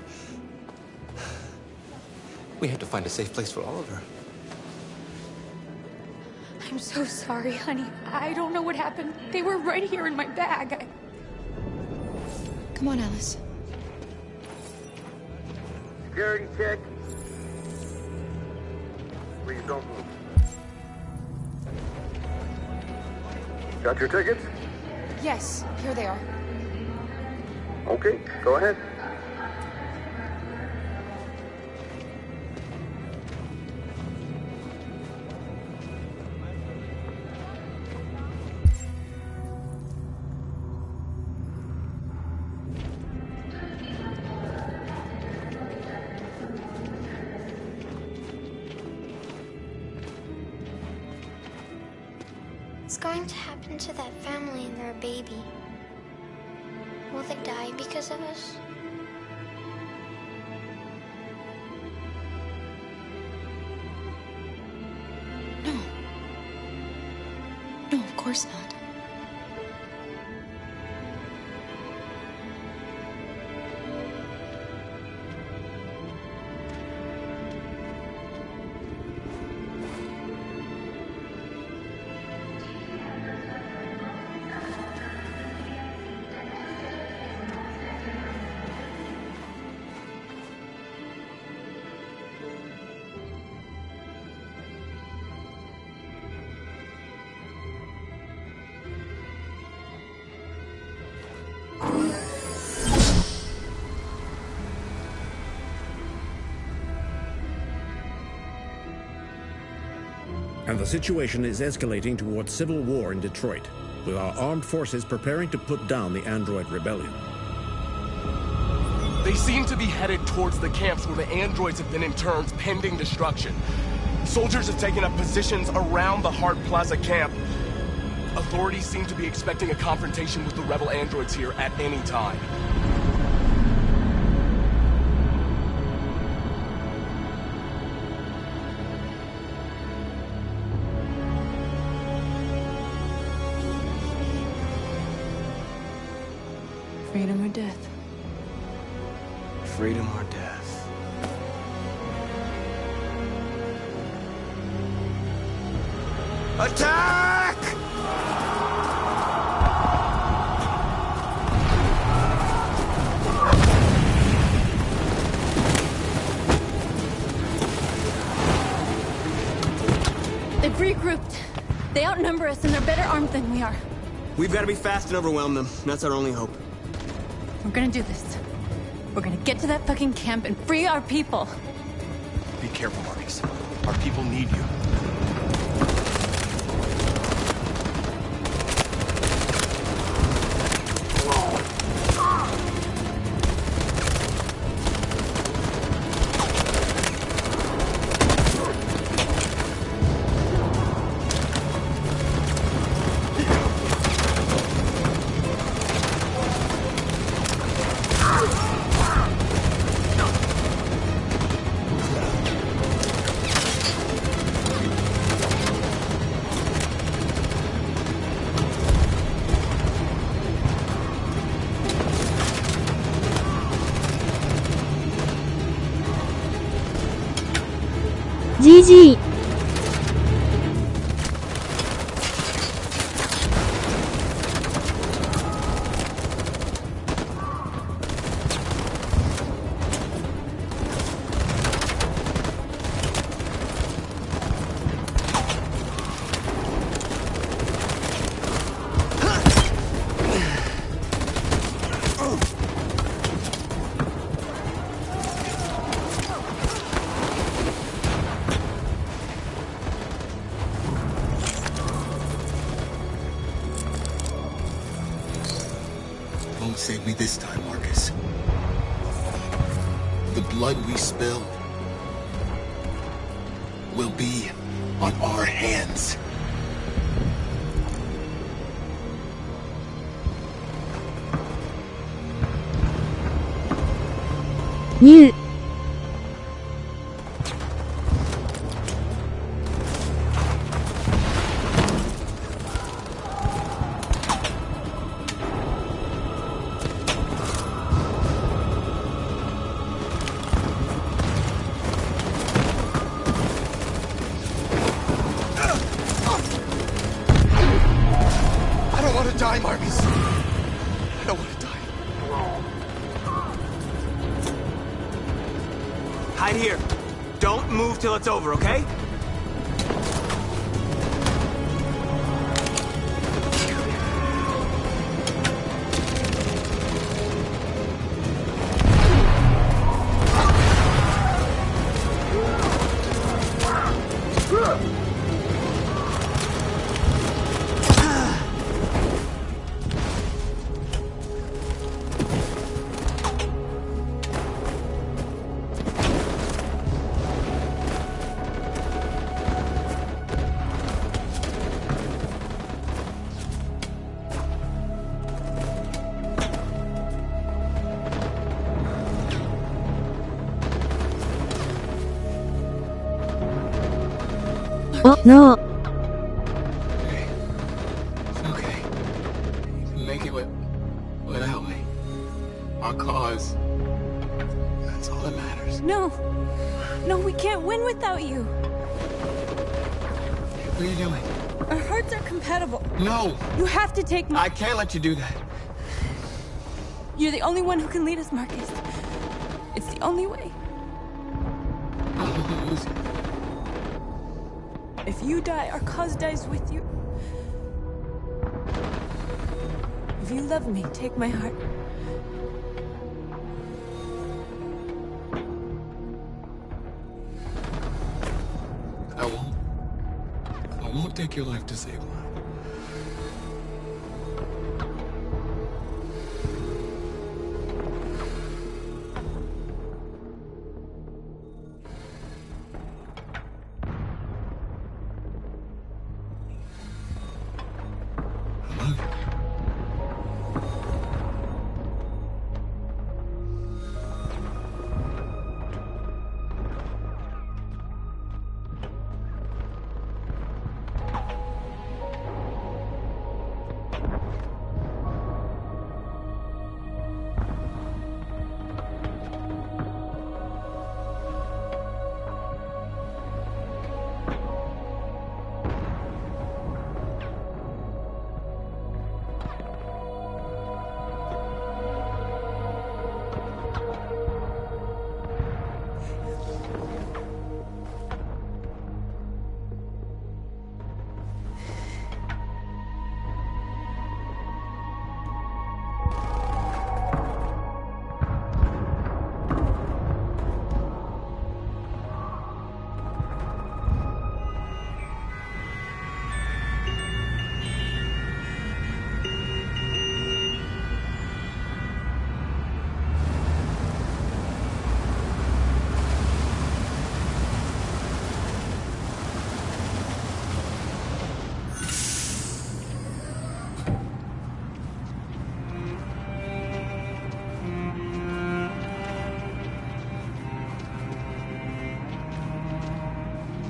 We have to find a safe place for Oliver. I'm so sorry, honey. I don't know what happened. They were right here in my bag. Come on, Alice. Security check. Please don't move. Got your tickets? Yes, here they are. Okay, go ahead. What's going to happen to that family and their baby? Will they die because of us? No. No, of course not. And the situation is escalating towards civil war in Detroit, with our armed forces preparing to put down the Android rebellion. They seem to be headed towards the camps where the androids have been interned pending destruction. Soldiers have taken up positions around the Hart Plaza camp. Authorities seem to be expecting a confrontation with the rebel androids here at any time. Freedom or death. Freedom or death. Attack! They've regrouped. They outnumber us and they're better armed than we are. We've got to be fast and overwhelm them. That's our only hope. We're gonna do this. We're gonna get to that fucking camp and free our people. Be careful, Marcus. Our people need you. GG. Won't save me this time, Marcus. The blood we spill will be on our hands. New. I don't want to die, Marcus. I don't want to die. Hide here. Don't move till it's over, okay? Oh no. It's okay. Make it without me. Our cause. That's all that matters. No. No, we can't win without you. What are you doing? Our hearts are compatible. No! You have to take my... I can't let you do that. You're the only one who can lead us, Marcus. It's the only way. I'll lose you. If you die, our cause dies with you. If you love me, take my heart. I won't take your life to save mine. I love you.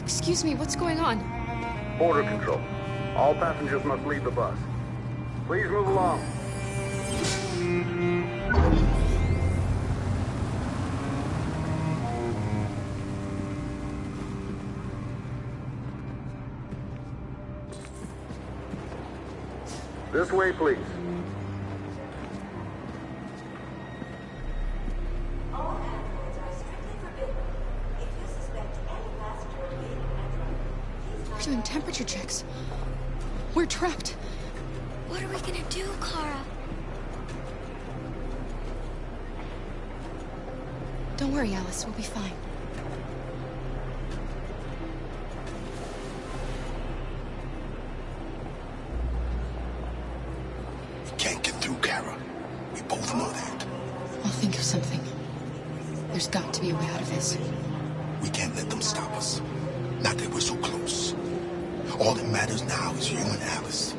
Excuse me, what's going on? Border control. All passengers must leave the bus. Please move along. This way, please. We're doing temperature checks. We're trapped. What are we gonna do, Kara? Don't worry, Alice. We'll be fine. We can't get through, Kara. We both know that. I'll think of something. There's got to be a way out of this. We can't let them stop us. Not that we're so close. All that matters now is you and Alice.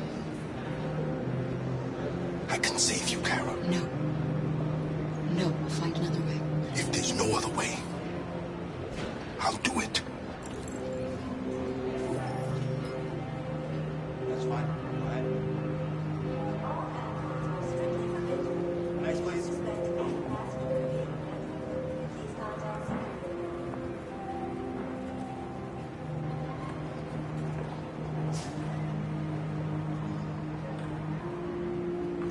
I can save you, Kara. No. No, we'll find another way. If there's no other way, I'll do it. That's fine. Go ahead. Next, please.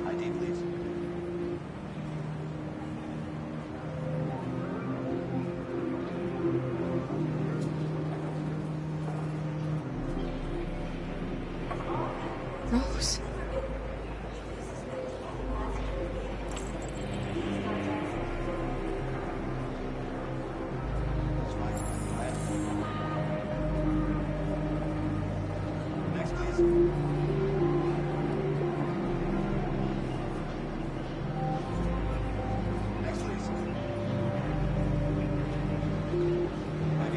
ID, please. Rose. Next, please. Next, please. ID.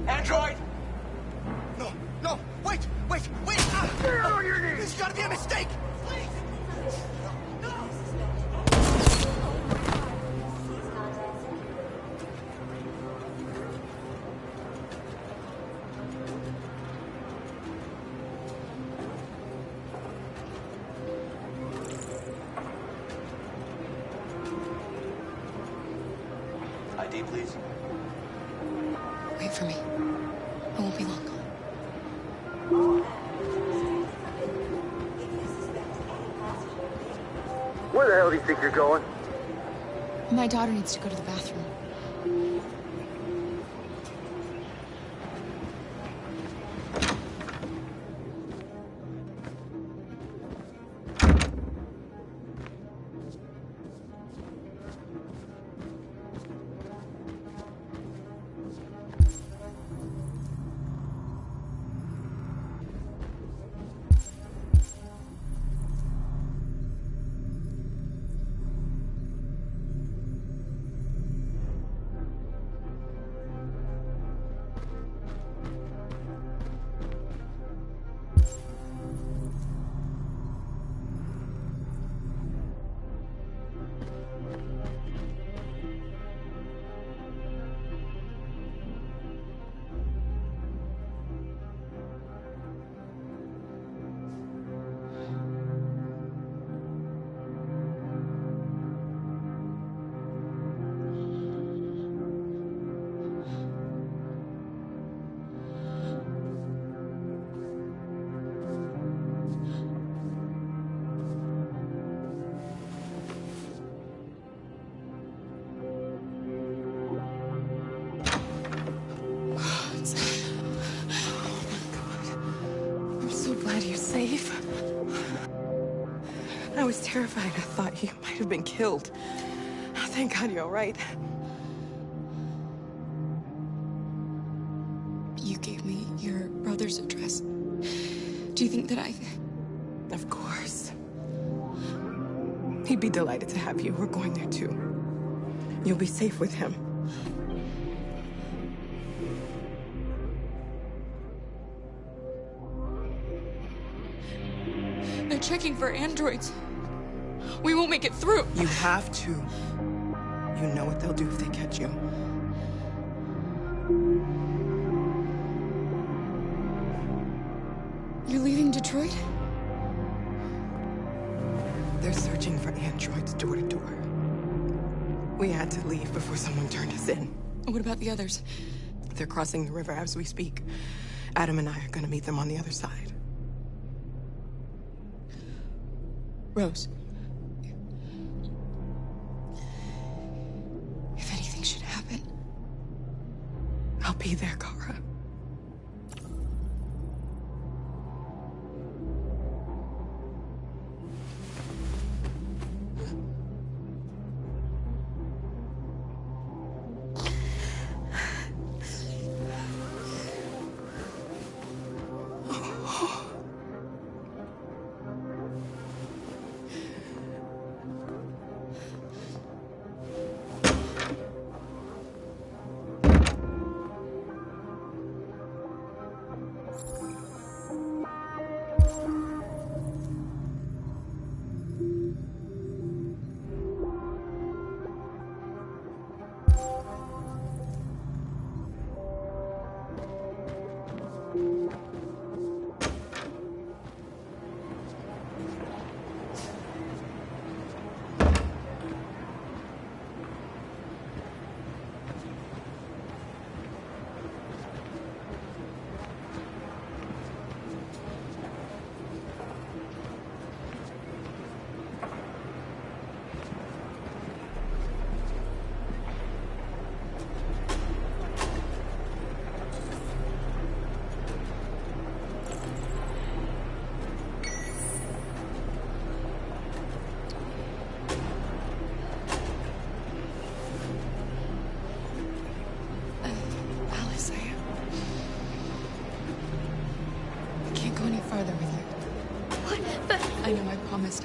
Android! No, no, wait! Ah! Get on your knees! There's gotta be a mistake! ID, please. Wait for me. I won't be long. Where the hell do you think you're going? My daughter needs to go to the bathroom. Safe. I was terrified. I thought you might have been killed. Thank God you're all right. You gave me your brother's address. Do you think that I... Of course. He'd be delighted to have you. We're going there too. You'll be safe with him. They're checking for androids. We won't make it through. You have to. You know what they'll do if they catch you. You're leaving Detroit? They're searching for androids door to door. We had to leave before someone turned us in. What about the others? They're crossing the river as we speak. Adam and I are gonna meet them on the other side. Rose. If anything should happen, I'll be there, Kara.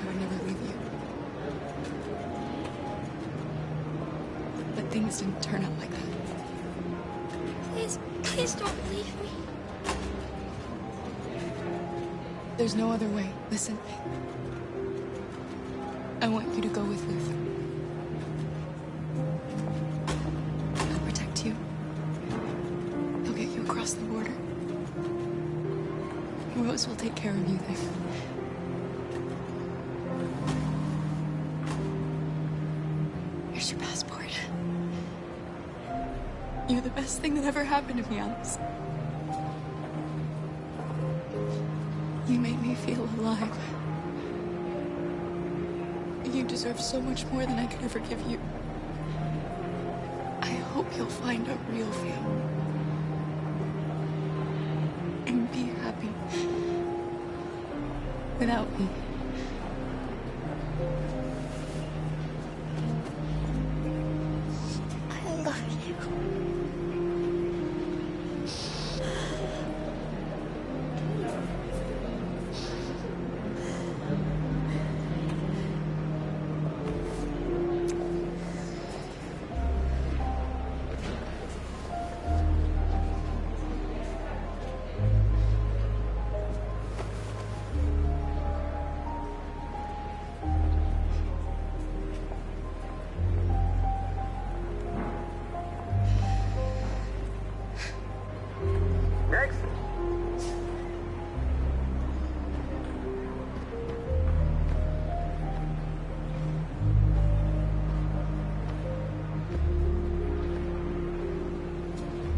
I would never leave you. But things didn't turn out like that. Please don't leave me. There's no other way. Listen. I want you to go with Luther. He'll protect you. He'll get you across the border. Rose will take care of you there. Here's your passport. You're the best thing that ever happened to me, Alice. You made me feel alive. You deserve so much more than I could ever give you. I hope you'll find a real family. And be happy. Without me. I love you.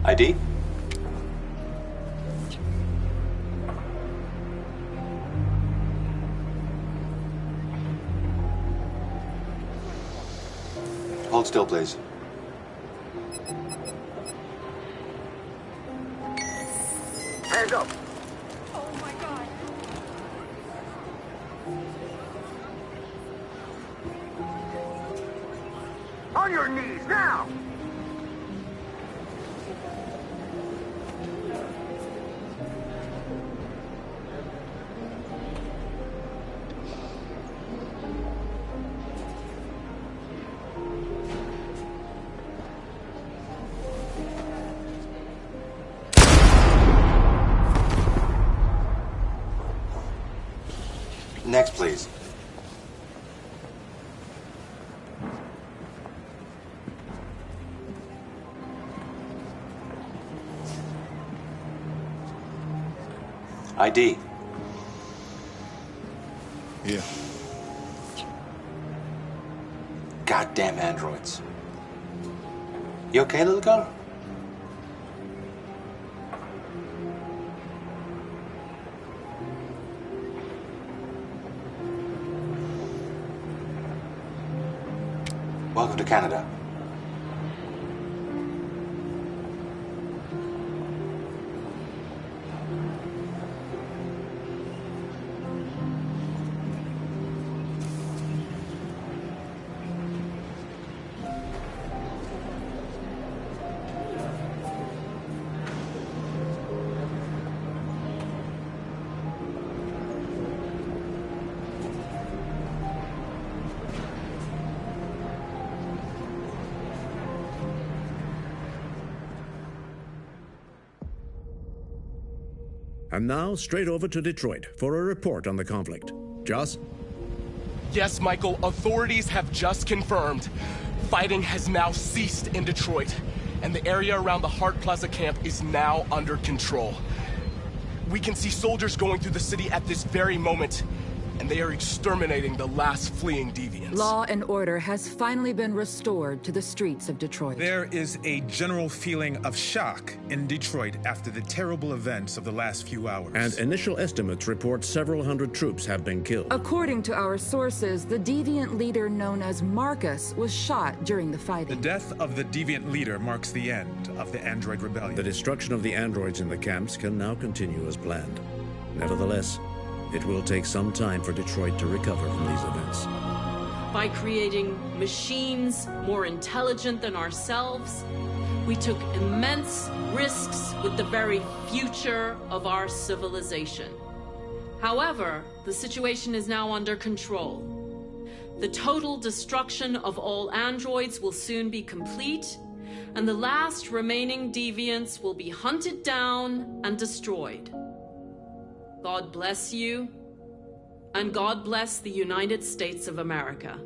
ID? Hold still, please. Hands up! Oh my god. On your knees, now! Next, please. ID. Yeah. Goddamn androids. You okay, little girl? Welcome to Canada. And now, straight over to Detroit for a report on the conflict. Joss? Yes, Michael, authorities have just confirmed fighting has now ceased in Detroit, and the area around the Hart Plaza camp is now under control. We can see soldiers going through the city at this very moment, and they are exterminating the last fleeing deviants. Law and order has finally been restored to the streets of Detroit. There is a general feeling of shock in Detroit after the terrible events of the last few hours. And initial estimates report several hundred troops have been killed. According to our sources, the deviant leader known as Marcus was shot during the fighting. The death of the deviant leader marks the end of the Android Rebellion. The destruction of the androids in the camps can now continue as planned. Nevertheless, it will take some time for Detroit to recover from these events. By creating machines more intelligent than ourselves, we took immense risks with the very future of our civilization. However, the situation is now under control. The total destruction of all androids will soon be complete, and the last remaining deviants will be hunted down and destroyed. God bless you, and God bless the United States of America.